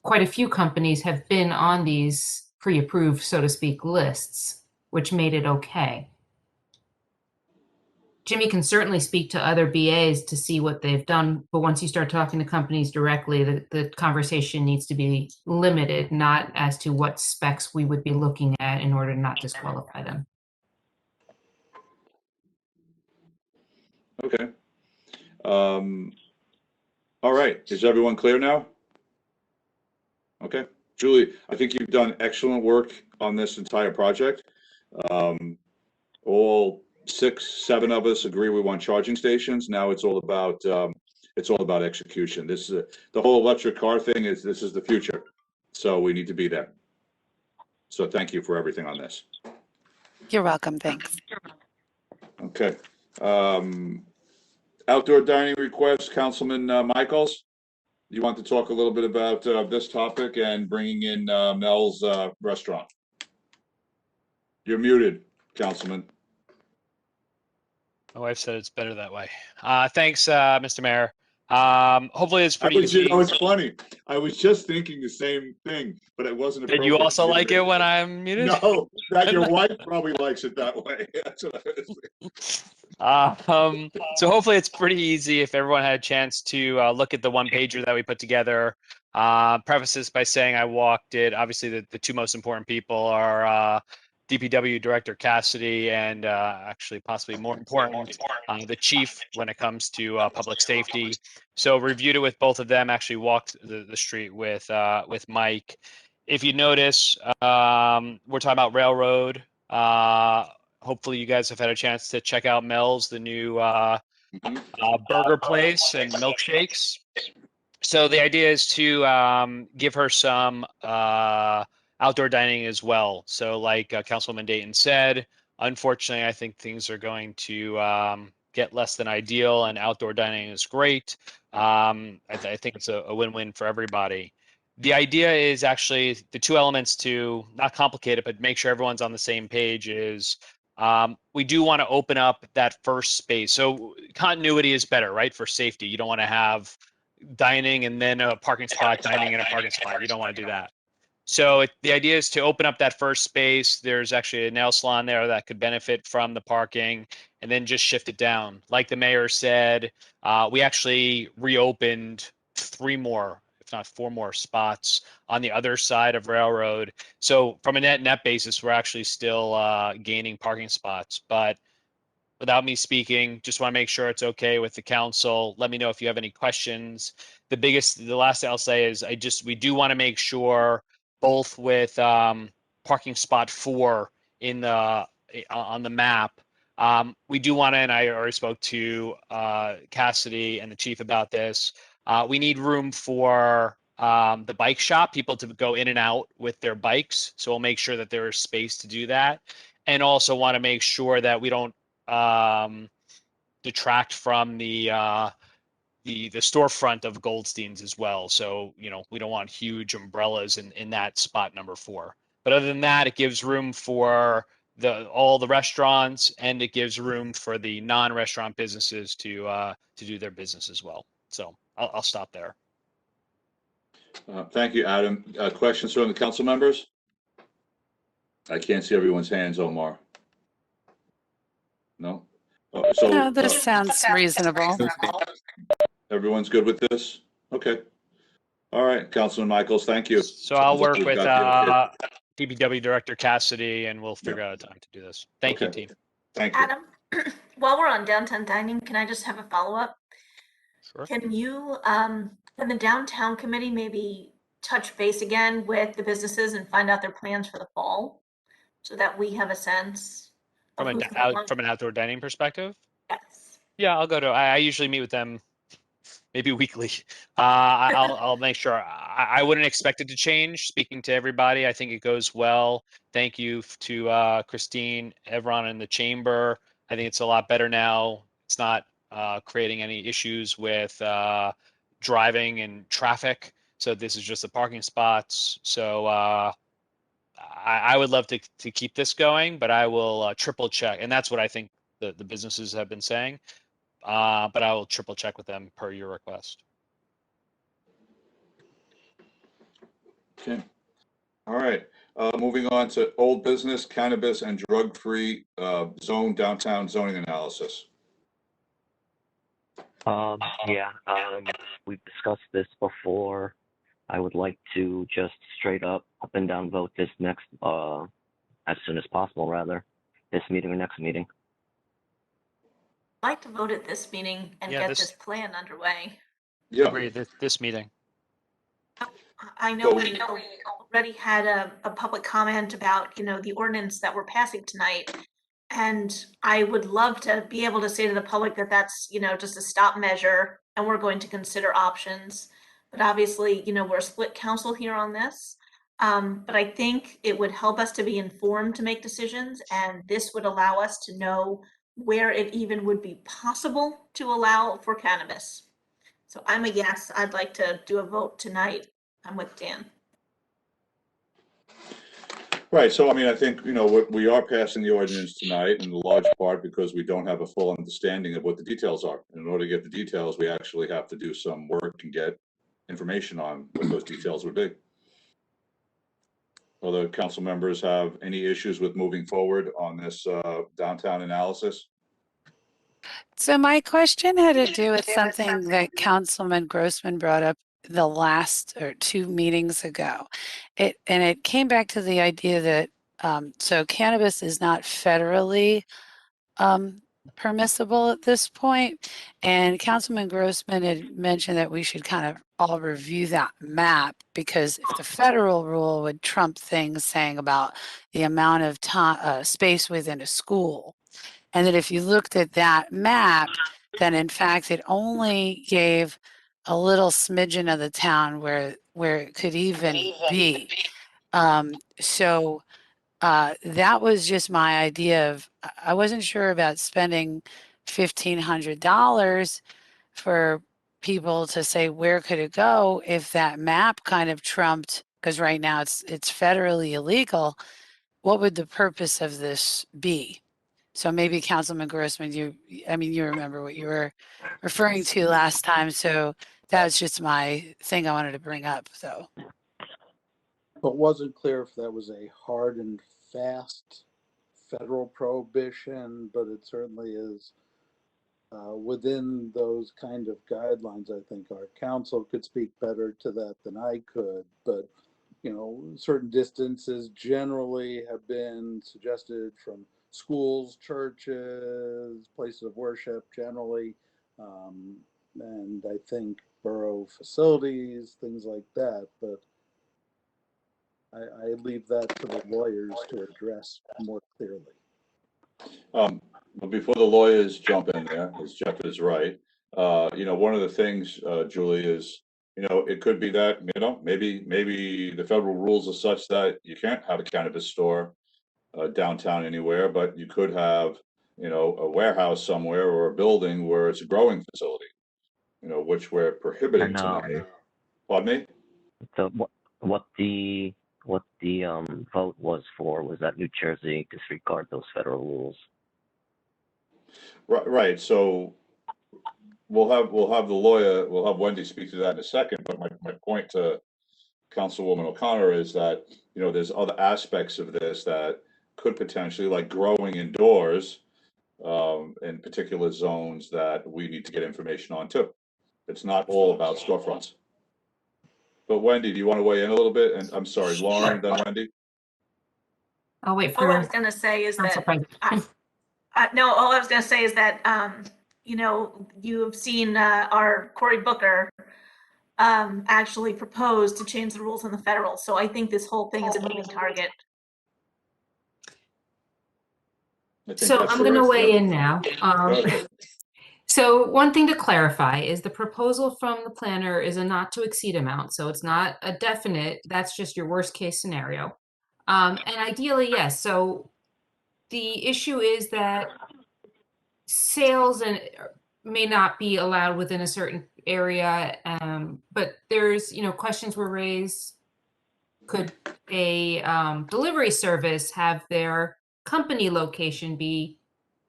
quite a few companies have been on these pre-approved, so to speak, lists, which made it okay. Jimmy can certainly speak to other BAs to see what they've done, but once you start talking to companies directly, the conversation needs to be limited, not as to what specs we would be looking at in order to not disqualify them. Okay. All right. Is everyone clear now? Okay. Julie, I think you've done excellent work on this entire project. All 6, 7 of us agree we want charging stations. Now it's all about execution. This is the whole electric car thing. This is the future. So we need to be there. So thank you for everything on this. You're welcome. Thanks. Okay. Outdoor dining requests, Councilman Michaels. You want to talk a little bit about this topic and bringing in Mel's restaurant? You're muted, Councilman. My wife said it's better that way. Thanks, Mr. Mayor. Hopefully it's pretty easy. It's funny. I was just thinking the same thing, but it wasn't Did appropriate. you also like it when I'm muted? No, that your wife probably likes it that way. That's what I was thinking. So hopefully it's pretty easy if everyone had a chance to look at the one pager that we put together. Preface this by saying I walked it. Obviously, the two most important people are DPW Director Cassidy and actually possibly more important, the chief when it comes to public safety. So reviewed it with both of them, actually walked the street with Mike. If you notice, we're talking about Railroad. Hopefully you guys have had a chance to check out Mel's, the new burger place and milkshakes. So the idea is to give her some outdoor dining as well. So like Councilwoman Dayton said, unfortunately, I think things are going to get less than ideal, and outdoor dining is great. I think it's a win-win for everybody. The idea is actually the two elements to not complicate it, but make sure everyone's on the same page is we do want to open up that first space. So continuity is better, right? For safety. You don't want to have dining and then a parking spot, dining and a parking spot. You don't want to do that. So the idea is to open up that first space. There's actually a nail salon there that could benefit from the parking, and then just shift it down. Like the mayor said, we actually reopened 3 more, if not 4 more spots on the other side of Railroad. So from a net basis, we're actually still gaining parking spots. But without me speaking, just want to make sure it's okay with the council. Let me know if you have any questions. The last thing I'll say is we do want to make sure both with parking spot 4 on the map. We do want to, and I already spoke to Cassidy and the chief about this. We need room for the bike shop, people to go in and out with their bikes. So we'll make sure that there is space to do that. And also want to make sure that we don't detract from the storefront of Goldstein's as well. So, we don't want huge umbrellas in that spot number 4. But other than that, it gives room for all the restaurants, and it gives room for the non-restaurant businesses to do their business as well. So I'll stop there. Thank you, Adam. Questions from the council members? I can't see everyone's hands, Omar. No? No, this sounds reasonable. Everyone's good with this? Okay. All right, Councilman Michaels, thank you. So I'll work with DPW Director Cassidy, and we'll figure out a time to do this. Thank you, team. Thank you. Adam, while we're on downtown dining, can I just have a follow-up? Sure. Can you, can the downtown committee maybe touch base again with the businesses and find out their plans for the fall? So that we have a sense of From who's from an outdoor dining perspective? Yes. Yeah, I'll go to. I usually meet with them maybe weekly. I'll make sure. I wouldn't expect it to change. Speaking to everybody, I think it goes well. Thank you to Christine, Evron, and the chamber. I think it's a lot better now. It's not creating any issues with driving and traffic. So this is just the parking spots. So I would love to keep this going, but I will triple check, and that's what I think the businesses have been saying. But I will triple check with them per your request. Okay. All right. Moving on to old business, cannabis and drug-free zone downtown zoning analysis. Yeah, we've discussed this before. I would like to just straight up and down vote this next, as soon as possible, rather, this meeting or next meeting. I'd like to vote at this meeting and Yeah, get this- this plan underway. Yeah. Agree. This meeting. I know we already had a public comment about, the ordinance that we're passing tonight. And I would love to be able to say to the public that that's, just a stop measure and we're going to consider options. But obviously, we're a split council here on this. But I think it would help us to be informed to make decisions, and this would allow us to know where it even would be possible to allow for cannabis. So I'm a yes. I'd like to do a vote tonight. I'm with Dan. Right. So, I mean, I think, we are passing the ordinance tonight in large part because we don't have a full understanding of what the details are. And in order to get the details, we actually have to do some work and get information on what those details would be. Other council members have any issues with moving forward on this downtown analysis? So my question had to do with something that Councilman Grossman brought up the last or 2 meetings ago. It came back to the idea that so cannabis is not federally permissible at this point, and Councilman Grossman had mentioned that we should kind of all review that map, because if the federal rule would trump things saying about the amount of time space within a school. And that if you looked at that map, then in fact it only gave a little smidgen of the town where it could even be. So that was just my idea of, I wasn't sure about spending $1,500 for people to say where could it go if that map kind of trumped, because right now it's federally illegal. What would the purpose of this be? So maybe Councilman Grossman, you remember what you were referring to last time. So that was just my thing I wanted to bring up. So. But wasn't clear if that was a hard and fast federal prohibition, but it certainly is within those kind of guidelines. I think our council could speak better to that than I could, but certain distances generally have been suggested from schools, churches, places of worship generally, and I think borough facilities, things like that. But I leave that to the lawyers to address more clearly. But before the lawyers jump in there, as Jeff is right, one of the things, Julie, is, it could be that, maybe the federal rules are such that you can't have a cannabis store downtown anywhere, but you could have, a warehouse somewhere or a building where it's a growing facility, which we're prohibiting tonight. Pardon me? So what the vote was for was that New Jersey disregard those federal rules. Right. So we'll have Wendy speak to that in a second. But my point to Councilwoman O'Connor is that, there's other aspects of this that could potentially, like growing indoors, in particular zones, that we need to get information on too. It's not all about storefronts. But Wendy, do you want to weigh in a little bit? And I'm sorry, Lauren, then Wendy. I'll wait for. All I was going to say is that Council President. all I was going to say is that you know, you have seen our Cory Booker actually propose to change the rules in the federal. So I think this whole thing is a moving target. So I'm going to weigh in now. Go ahead. So one thing to clarify is the proposal from the planner is a not to exceed amount. So it's not a definite, that's just your worst case scenario. And ideally, yes. So the issue is that sales may not be allowed within a certain area, but there's, questions were raised. Could a delivery service have their company location be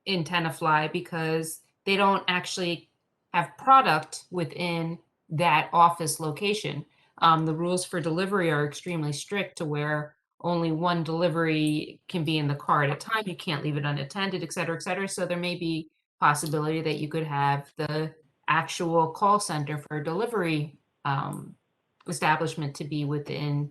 in Tenafly because they don't actually have product within that office location? The rules for delivery are extremely strict to where only one delivery can be in the car at a time. You can't leave it unattended, et cetera, et cetera. So there may be possibility that you could have the actual call center for a delivery establishment to be within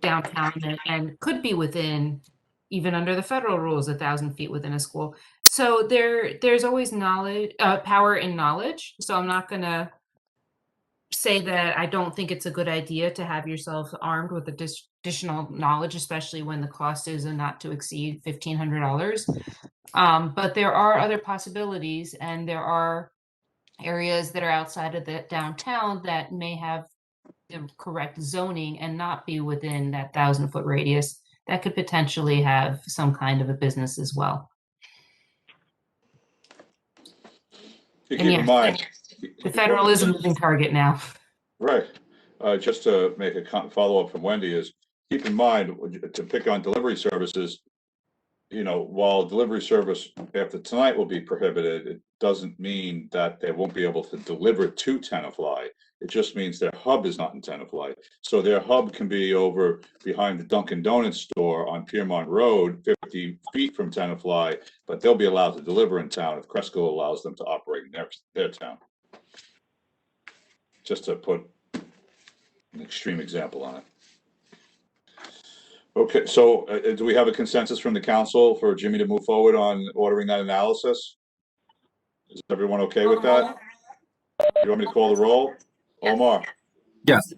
downtown and could be within, even under the federal rules, 1,000 feet within a school. So there's always knowledge, power in knowledge. So I'm not going to say that I don't think it's a good idea to have yourself armed with additional knowledge, especially when the cost is a not to exceed $1,500. But there are other possibilities, and there are areas that are outside of the downtown that may have the correct zoning and not be within that 1,000-foot radius that could potentially have some kind of a business as well. You And keep in mind. the federal is a moving target now. Right. Just to make a follow-up from Wendy is, keep in mind, to pick on delivery services, while delivery service after tonight will be prohibited, it doesn't mean that they won't be able to deliver to Tenafly. It just means their hub is not in Tenafly. So their hub can be over behind the Dunkin' Donuts store on Piermont Road, 50 feet from Tenafly, but they'll be allowed to deliver in town if Cresco allows them to operate in their town. Just to put an extreme example on it. Okay, so do we have a consensus from the council for Jimmy to move forward on ordering that analysis? Is everyone okay with that? You want me to call the roll? Yes. Omar? Yes.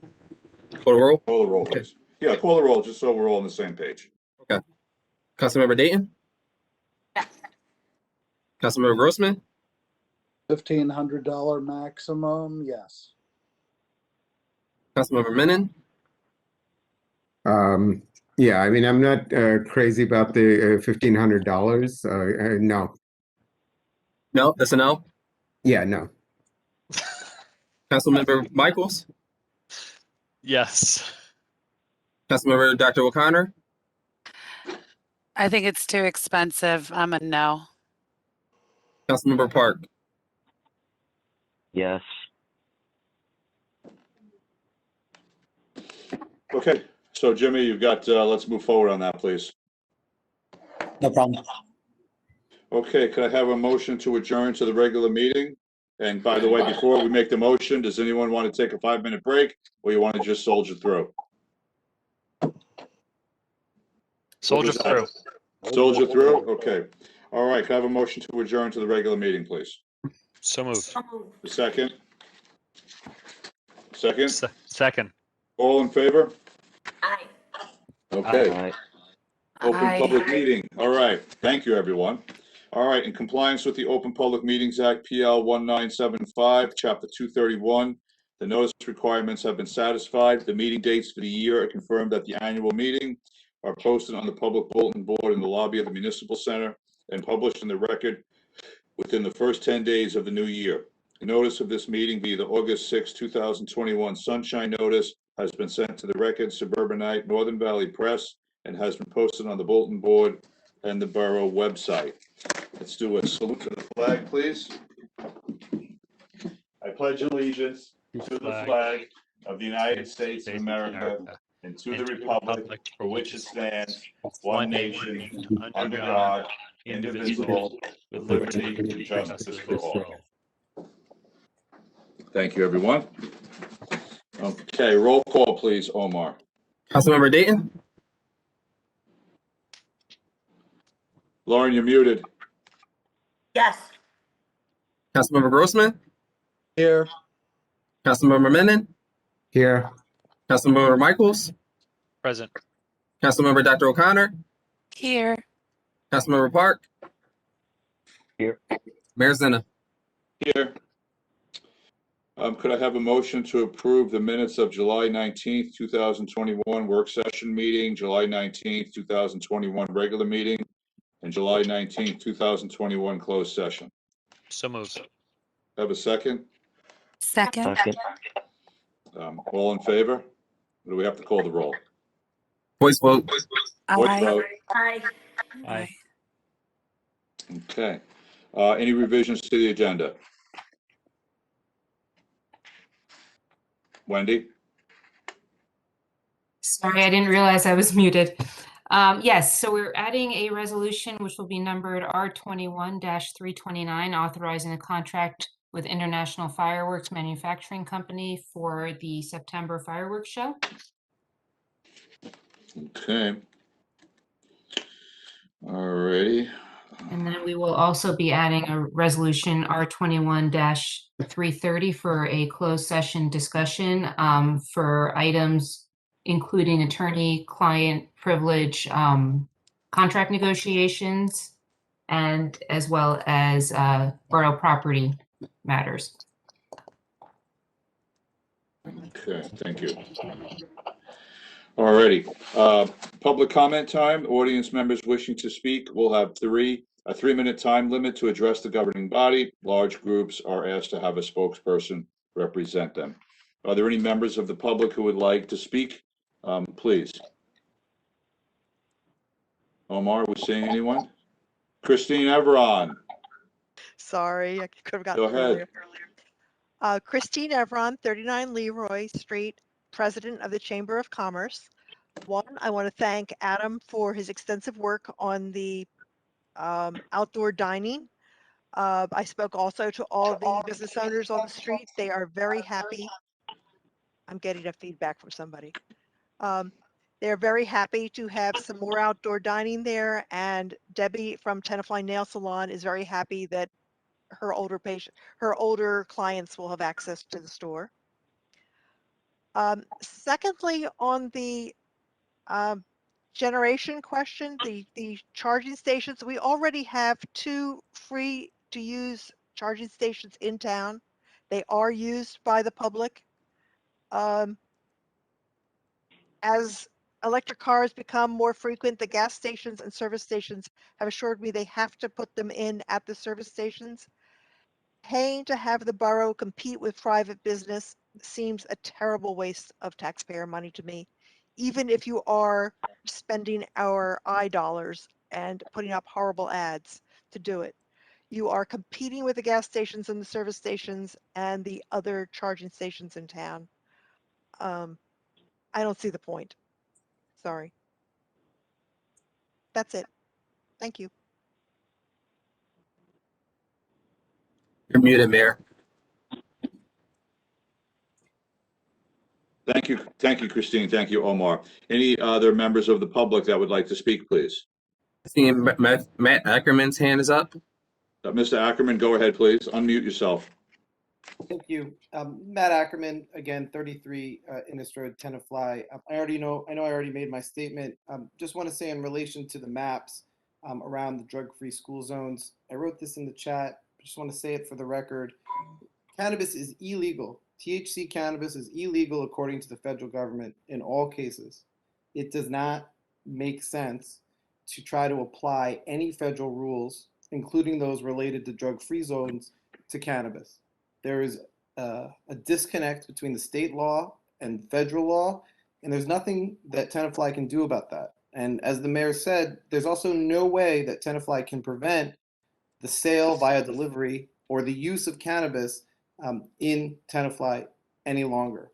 Call the roll. Call the roll, please. Yeah, call the roll, just so we're all on the same page. Okay. Councilmember Dayton? Yes. Councilmember Grossman? $1,500 maximum, yes. Councilmember Menon? Yeah, I mean, I'm not crazy about the $1,500. No. No, that's a no. Yeah, no. Councilmember Michaels? Yes. Councilmember Dr. O'Connor? I think it's too expensive. I'm a no. Councilmember Park? Yes. Okay, so Jimmy, you've got, let's move forward on that, please. No problem. Okay, could I have a motion to adjourn to the regular meeting? And by the way, before we make the motion, does anyone want to take a 5-minute break, or you want to just soldier through? Soldier through. Soldier through? Okay. All right, could I have a motion to adjourn to the regular meeting, please? So moved. A second? Second? Second. All in favor? Aye. Okay. Aye. Open Aye. public meeting. All right. Thank you, everyone. All right. In compliance with the Open Public Meetings Act, PL 1975, Chapter 231, the notice requirements have been satisfied. The meeting dates for the year are confirmed at the annual meeting, are posted on the public bulletin board in the lobby of the Municipal Center, and published in the record within the first 10 days of the new year. The notice of this meeting via the August 6, 2021 Sunshine Notice has been sent to the Record, Suburbanite, Northern Valley Press, and has been posted on the bulletin board and the borough website. Let's do a salute to the flag, please. I pledge allegiance to the flag of the United States of America and to the republic for which it stands, one nation, under God, indivisible, with liberty and justice for all. Thank you, everyone. Okay, roll call, please, Omar. Councilmember Dayton? Lauren, you're muted. Yes. Councilmember Grossman, Here. Councilmember Menon, Here. Councilmember Michaels, Present. Councilmember Dr. O'Connor, Here. Councilmember Park, Here. Mayor Zena. Here. Could I have a motion to approve the minutes of July 19th, 2021 work session meeting, July 19th, 2021 regular meeting, and July 19th, 2021 closed session? So moved. Have a second? Second. Second. All in favor? Or do we have to call the roll? Voice vote. Voice Aye. vote. Aye. Aye. Okay. Any revisions to the agenda? Wendy? Sorry, I didn't realize I was muted. Yes, so we're adding a resolution which will be numbered R21-329, authorizing a contract with International Fireworks Manufacturing Company for the September fireworks show. Okay. All righty. And then we will also be adding a resolution R21-330 for a closed session discussion for items including attorney-client privilege contract negotiations and as well as borough property matters. Okay, thank you. All righty. Public comment time. Audience members wishing to speak will have a 3-minute time limit to address the governing body. Large groups are asked to have a spokesperson represent them. Are there any members of the public who would like to speak? Please. Omar, are we seeing anyone? Christine Everon. Sorry, I could have Go gotten ahead. earlier. Christine Evron, 39 Leroy Street, President of the Chamber of Commerce. One, I want to thank Adam for his extensive work on the outdoor dining. I spoke also to all the business owners on the street. They are very happy. I'm getting a feedback from somebody. They're very happy to have some more outdoor dining there, and Debbie from Tenafly Nail Salon is very happy that her older clients will have access to the store. Secondly, on the generation question, the charging stations, we already have 2 free to use charging stations in town. They are used by the public. As electric cars become more frequent, the gas stations and service stations have assured me they have to put them in at the service stations. Paying to have the borough compete with private business seems a terrible waste of taxpayer money to me, even if you are spending our dollars and putting up horrible ads to do it. You are competing with the gas stations and the service stations and the other charging stations in town. I don't see the point. Sorry. That's it. Thank you. You're muted, Mayor. Thank you, Christine. Thank you, Omar. Any other members of the public that would like to speak, please? Seeing Matt Ackerman's hand is up. Mr. Ackerman, go ahead, please. Unmute yourself. Thank you. Matt Ackerman, again, 33 Innis Road, Tenafly. I already made my statement. Just want to say in relation to the maps around the drug-free school zones, I wrote this in the chat. I just want to say it for the record. Cannabis is illegal. THC cannabis is illegal according to the federal government in all cases. It does not make sense to try to apply any federal rules, including those related to drug-free zones, to cannabis. There is a disconnect between the state law and federal law, and there's nothing that Tenafly can do about that. And as the mayor said, there's also no way that Tenafly can prevent the sale via delivery or the use of cannabis in Tenafly any longer.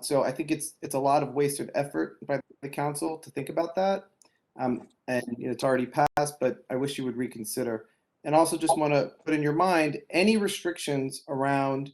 So I think it's a lot of wasted effort by the council to think about that. And it's already passed, but I wish you would reconsider. And also just want to put in your mind, any restrictions around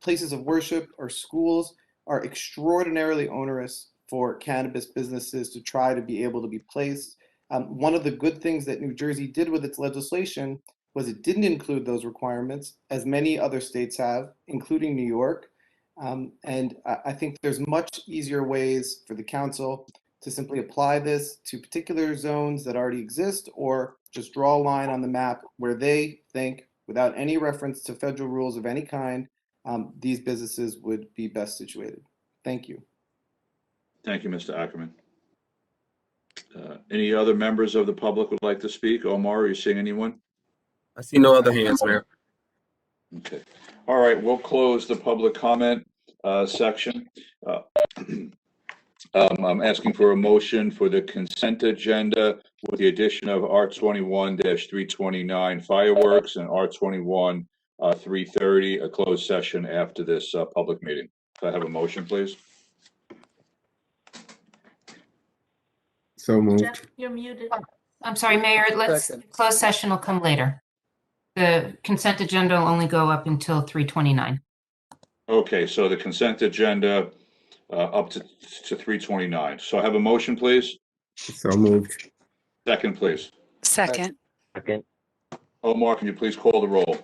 places of worship or schools are extraordinarily onerous for cannabis businesses to try to be able to be placed. One of the good things that New Jersey did with its legislation was it didn't include those requirements, as many other states have, including New York. And I think there's much easier ways for the council to simply apply this to particular zones that already exist, or just draw a line on the map where they think, without any reference to federal rules of any kind, these businesses would be best situated. Thank you. Thank you, Mr. Ackerman. Any other members of the public would like to speak? Omar, are you seeing anyone? I see no other hands, Mayor. Okay. All right, we'll close the public comment section. I'm asking for a motion for the consent agenda with the addition of R21-329 fireworks and R21 330, a closed session after this public meeting. Can I have a motion, please? So moved. Jeff, you're muted. I'm sorry, Mayor, closed session will come later. The consent agenda will only go up until 3:29. Okay, so the consent agenda up to 329. So I have a motion, please. So moved. Second, please. Second. Second. Omar, can you please call the roll?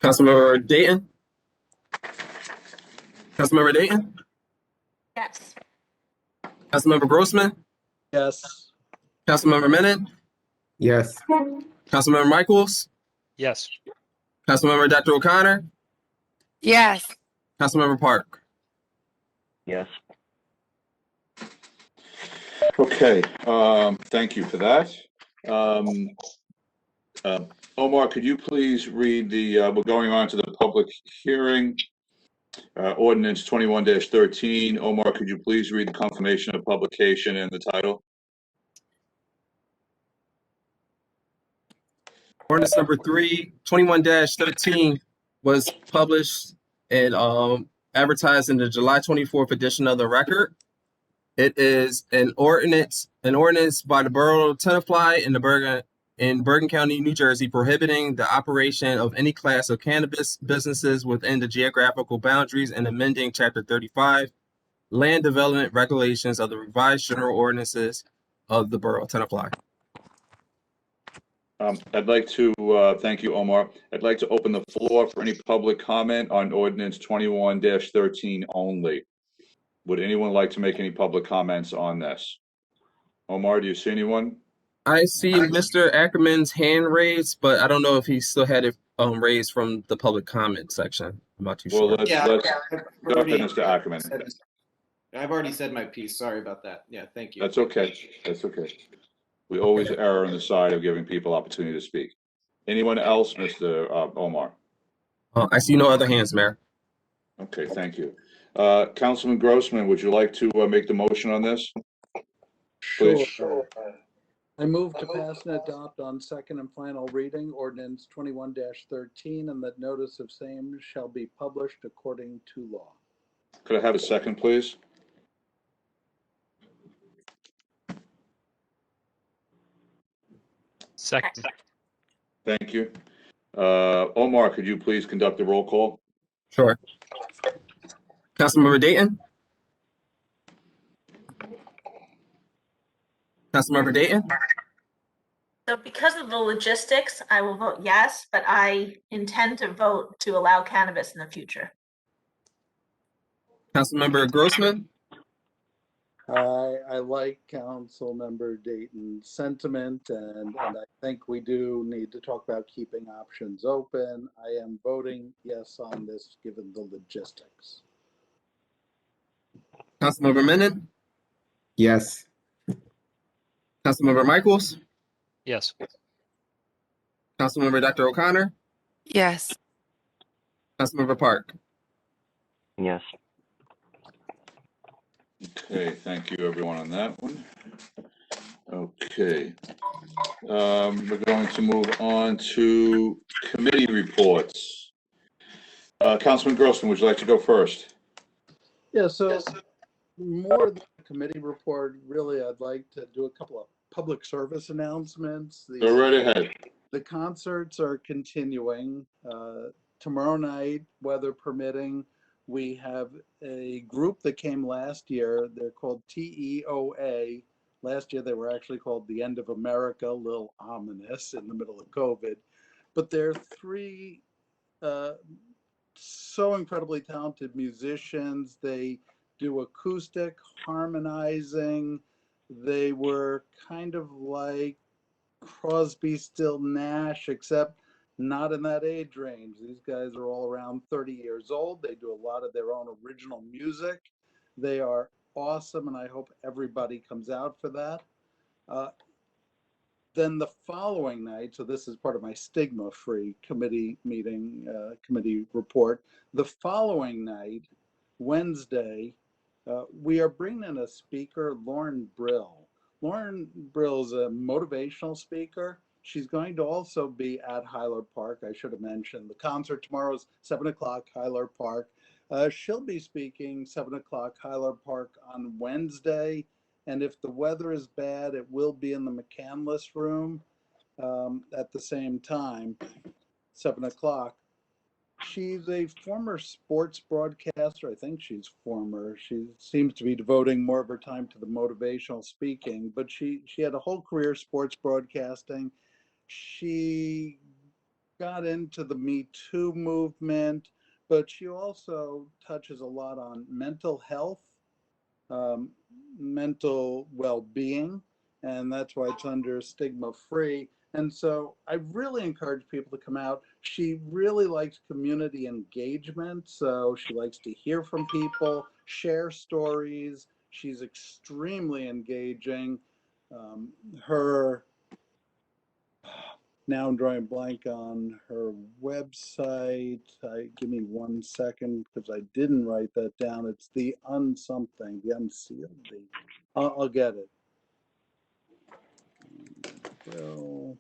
Councilmember Dayton? Councilmember Dayton? Yes. Councilmember Grossman? Yes. Councilmember Menon? Yes. Councilmember Michaels? Yes. Councilmember Dr. O'Connor? Yes. Councilmember Park? Yes. Okay, thank you for that. Omar, could you please read we're going on to the public hearing, ordinance 21-13. Omar, could you please read the confirmation of publication and the title? Ordinance number 21-13 was published and advertised in the July 24th edition of the Record. It is an ordinance by the Borough of Tenafly in Bergen County, New Jersey, prohibiting the operation of any class of cannabis businesses within the geographical boundaries and amending Chapter 35, Land Development Regulations of the Revised General Ordinances of the Borough of Tenafly. I'd like to thank you, Omar. I'd like to open the floor for any public comment on ordinance 21-13 only. Would anyone like to make any public comments on this? Omar, do you see anyone? I see Mr. Ackerman's hand raised, but I don't know if he still had it raised from the public comment section. I'm not too sure. Let's go ahead, Mr. Ackerman. I've already said my piece. Sorry about that. Yeah, thank you. That's okay. That's okay. We always err on the side of giving people opportunity to speak. Anyone else, Mr. Omar? I see no other hands, Mayor. Okay, thank you. Councilman Grossman, would you like to make the motion on this? Please. Sure. I move to pass and adopt on second and final reading ordinance 21-13, and that notice of same shall be published according to law. Could I have a second, please? Second. Thank you. Omar, could you please conduct the roll call? Sure. Councilmember Dayton? Councilmember Dayton? So because of the logistics, I will vote yes, but I intend to vote to allow cannabis in the future. Councilmember Grossman? I like Councilmember Dayton's sentiment, and I think we do need to talk about keeping options open. I am voting yes on this, given the logistics. Councilmember Menon? Yes. Councilmember Michaels? Yes. Councilmember Dr. O'Connor? Yes. Councilmember Park? Yes. Okay, thank you everyone on that one. Okay. We're going to move on to committee reports. Councilman Grossman, would you like to go first? Yeah, so more than a committee report, really, I'd like to do a couple of public service announcements. Go right ahead. The concerts are continuing. Tomorrow night, weather permitting, we have a group that came last year. They're called TEOA, Last year they were actually called The End of America, a little ominous in the middle of COVID. But they're three so incredibly talented musicians. They do acoustic harmonizing. They were kind of like Crosby, Still, Nash, except not in that age range. These guys are all around 30 years old. They do a lot of their own original music. They are awesome, and I hope everybody comes out for that. Then the following night, so this is part of my stigma-free committee meeting, committee report. The following night, Wednesday, we are bringing in a speaker, Lauren Brill. Lauren Brill is a motivational speaker. She's going to also be at Hyler Park. I should have mentioned the concert tomorrow is 7 o'clock, Hyler Park. She'll be speaking 7 o'clock, Hyler Park on Wednesday. And if the weather is bad, it will be in the McCandless room at the same time, 7 o'clock. She's a former sports broadcaster. I think she's former. She seems to be devoting more of her time to the motivational speaking, but she had a whole career sports broadcasting. She got into the Me Too movement, but she also touches a lot on mental health, mental well-being, and that's why it's under stigma-free. And so I really encourage people to come out. She really likes community engagement, so she likes to hear from people, share stories. She's extremely engaging. Her Now I'm drawing a blank on her website. Give me 1 second because I didn't write that down. It's the unsomething, the unsealed. I'll get it.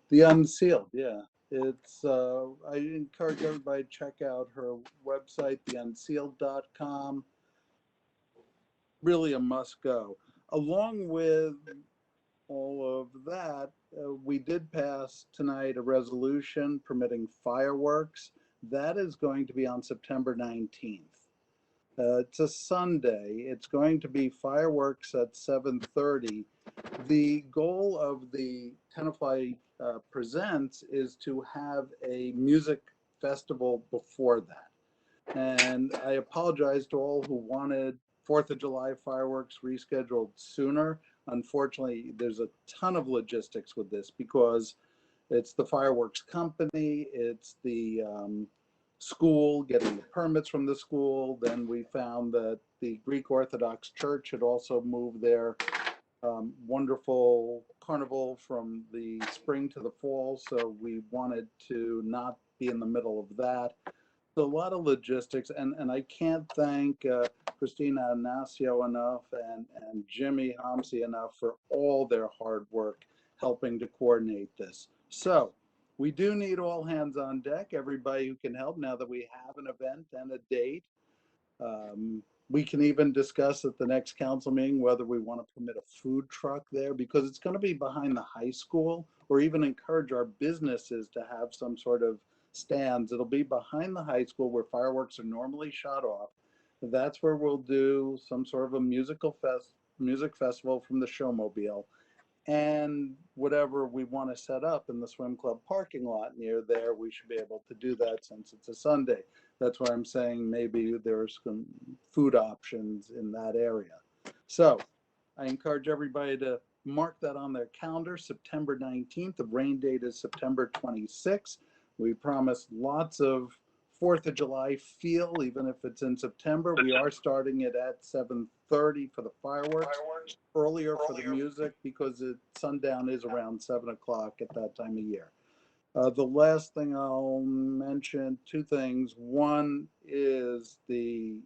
The Unsealed, yeah. It's I encourage everybody to check out her website, theunsealed.com. Really a must go. Along with all of that, we did pass tonight a resolution permitting fireworks. That is going to be on September 19th. It's a Sunday. It's going to be fireworks at 7:30. The goal of the Tenafly Presents is to have a music festival before that. And I apologize to all who wanted 4th of July fireworks rescheduled sooner. Unfortunately, there's a ton of logistics with this because it's the fireworks company, it's the school, getting the permits from the school. Then we found that the Greek Orthodox Church had also moved their wonderful carnival from the spring to the fall. So we wanted to not be in the middle of that. So a lot of logistics, and I can't thank Christina Anasio enough and Jimmy Homsey enough for all their hard work helping to coordinate this. So we do need all hands on deck, everybody who can help now that we have an event and a date. We can even discuss at the next council meeting whether we want to permit a food truck there because it's going to be behind the high school, or even encourage our businesses to have some sort of stands. It'll be behind the high school where fireworks are normally shot off. That's where we'll do some sort of a music festival from the Showmobile. And whatever we want to set up in the swim club parking lot near there, we should be able to do that since it's a Sunday. That's why I'm saying maybe there's some food options in that area. So I encourage everybody to mark that on their calendar, September 19th. The rain date is September 26th. We promise lots of 4th of July feel, even if it's in September. We are starting it at 7:30 for the fireworks, earlier for the music because sundown is around 7 o'clock at that time of year. The last thing I'll mention, two things. One is the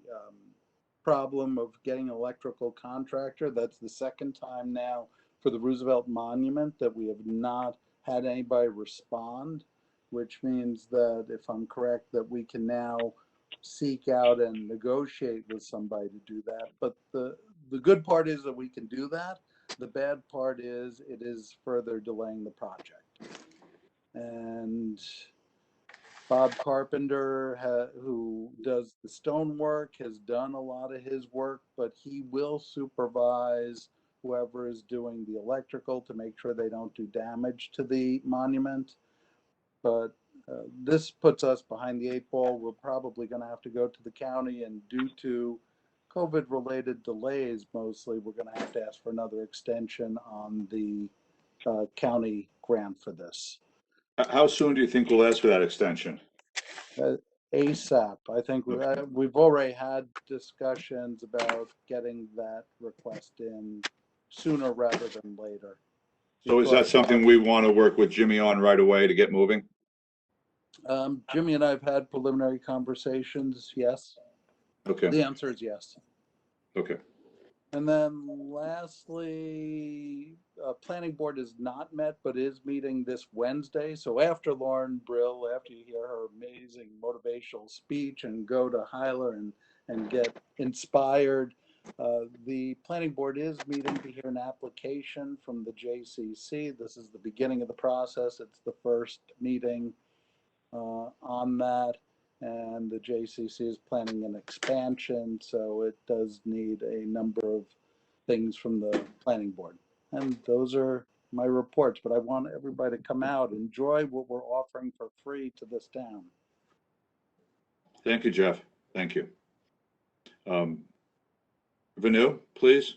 problem of getting an electrical contractor. That's the second time now for the Roosevelt Monument that we have not had anybody respond, which means that, if I'm correct, that we can now seek out and negotiate with somebody to do that. But the good part is that we can do that. The bad part is it is further delaying the project. And Bob Carpenter, who does the stonework, has done a lot of his work, but he will supervise whoever is doing the electrical to make sure they don't do damage to the monument. But this puts us behind the 8 ball. We're probably going to have to go to the county, and due to COVID-related delays, mostly, we're going to have to ask for another extension on the county grant for this. How soon do you think we'll ask for that extension? ASAP. I think we've already had discussions about getting that request in sooner rather than later. So is that something we want to work with Jimmy on right away to get moving? Jimmy and I have had preliminary conversations. Yes. Okay. The answer is yes. Okay. And then lastly, planning board is not met, but is meeting this Wednesday. So after Lauren Brill, after you hear her amazing motivational speech and go to Hyler and get inspired, the planning board is meeting to hear an application from the JCC. This is the beginning of the process. It's the first meeting on that. And the JCC is planning an expansion, so it does need a number of things from the planning board. And those are my reports, but I want everybody to come out, enjoy what we're offering for free to this town. Thank you, Jeff. Thank you. Vanu, please.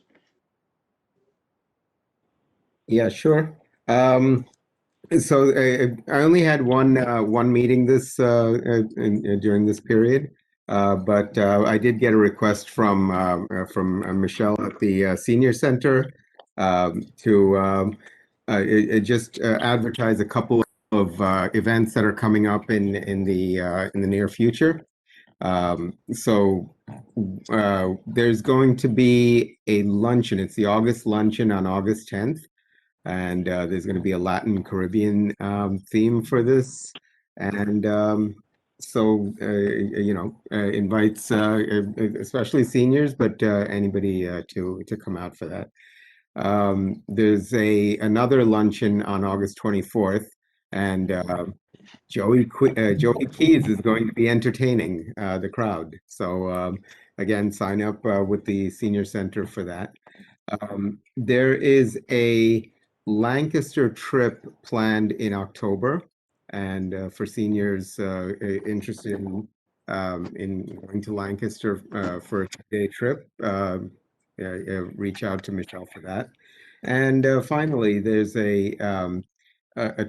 Yeah, sure. So I only had one meeting this during this period, but I did get a request from Michelle at the senior center to just advertise a couple of events that are coming up in the near future. So there's going to be a luncheon. It's the August luncheon on August 10th. And there's going to be a Latin Caribbean theme for this, and so invites especially seniors, but anybody to come out for that. There's another luncheon on August 24th, and Joey Keys is going to be entertaining the crowd. So again, sign up with the senior center for that. There is a Lancaster trip planned in October, and for seniors interested in going to Lancaster for a 2-day trip, reach out to Michelle for that. And finally, there's a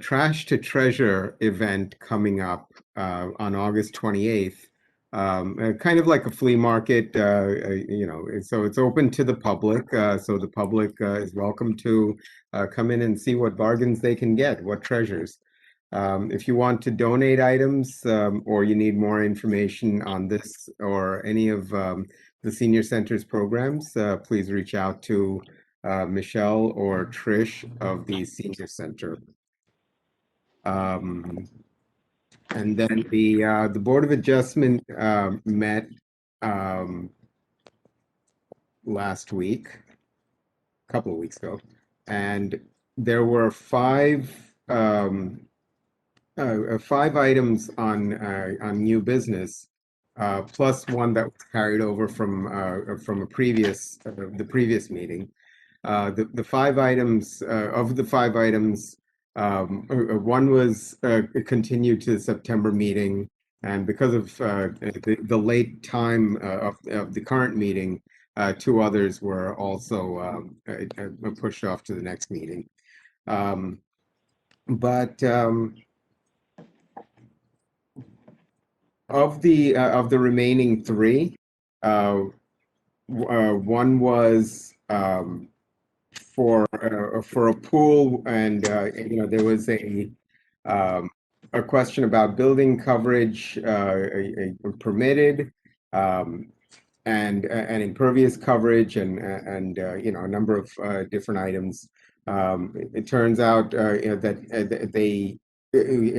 Trash to Treasure event coming up on August 28th. Kind of like a flea market, so it's open to the public. So the public is welcome to come in and see what bargains they can get, what treasures. If you want to donate items or you need more information on this or any of the Senior Center's programs, please reach out to Michelle or Trish of the Senior Center. And then the Board of Adjustment met last week, a couple of weeks ago, and there were five items on new business, plus one that was carried over from a previous the previous meeting. The 5 items of the 5 items. One was continued to the September meeting, and because of the late time of the current meeting, 2 others were also pushed off to the next meeting. But of the remaining 3, one was for a pool, and there was a question about building coverage permitted, and impervious coverage, and a number of different items. It turns out that they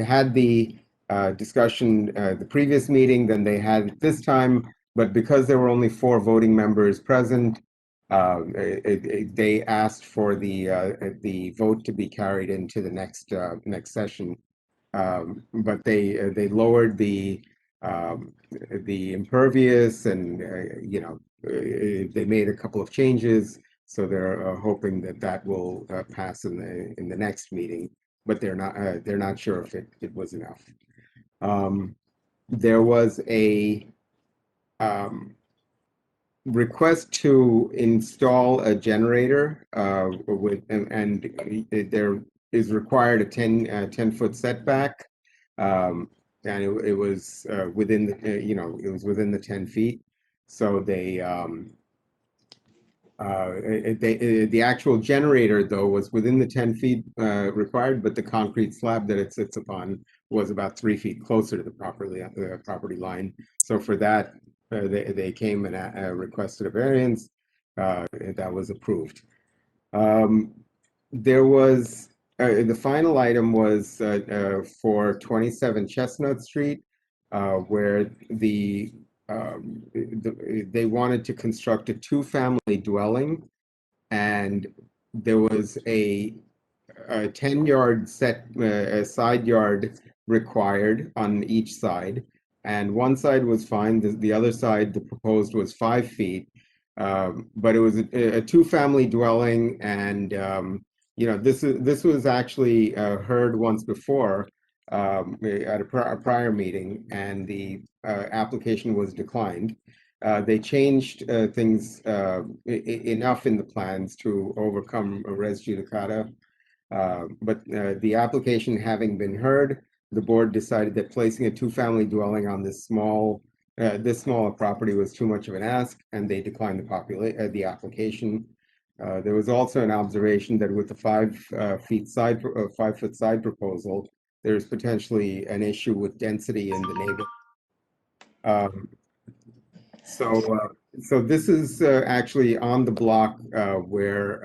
had the discussion the previous meeting than they had this time, but because there were only 4 voting members present, they asked for the vote to be carried into the next session, but they lowered the impervious, and they made a couple of changes. So they're hoping that that will pass in the next meeting, but they're not sure if it was enough. There was a request to install a generator and there is required a 10-foot setback. And it was within the, it was within the 10 feet. So the actual generator, though, was within the 10 feet required, but the concrete slab that it sits upon was about 3 feet closer to the property line. So for that, they came and requested a variance that was approved. There was the final item was for 27 Chestnut Street, where they wanted to construct a two-family dwelling, and there was a 10-yard side yard required on each side, and one side was fine. The other side, the proposed, was 5 feet, but it was a two-family dwelling, and this was actually heard once before at a prior meeting, and the application was declined. They changed things enough in the plans to overcome res judicata. But the application having been heard, the board decided that placing a two-family dwelling on this small a property was too much of an ask, and they declined the application. There was also an observation that with the 5-foot side proposal, there's potentially an issue with density in the neighborhood. So this is actually on the block where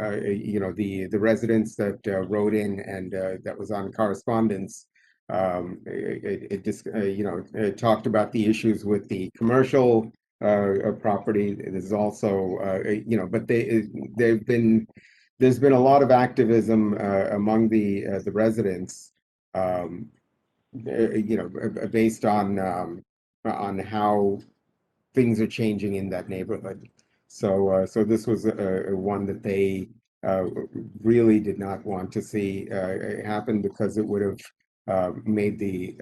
the residents that wrote in and that was on correspondence. It just it talked about the issues with the commercial property. There's also but there's been a lot of activism among the residents, based on how things are changing in that neighborhood. So this was one that they really did not want to see happen, because it would have made the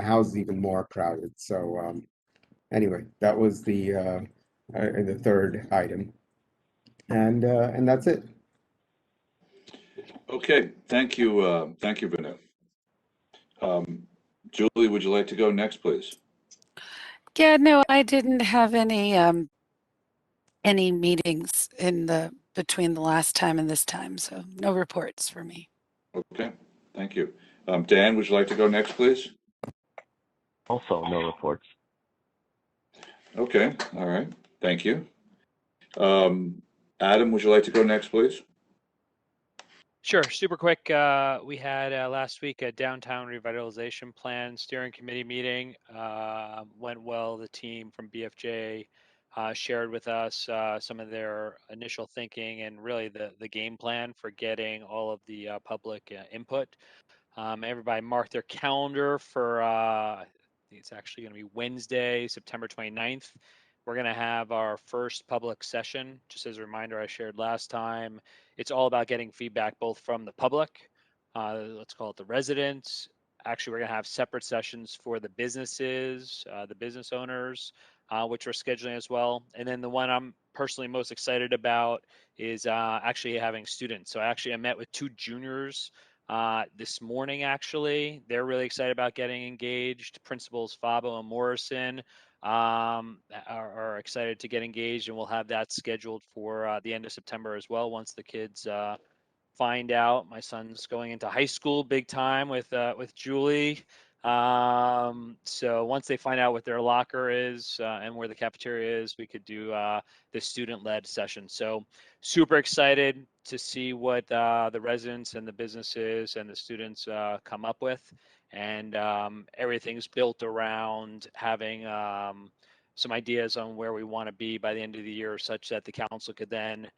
houses even more crowded. So anyway, that was the third item, and that's it. Okay, thank you, Vinu. Julie, would you like to go next, please? Yeah, no, I didn't have any meetings between the last time and this time, so no reports for me. Okay, thank you. Dan, would you like to go next, please? Also, no reports. Okay, all right, thank you. Adam, would you like to go next, please? Sure, super quick. We had last week a downtown revitalization plan steering committee meeting. Went well. The team from BFJ shared with us some of their initial thinking and really the game plan for getting all of the public input. Everybody mark their calendar for, I think it's actually going to be Wednesday, September 29th. We're going to have our first public session. Just as a reminder, I shared last time, it's all about getting feedback both from the public, let's call it the residents. Actually, we're going to have separate sessions for the businesses, the business owners, which we're scheduling as well. And then the one I'm personally most excited about is actually having students. So I met with 2 juniors this morning. Actually, they're really excited about getting engaged. Principals Fabo and Morrison are excited to get engaged, and we'll have that scheduled for the end of September as well, once the kids find out. My son's going into high school big time with Julie. So once they find out what their locker is and where the cafeteria is, we could do the student-led session. So super excited to see what the residents and the businesses and the students come up with. And everything's built around having some ideas on where we want to be by the end of the year, such that the council could then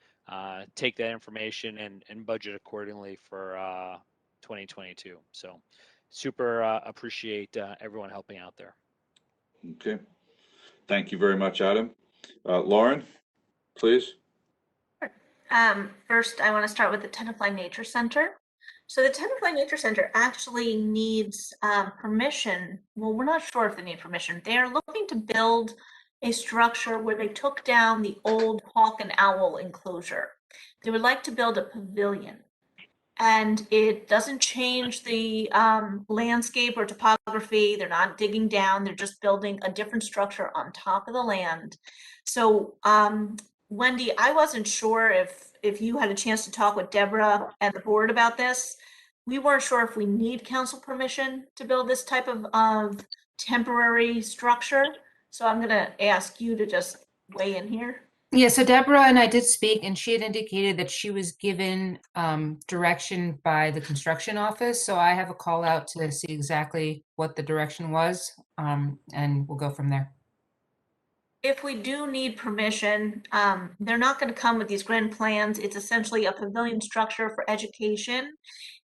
take that information and budget accordingly for 2022. So super appreciate everyone helping out there. Okay, thank you very much, Adam. Lauren, please. First, I want to start with the Tenafly Nature Center. So the Tenafly Nature Center actually needs permission. Well, we're not sure if they need permission. They are looking to build a structure where they took down the old hawk and owl enclosure. They would like to build a pavilion. And it doesn't change the landscape or topography. They're not digging down. They're just building a different structure on top of the land. So, Wendy, I wasn't sure if you had a chance to talk with Deborah and the board about this. We weren't sure if we need council permission to build this type of temporary structure. So I'm going to ask you to just weigh in here. Yeah, so Deborah and I did speak, and she had indicated that she was given direction by the construction office. So I have a call out to see exactly what the direction was, and we'll go from there. If we do need permission, they're not going to come with these grand plans. It's essentially a pavilion structure for education.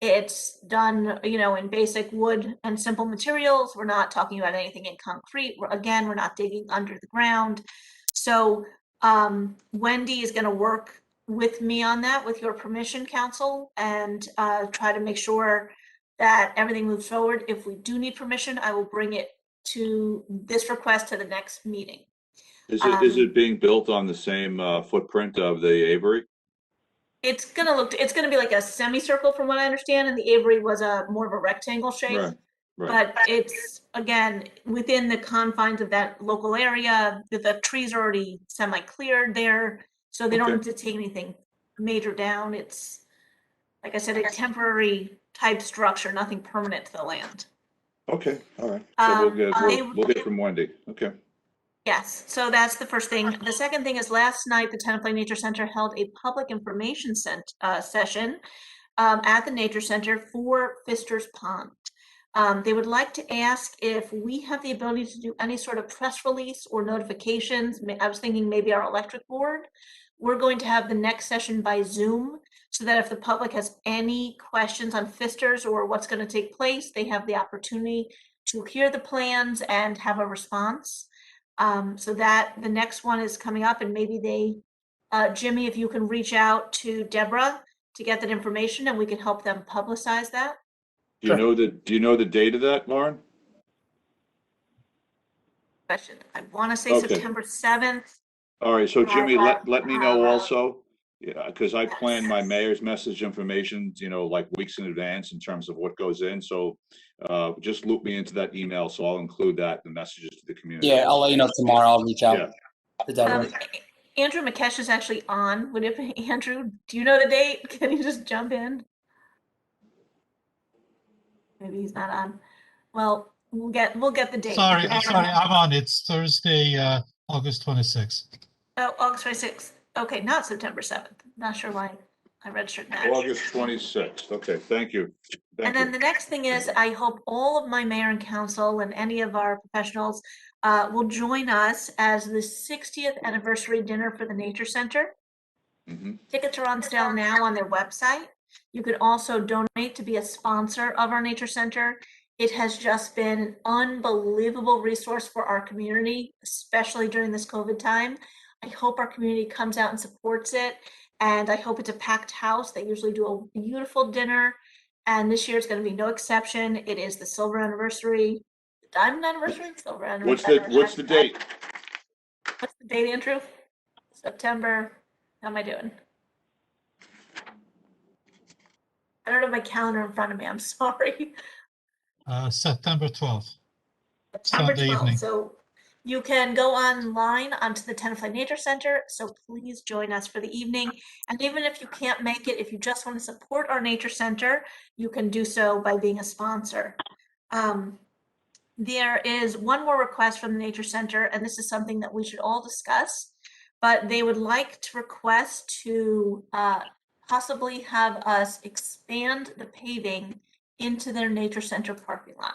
It's done, in basic wood and simple materials. We're not talking about anything in concrete. We're not digging under the ground. So Wendy is going to work with me on that, with your permission, council, and try to make sure that everything moves forward. If we do need permission, I will bring it to this request to the next meeting. Is it being built on the same footprint of the Avery? It's gonna be like a semicircle from what I understand, and the Avery was more of a rectangle shape. Right. But it's, again, within the confines of that local area. The trees are already semi-cleared there, so they don't Okay. need to take anything major down. It's, like I said, a temporary type structure, nothing permanent to the land. Okay, all right. So Um, we'll get from Wendy. Okay. Yes, so that's the first thing. The second thing is last night, the Tenafly Nature Center held a public information session at the Nature Center for Pfister's Pond. They would like to ask if we have the ability to do any sort of press release or notifications. I was thinking maybe our electric board. We're going to have the next session by Zoom so that if the public has any questions on Pfister's or what's going to take place, they have the opportunity to hear the plans and have a response. So that the next one is coming up, and maybe Jimmy, if you can reach out to Deborah to get that information, and we can help them publicize that. Do you know the date of that, Lauren? Question. I want to say Okay. September 7th. All right, so Jimmy, let me know also, because I Yes. plan my mayor's message information, like weeks in advance in terms of what goes in. So just loop me into that email, so I'll include that, the messages to the community. Yeah, I'll let you know tomorrow. I'll reach out Yeah. to Deborah. Andrew McKesh is actually on. Would it be Andrew? Do you know the date? Can you just jump in? Maybe he's not on. Well, we'll get the date. Sorry, I'm on. It's Thursday, August 26th. Oh, August 26th. Okay, not September 7th. Not sure why I registered that. August 26th. Okay, thank you. And then the next thing is, I hope all of my mayor and council and any of our professionals will join us as the 60th anniversary dinner for the Nature Center. Tickets are on sale now on their website. You could also donate to be a sponsor of our Nature Center. It has just been an unbelievable resource for our community, especially during this COVID time. I hope our community comes out and supports it. And I hope it's a packed house. They usually do a beautiful dinner. And this year is going to be no exception. It is the silver anniversary, the diamond anniversary, silver anniversary. What's the date? What's the date, Andrew? September. How am I doing? I don't have my calendar in front of me. I'm sorry. September 12th. September Sunday 12th. evening. So you can go online onto the Tenafly Nature Center. So please join us for the evening. And even if you can't make it, if you just want to support our Nature Center, you can do so by being a sponsor. There is one more request from the Nature Center, and this is something that we should all discuss, but they would like to request to possibly have us expand the paving into their Nature Center parking lot.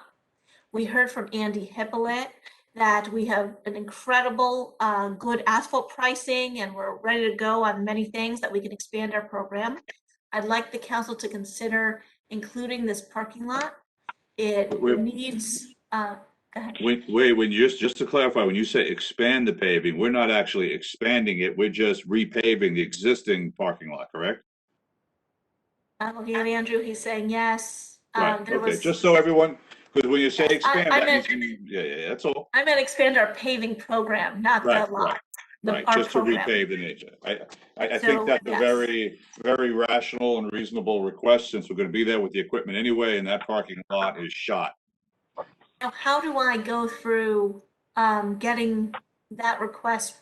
We heard from Andy Hippolyte that we have an incredible good asphalt pricing, and we're ready to go on many things that we can expand our program. I'd like the council to consider including this parking lot. It needs, Go ahead. Wait, when you just to clarify, when you say expand the paving, we're not actually expanding it. We're just repaving the existing parking lot, correct? I'm looking at Andrew. He's saying yes. Right. There Okay. was, Just so everyone, because when you say Yes, I expand, that meant- means yeah, that's all. I meant expand our paving program, not Right, the lot. Right. Our Just to program. repave the nature. I So, think that's a yes. very, very rational and reasonable request since we're going to be there with the equipment anyway, and that parking lot is shot. Now, how do I go through getting that request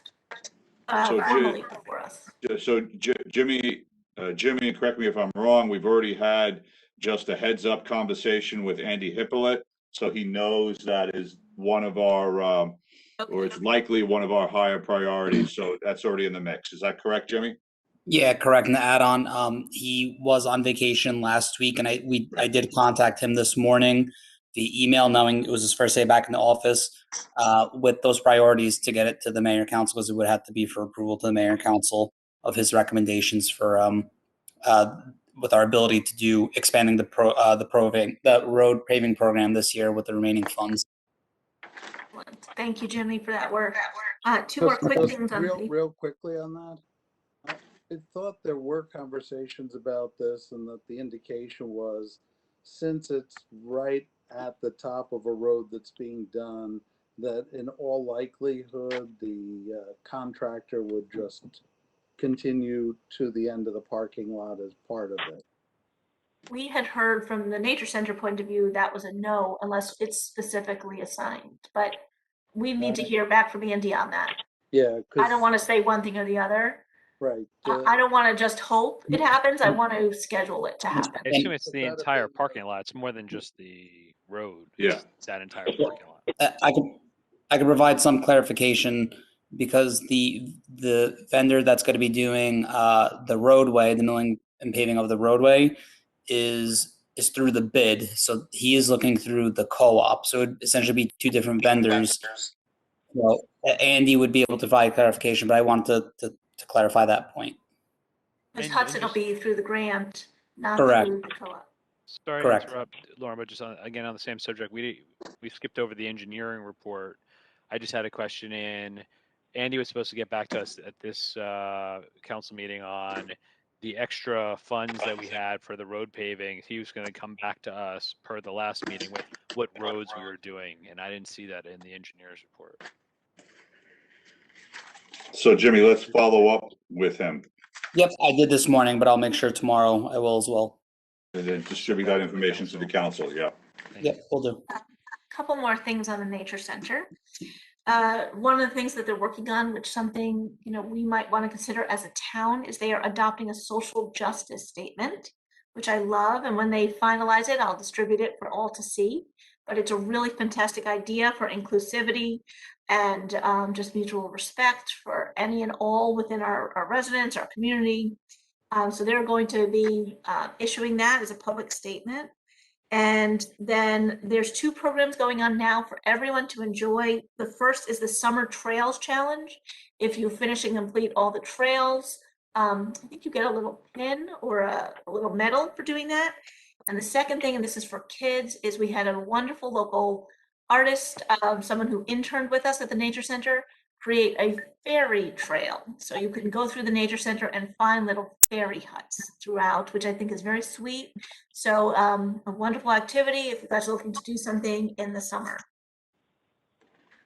So, formally before us? So Jimmy, and correct me if I'm wrong, we've already had just a heads up conversation with Andy Hippolyte. So he knows that is one of our, or it's likely one of our higher priorities. So that's already in the mix. Is that correct, Jimmy? Yeah, correct. And to add on, he was on vacation last week, and I did contact him this morning via email, knowing it was his first day back in the office, with those priorities to get it to the mayor council, because it would have to be for approval to the mayor council of his recommendations for with our ability to do expanding the road paving program this year with the remaining funds. Thank you, Jimmy, for that work. Two Just- more quick just things on real quickly on that. I thought there were conversations about this and that the indication was, since it's right at the top of a road that's being done, that in all likelihood, the contractor would just continue to the end of the parking lot as part of it. We had heard from the nature center point of view, that was a no, unless it's specifically assigned, but we need to hear back from Andy on that. Yeah. I don't want to say one thing or the other. Right. I don't want to just hope it happens. I want to schedule it to happen. I assume it's the entire parking lot. It's more than just the road. Yeah. It's that entire parking lot. I could provide some clarification because the vendor that's going to be doing the roadway, the milling and paving of the roadway, is through the bid. So he is looking through the co-op. So it would essentially be two different vendors. Well, Andy would be able to provide clarification, but I wanted to clarify that point. Because Hudson will be through the grant, not Correct. through the co-op. Sorry Correct. to interrupt, Lauren, but just again on the same subject, we skipped over the engineering report. I just had a question in. Andy was supposed to get back to us at this council meeting on the extra funds that we had for the road paving. He was going to come back to us per the last meeting with what roads we were doing, and I didn't see that in the engineer's report. So Jimmy, let's follow up with him Yep, I did this morning, but I'll make sure tomorrow I will as well. and then distribute that information to the council. Yeah. Yep, we'll do. Couple more things on the nature center. One of the things that they're working on, which something we might want to consider as a town, is they are adopting a social justice statement, which I love. And when they finalize it, I'll distribute it for all to see. But it's a really fantastic idea for inclusivity and just mutual respect for any and all within our residents, our community. So they're going to be issuing that as a public statement. And then there's two programs going on now for everyone to enjoy. The first is the Summer Trails Challenge. If you finish and complete all the trails, I think you get a little pin or a little medal for doing that. And the second thing, and this is for kids, is we had a wonderful local artist, someone who interned with us at the Nature Center, create a fairy trail. So you can go through the Nature Center and find little fairy huts throughout, which I think is very sweet. So a wonderful activity if you guys are looking to do something in the summer.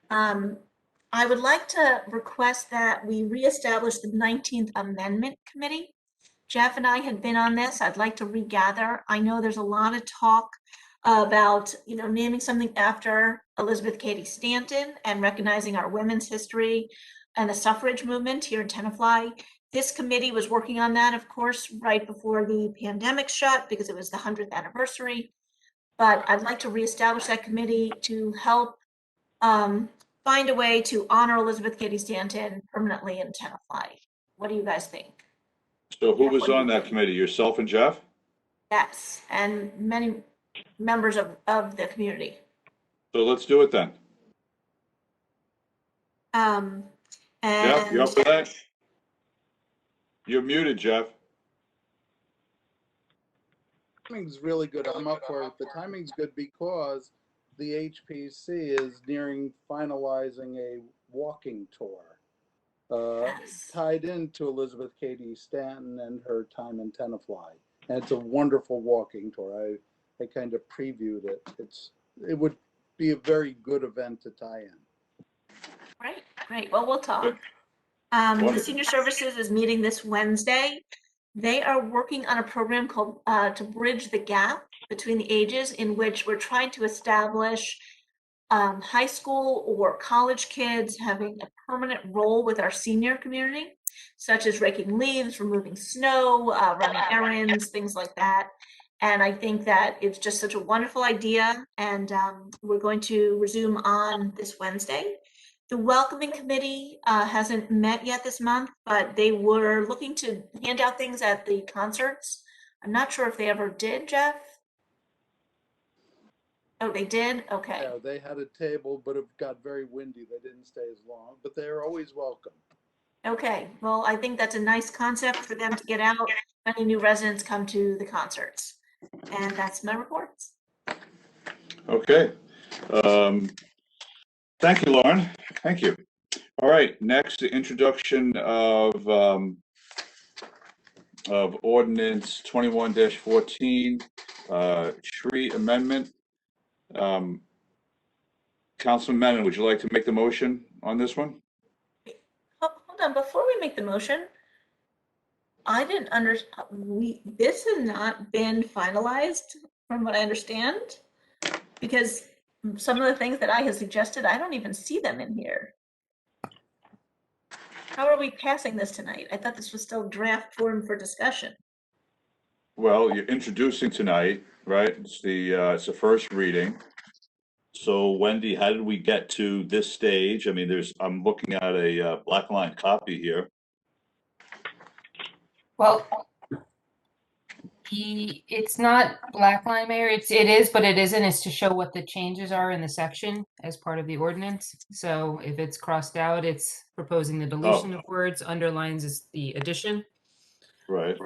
I would like to request that we reestablish the 19th Amendment Committee. Jeff and I had been on this. I'd like to regather. I know there's a lot of talk about naming something after Elizabeth Cady Stanton and recognizing our women's history and the suffrage movement here in Tenafly. This committee was working on that, of course, right before the pandemic shut because it was the 100th anniversary. But I'd like to reestablish that committee to help find a way to honor Elizabeth Cady Stanton permanently in Tenafly. What do you guys think? So who was on that committee? Yourself and Jeff? Yes, and many members of the community. So let's do it then. Jeff, you up for that? You're muted, Jeff. Timing's really good. I'm up for it. The timing's good because the HPC is nearing finalizing a walking tour Yes. tied into Elizabeth Cady Stanton and her time in Tenafly. And it's a wonderful walking tour. I kind of previewed it. It would be a very good event to tie in. Great, great. Well, we'll talk. Good. The Wonderful. Senior Services is meeting this Wednesday. They are working on a program called to bridge the gap between the ages, in which we're trying to establish high school or college kids having a permanent role with our senior community, such as raking leaves, removing snow, running errands, things like that. And I think that it's just such a wonderful idea. And we're going to resume on this Wednesday. The welcoming committee hasn't met yet this month, but they were looking to hand out things at the concerts. I'm not sure if they ever did, Jeff. Oh, they did? Okay. Yeah, they had a table, but it got very windy. They didn't stay as long, but they're always welcome. Okay, well, I think that's a nice concept for them to get out. Many new residents come to the concerts. And that's my reports. Okay. Thank you, Lauren. Thank you. All right, next, the introduction of ordinance 21-14, tree amendment. Councilman Menon, would you like to make the motion on this one? Hold on, before we make the motion, I didn't understand, this has not been finalized from what I understand, because some of the things that I had suggested, I don't even see them in here. How are we passing this tonight? I thought this was still draft form for discussion. Well, you're introducing tonight, right? It's the first reading. So Wendy, how did we get to this stage? I mean, I'm looking at a black line copy here. Well, it's not black line, Mayor. It is, but it isn't. It's to show what the changes are in the section as part of the ordinance. So if it's crossed out, it's proposing the deletion of words. Underlines is the addition. Right.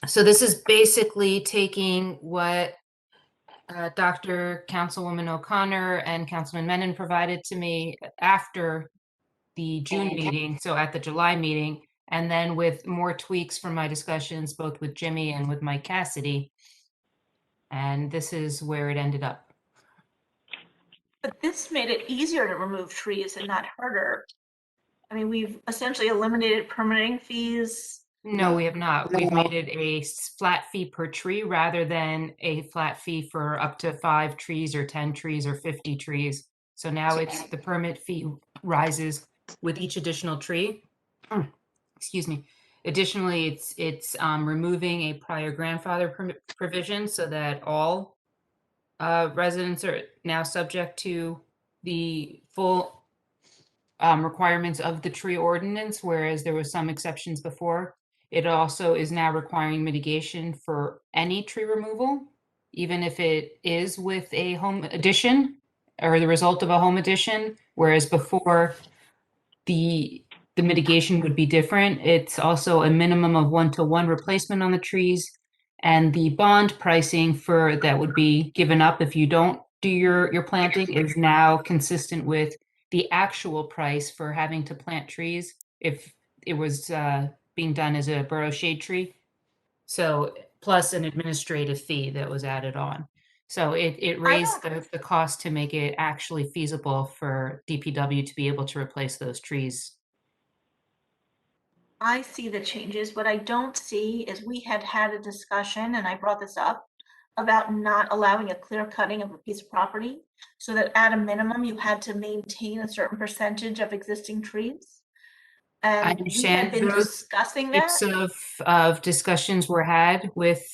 So this is basically taking what Dr. Councilwoman O'Connor and Councilman Menon provided to me after the June meeting, so at the July meeting, and then with more tweaks from my discussions, both with Jimmy and with Mike Cassidy. And this is where it ended up. But this made it easier to remove trees and not harder. I mean, we've essentially eliminated permitting fees. No, we have not. We've made it a flat fee per tree rather than a flat fee for up to 5 trees or 10 trees or 50 trees. So now it's the permit fee rises with each additional tree. Excuse me. Additionally, it's removing a prior grandfather permit provision so that all residents are now subject to the full requirements of the tree ordinance, whereas there was some exceptions before. It also is now requiring mitigation for any tree removal, even if it is with a home addition or the result of a home addition, whereas before the mitigation would be different. It's also a minimum of 1-to-1 replacement on the trees, and the bond pricing for that would be given up if you don't do your planting is now consistent with the actual price for having to plant trees if it was being done as a borough shade tree. So plus an administrative fee that was added on. So it raised the cost to make it actually feasible for DPW to be able to replace those trees. I see the changes. What I don't see is we had a discussion, and I brought this up, about not allowing a clear cutting of a piece of property, so that at a minimum you had to maintain a certain percentage of existing trees. I And we had understand been those discussing that. types of discussions were had with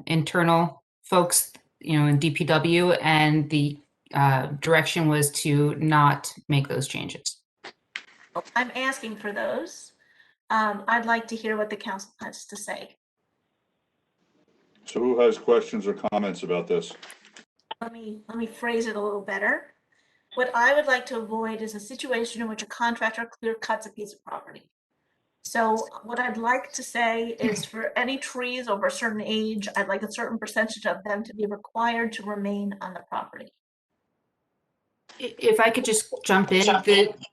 internal folks, in DPW, and the direction was to not make those changes. I'm asking for those. I'd like to hear what the council has to say. So who has questions or comments about this? Let me phrase it a little better. What I would like to avoid is a situation in which a contractor clear cuts a piece of property. So what I'd like to say is for any trees over a certain age, I'd like a certain percentage of them to be required to remain on the property. If I could just jump in,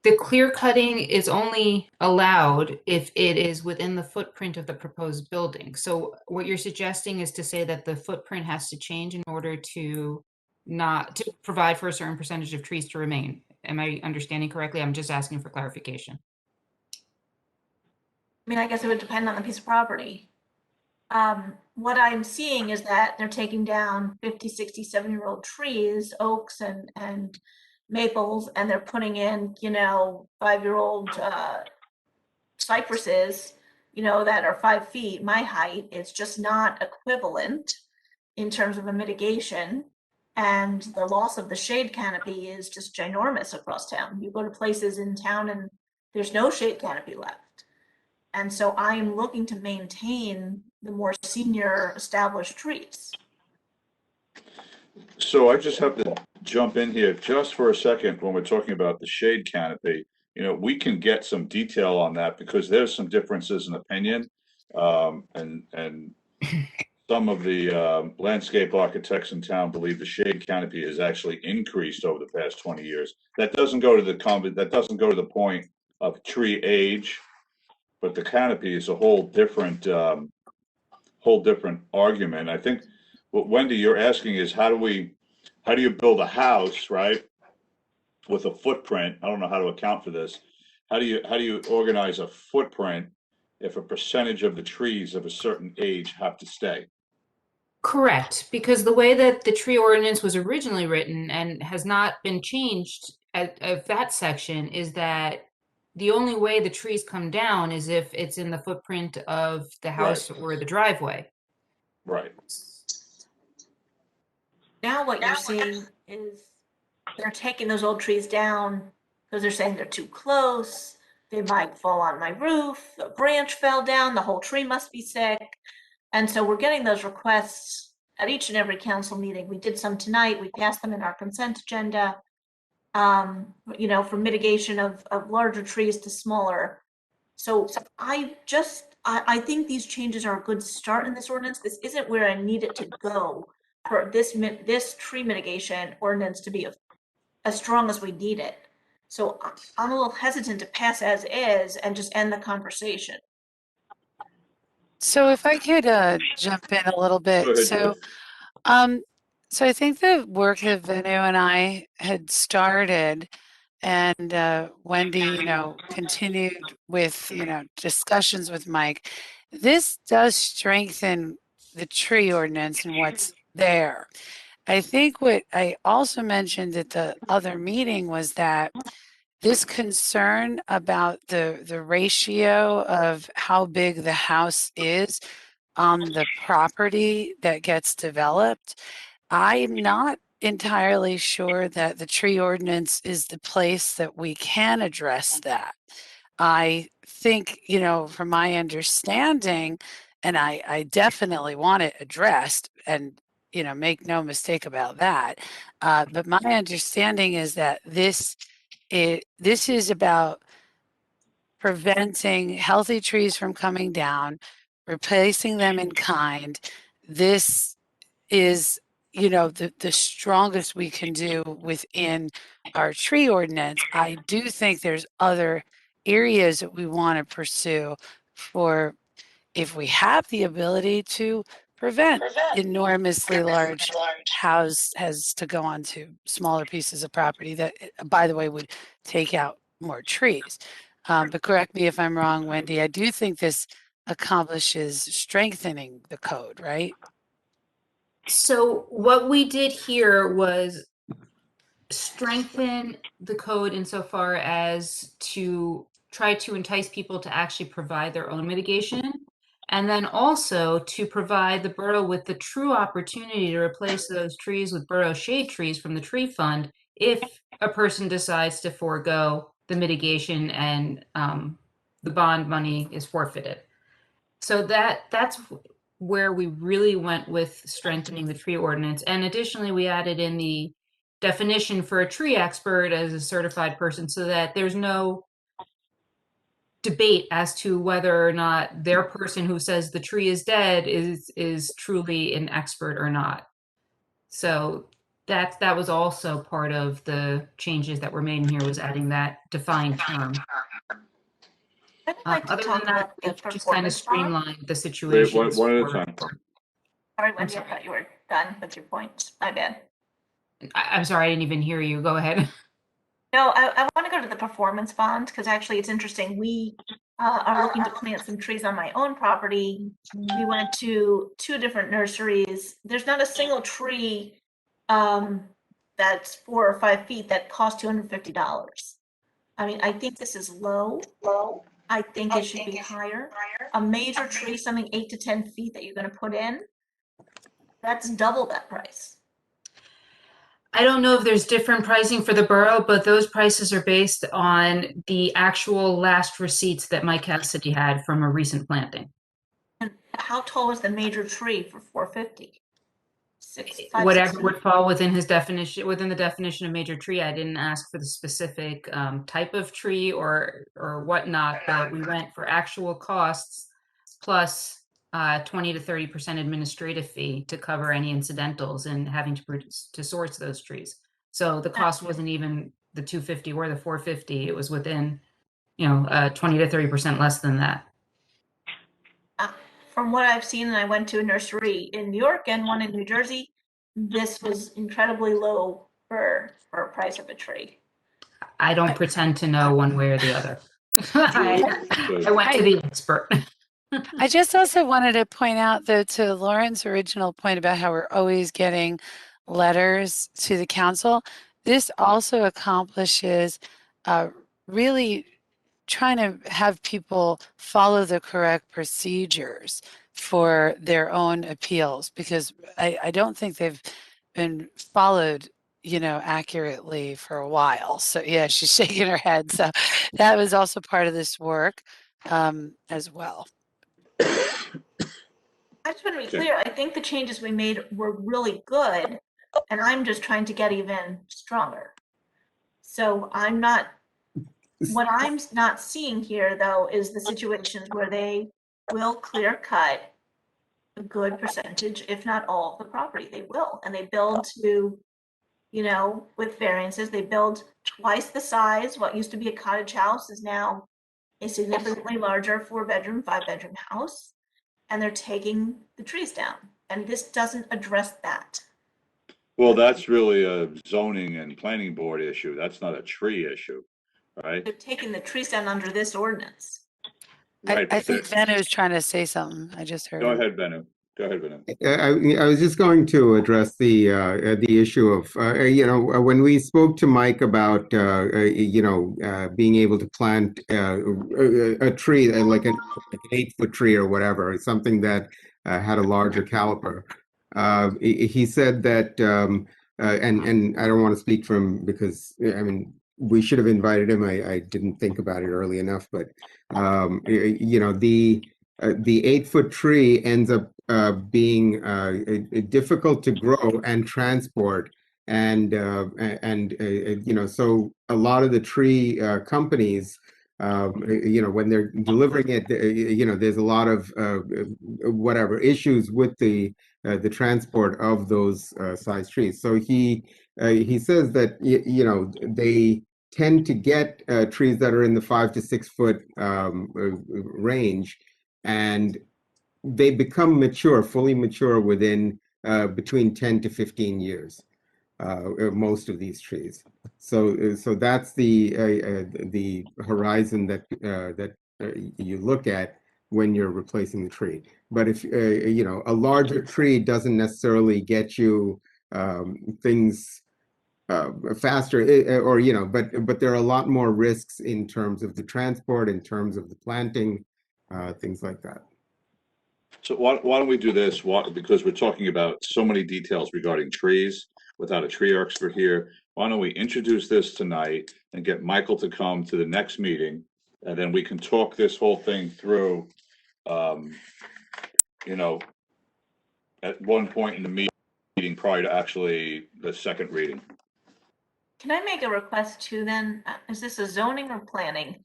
the clear cutting is only allowed if it is within the footprint of the proposed building. So what you're suggesting is to say that the footprint has to change in order to not to provide for a certain percentage of trees to remain. Am I understanding correctly? I'm just asking for clarification. I mean, I guess it would depend on the piece of property. What I'm seeing is that they're taking down 50, 60, 70-year-old trees, oaks and maples, and they're putting in, 5-year-old cypresses, that are 5 feet, my height. It's just not equivalent in terms of a mitigation. And the loss of the shade canopy is just ginormous across town. You go to places in town and there's no shade canopy left. And so I am looking to maintain the more senior established trees. So I just have to jump in here just for a second when we're talking about the shade canopy. We can get some detail on that because there's some differences in opinion. And some of the landscape architects in town believe the shade canopy has actually increased over the past 20 years. That doesn't go to the point of tree age, but the canopy is a whole different argument. I think what Wendy you're asking is how do you build a house, right, with a footprint? I don't know how to account for this. How do you organize a footprint if a percentage of the trees of a certain age have to stay? Correct, because the way that the tree ordinance was originally written and has not been changed of that section is that the only way the trees come down is if it's in the footprint of the house or the driveway. Right. Now what you're seeing is they're taking those old trees down because they're saying they're too close. They might fall on my roof. A branch fell down. The whole tree must be sick. And so we're getting those requests at each and every council meeting. We did some tonight. We passed them in our consent agenda, for mitigation of larger trees to smaller. So I think these changes are a good start in this ordinance. This isn't where I need it to go for this tree mitigation ordinance to be as strong as we need it. So I'm a little hesitant to pass as is and just end the conversation. So if I could jump in a little bit. Go ahead, So, so I think the work that Venu and I had started and Wendy, continued with, discussions with Mike. This does strengthen the tree ordinance and what's there. I think what I also mentioned at the other meeting was that this concern about the ratio of how big the house is on the property that gets developed, I'm not entirely sure that the tree ordinance is the place that we can address that. I think, from my understanding, and I definitely want it addressed, and make no mistake about that. But my understanding is that this is about preventing healthy trees from coming down, replacing them in kind. This is, the strongest we can do within our tree ordinance. I do think there's other areas that we want to pursue for if we have the ability to prevent enormously large house has to go onto smaller pieces of property that, by the way, would take out more trees. But correct me if I'm wrong, Wendy, I do think this accomplishes strengthening the code, right? So what we did here was strengthen the code insofar as to try to entice people to actually provide their own mitigation, and then also to provide the borough with the true opportunity to replace those trees with borough shade trees from the tree fund if a person decides to forego the mitigation and the bond money is forfeited. So that's where we really went with strengthening the tree ordinance. And additionally, we added in the definition for a tree expert as a certified person so that there's no debate as to whether or not their person who says the tree is dead is truly an expert or not. So that was also part of the changes that were made in here, was adding that defined term. I'd like to Other than talk that, about the it just kind of performance bond. streamlined the Wait, situation. one at a time. Sorry, Wendy, I thought you were done with your points. My bad. I'm sorry, I didn't even hear you. Go ahead. No, I want to go to the performance bond because actually it's interesting. We are looking to plant some trees on my own property. We went to 2 different nurseries. There's not a single tree that's 4 or 5 feet that costs $250. I mean, I think this is low. I think it should be higher. A major tree, something 8 to 10 feet that you're going to put in, that's double that price. I don't know if there's different pricing for the borough, but those prices are based on the actual last receipts that Mike Cassidy had from a recent planting. And how tall is the major tree for 450? 5, Whatever 6 would feet? fall within his definition, within the definition of major tree. I didn't ask for the specific type of tree or whatnot, but we went for actual costs plus 20 to 30% administrative fee to cover any incidentals and having to source those trees. So the cost wasn't even the 250 or the 450. It was within, 20 to 30% less than that. From what I've seen, and I went to a nursery in New York and one in New Jersey, this was incredibly low for a price of a tree. I don't pretend to know one way or the other. I went to the expert. I just also wanted to point out, though, to Lauren's original point about how we're always getting letters to the council, this also accomplishes really trying to have people follow the correct procedures for their own appeals, because I don't think they've been followed, accurately for a while. So yeah, she's shaking her head. So that was also part of this work as well. I just want to be clear, I think the changes we made were really good, and I'm just trying to get even stronger. So what I'm not seeing here, though, is the situations where they will clear cut a good percentage, if not all of the property. They will, and they build to, with variances, they build twice the size. What used to be a cottage house is now a significantly larger 4-bedroom, 5-bedroom house, and they're taking the trees down. And this doesn't address that. Well, that's really a zoning and planning board issue. That's not a tree issue, right? They're taking the trees down under this ordinance. Right. I think Benu's trying to say something. I just heard Go him. ahead, Benu. Go ahead, Benu. I was just going to address the issue of when we spoke to Mike about being able to plant a tree like an 8-foot tree or whatever, something that had a larger caliper. He said that, and I don't want to speak for him because I mean we should have invited him. I didn't think about it early enough, but the 8-foot tree ends up being difficult to grow and transport, and so a lot of the tree companies, when they're delivering it, there's a lot of issues with the transport of those size trees. So he says that they tend to get trees that are in the 5 to 6 foot range, and they become mature, fully mature within between 10 to 15 years, most of these trees. So that's the horizon that you look at when you're replacing the tree. But if a larger tree doesn't necessarily get you things faster, or but there are a lot more risks in terms of the transport, in terms of the planting, things like that. So why don't we do this? Because we're talking about so many details regarding trees without a tree expert here. Why don't we introduce this tonight and get Michael to come to the next meeting, and then we can talk this whole thing through, at one point in the meeting prior to actually the second reading. Can I make a request too then? Is this a zoning or planning?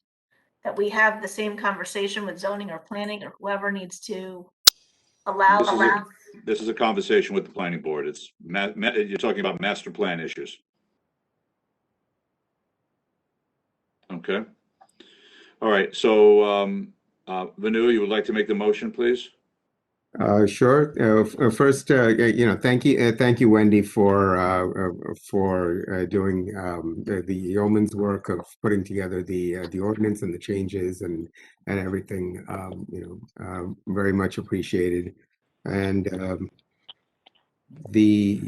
that we have the same conversation with zoning or planning or whoever needs to allow. This is a conversation with the planning board. It's you're talking about master plan issues. Okay. All right. So, Vanu, you would like to make the motion, please? Sure. First, thank you, Wendy, for doing the yeoman's work of putting together the ordinance and the changes and everything. Very much appreciated. And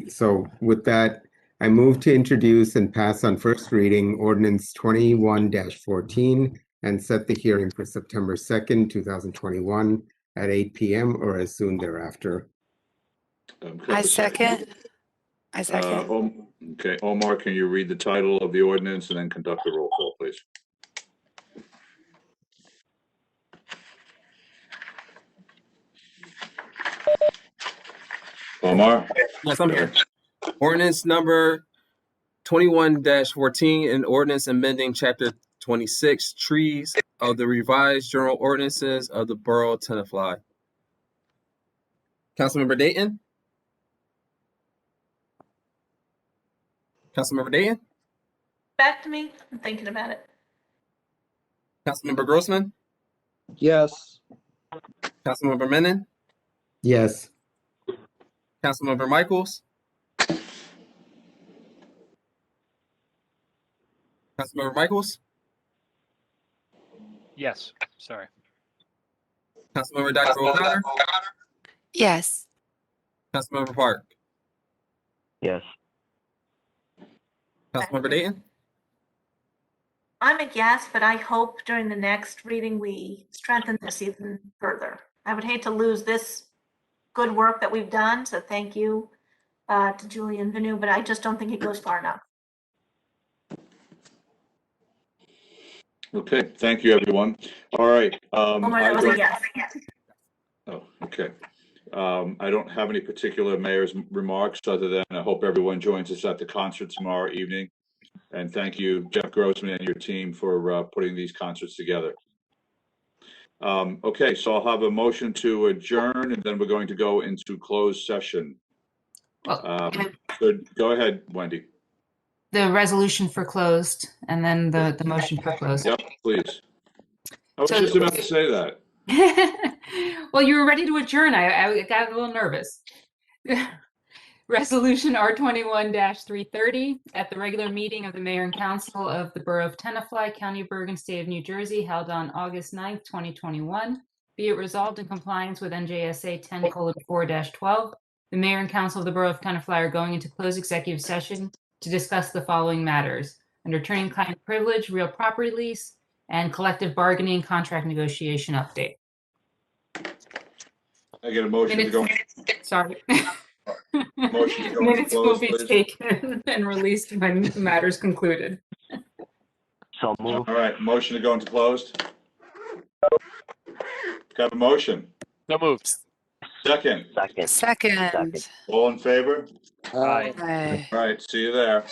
so with that, I move to introduce and pass on first reading ordinance 21-14 and set the hearing for September 2nd, 2021 at 8 p.m. or as soon thereafter. I second. Okay, Omar, can you read the title of the ordinance and then conduct the roll call, please? Omar? Yes, I'm here. Ordinance number 21-14, an ordinance amending chapter 26, trees of the revised general ordinances of the Borough of Tenafly. Councilmember Dayton? Councilmember Dayton? Back to me. I'm thinking about it. Councilmember Grossman? Yes. Councilmember Menon? Yes. Councilmember Michaels? Councilmember Michaels? Yes, sorry. Councilmember Dr. O'Connor? Yes. Councilmember Park? Yes. Councilmember Dayton? I'm a yes, but I hope during the next reading we strengthen this even further. I would hate to lose this good work that we've done, so thank you to Julie and Vanu, but I just don't think it goes far enough. Okay, thank you, everyone. All right. Omar, that was a yes. Oh, okay. I don't have any particular mayor's remarks other than I hope everyone joins us at the concert tomorrow evening. And thank you, Jeff Grossman and your team for putting these concerts together. Okay, so I'll have a motion to adjourn and then we're going to go into closed session. So go ahead, Wendy. The resolution for closed and then the motion for closed. Yep, please. I was just about to say that. Well, you were ready to adjourn. I got a little nervous. Resolution R21-330 at the regular meeting of the Mayor and Council of the Borough of Tenafly, County of Bergen, State of New Jersey, held on August 9th, 2021. Be it resolved in compliance with NJSA 10:4-12, the Mayor and Council of the Borough of Tenafly are going into closed executive session to discuss the following matters: under attorney-client privilege, real property lease, and collective bargaining contract negotiation update. I get a motion to go. Sorry. Motion to go into Minutes will closed, be please. taken and released when the matter is concluded. So move. All right, motion to go into closed. Got a motion. So moved. Second. Second. All in favor? Aye. Aye. All right, see you there.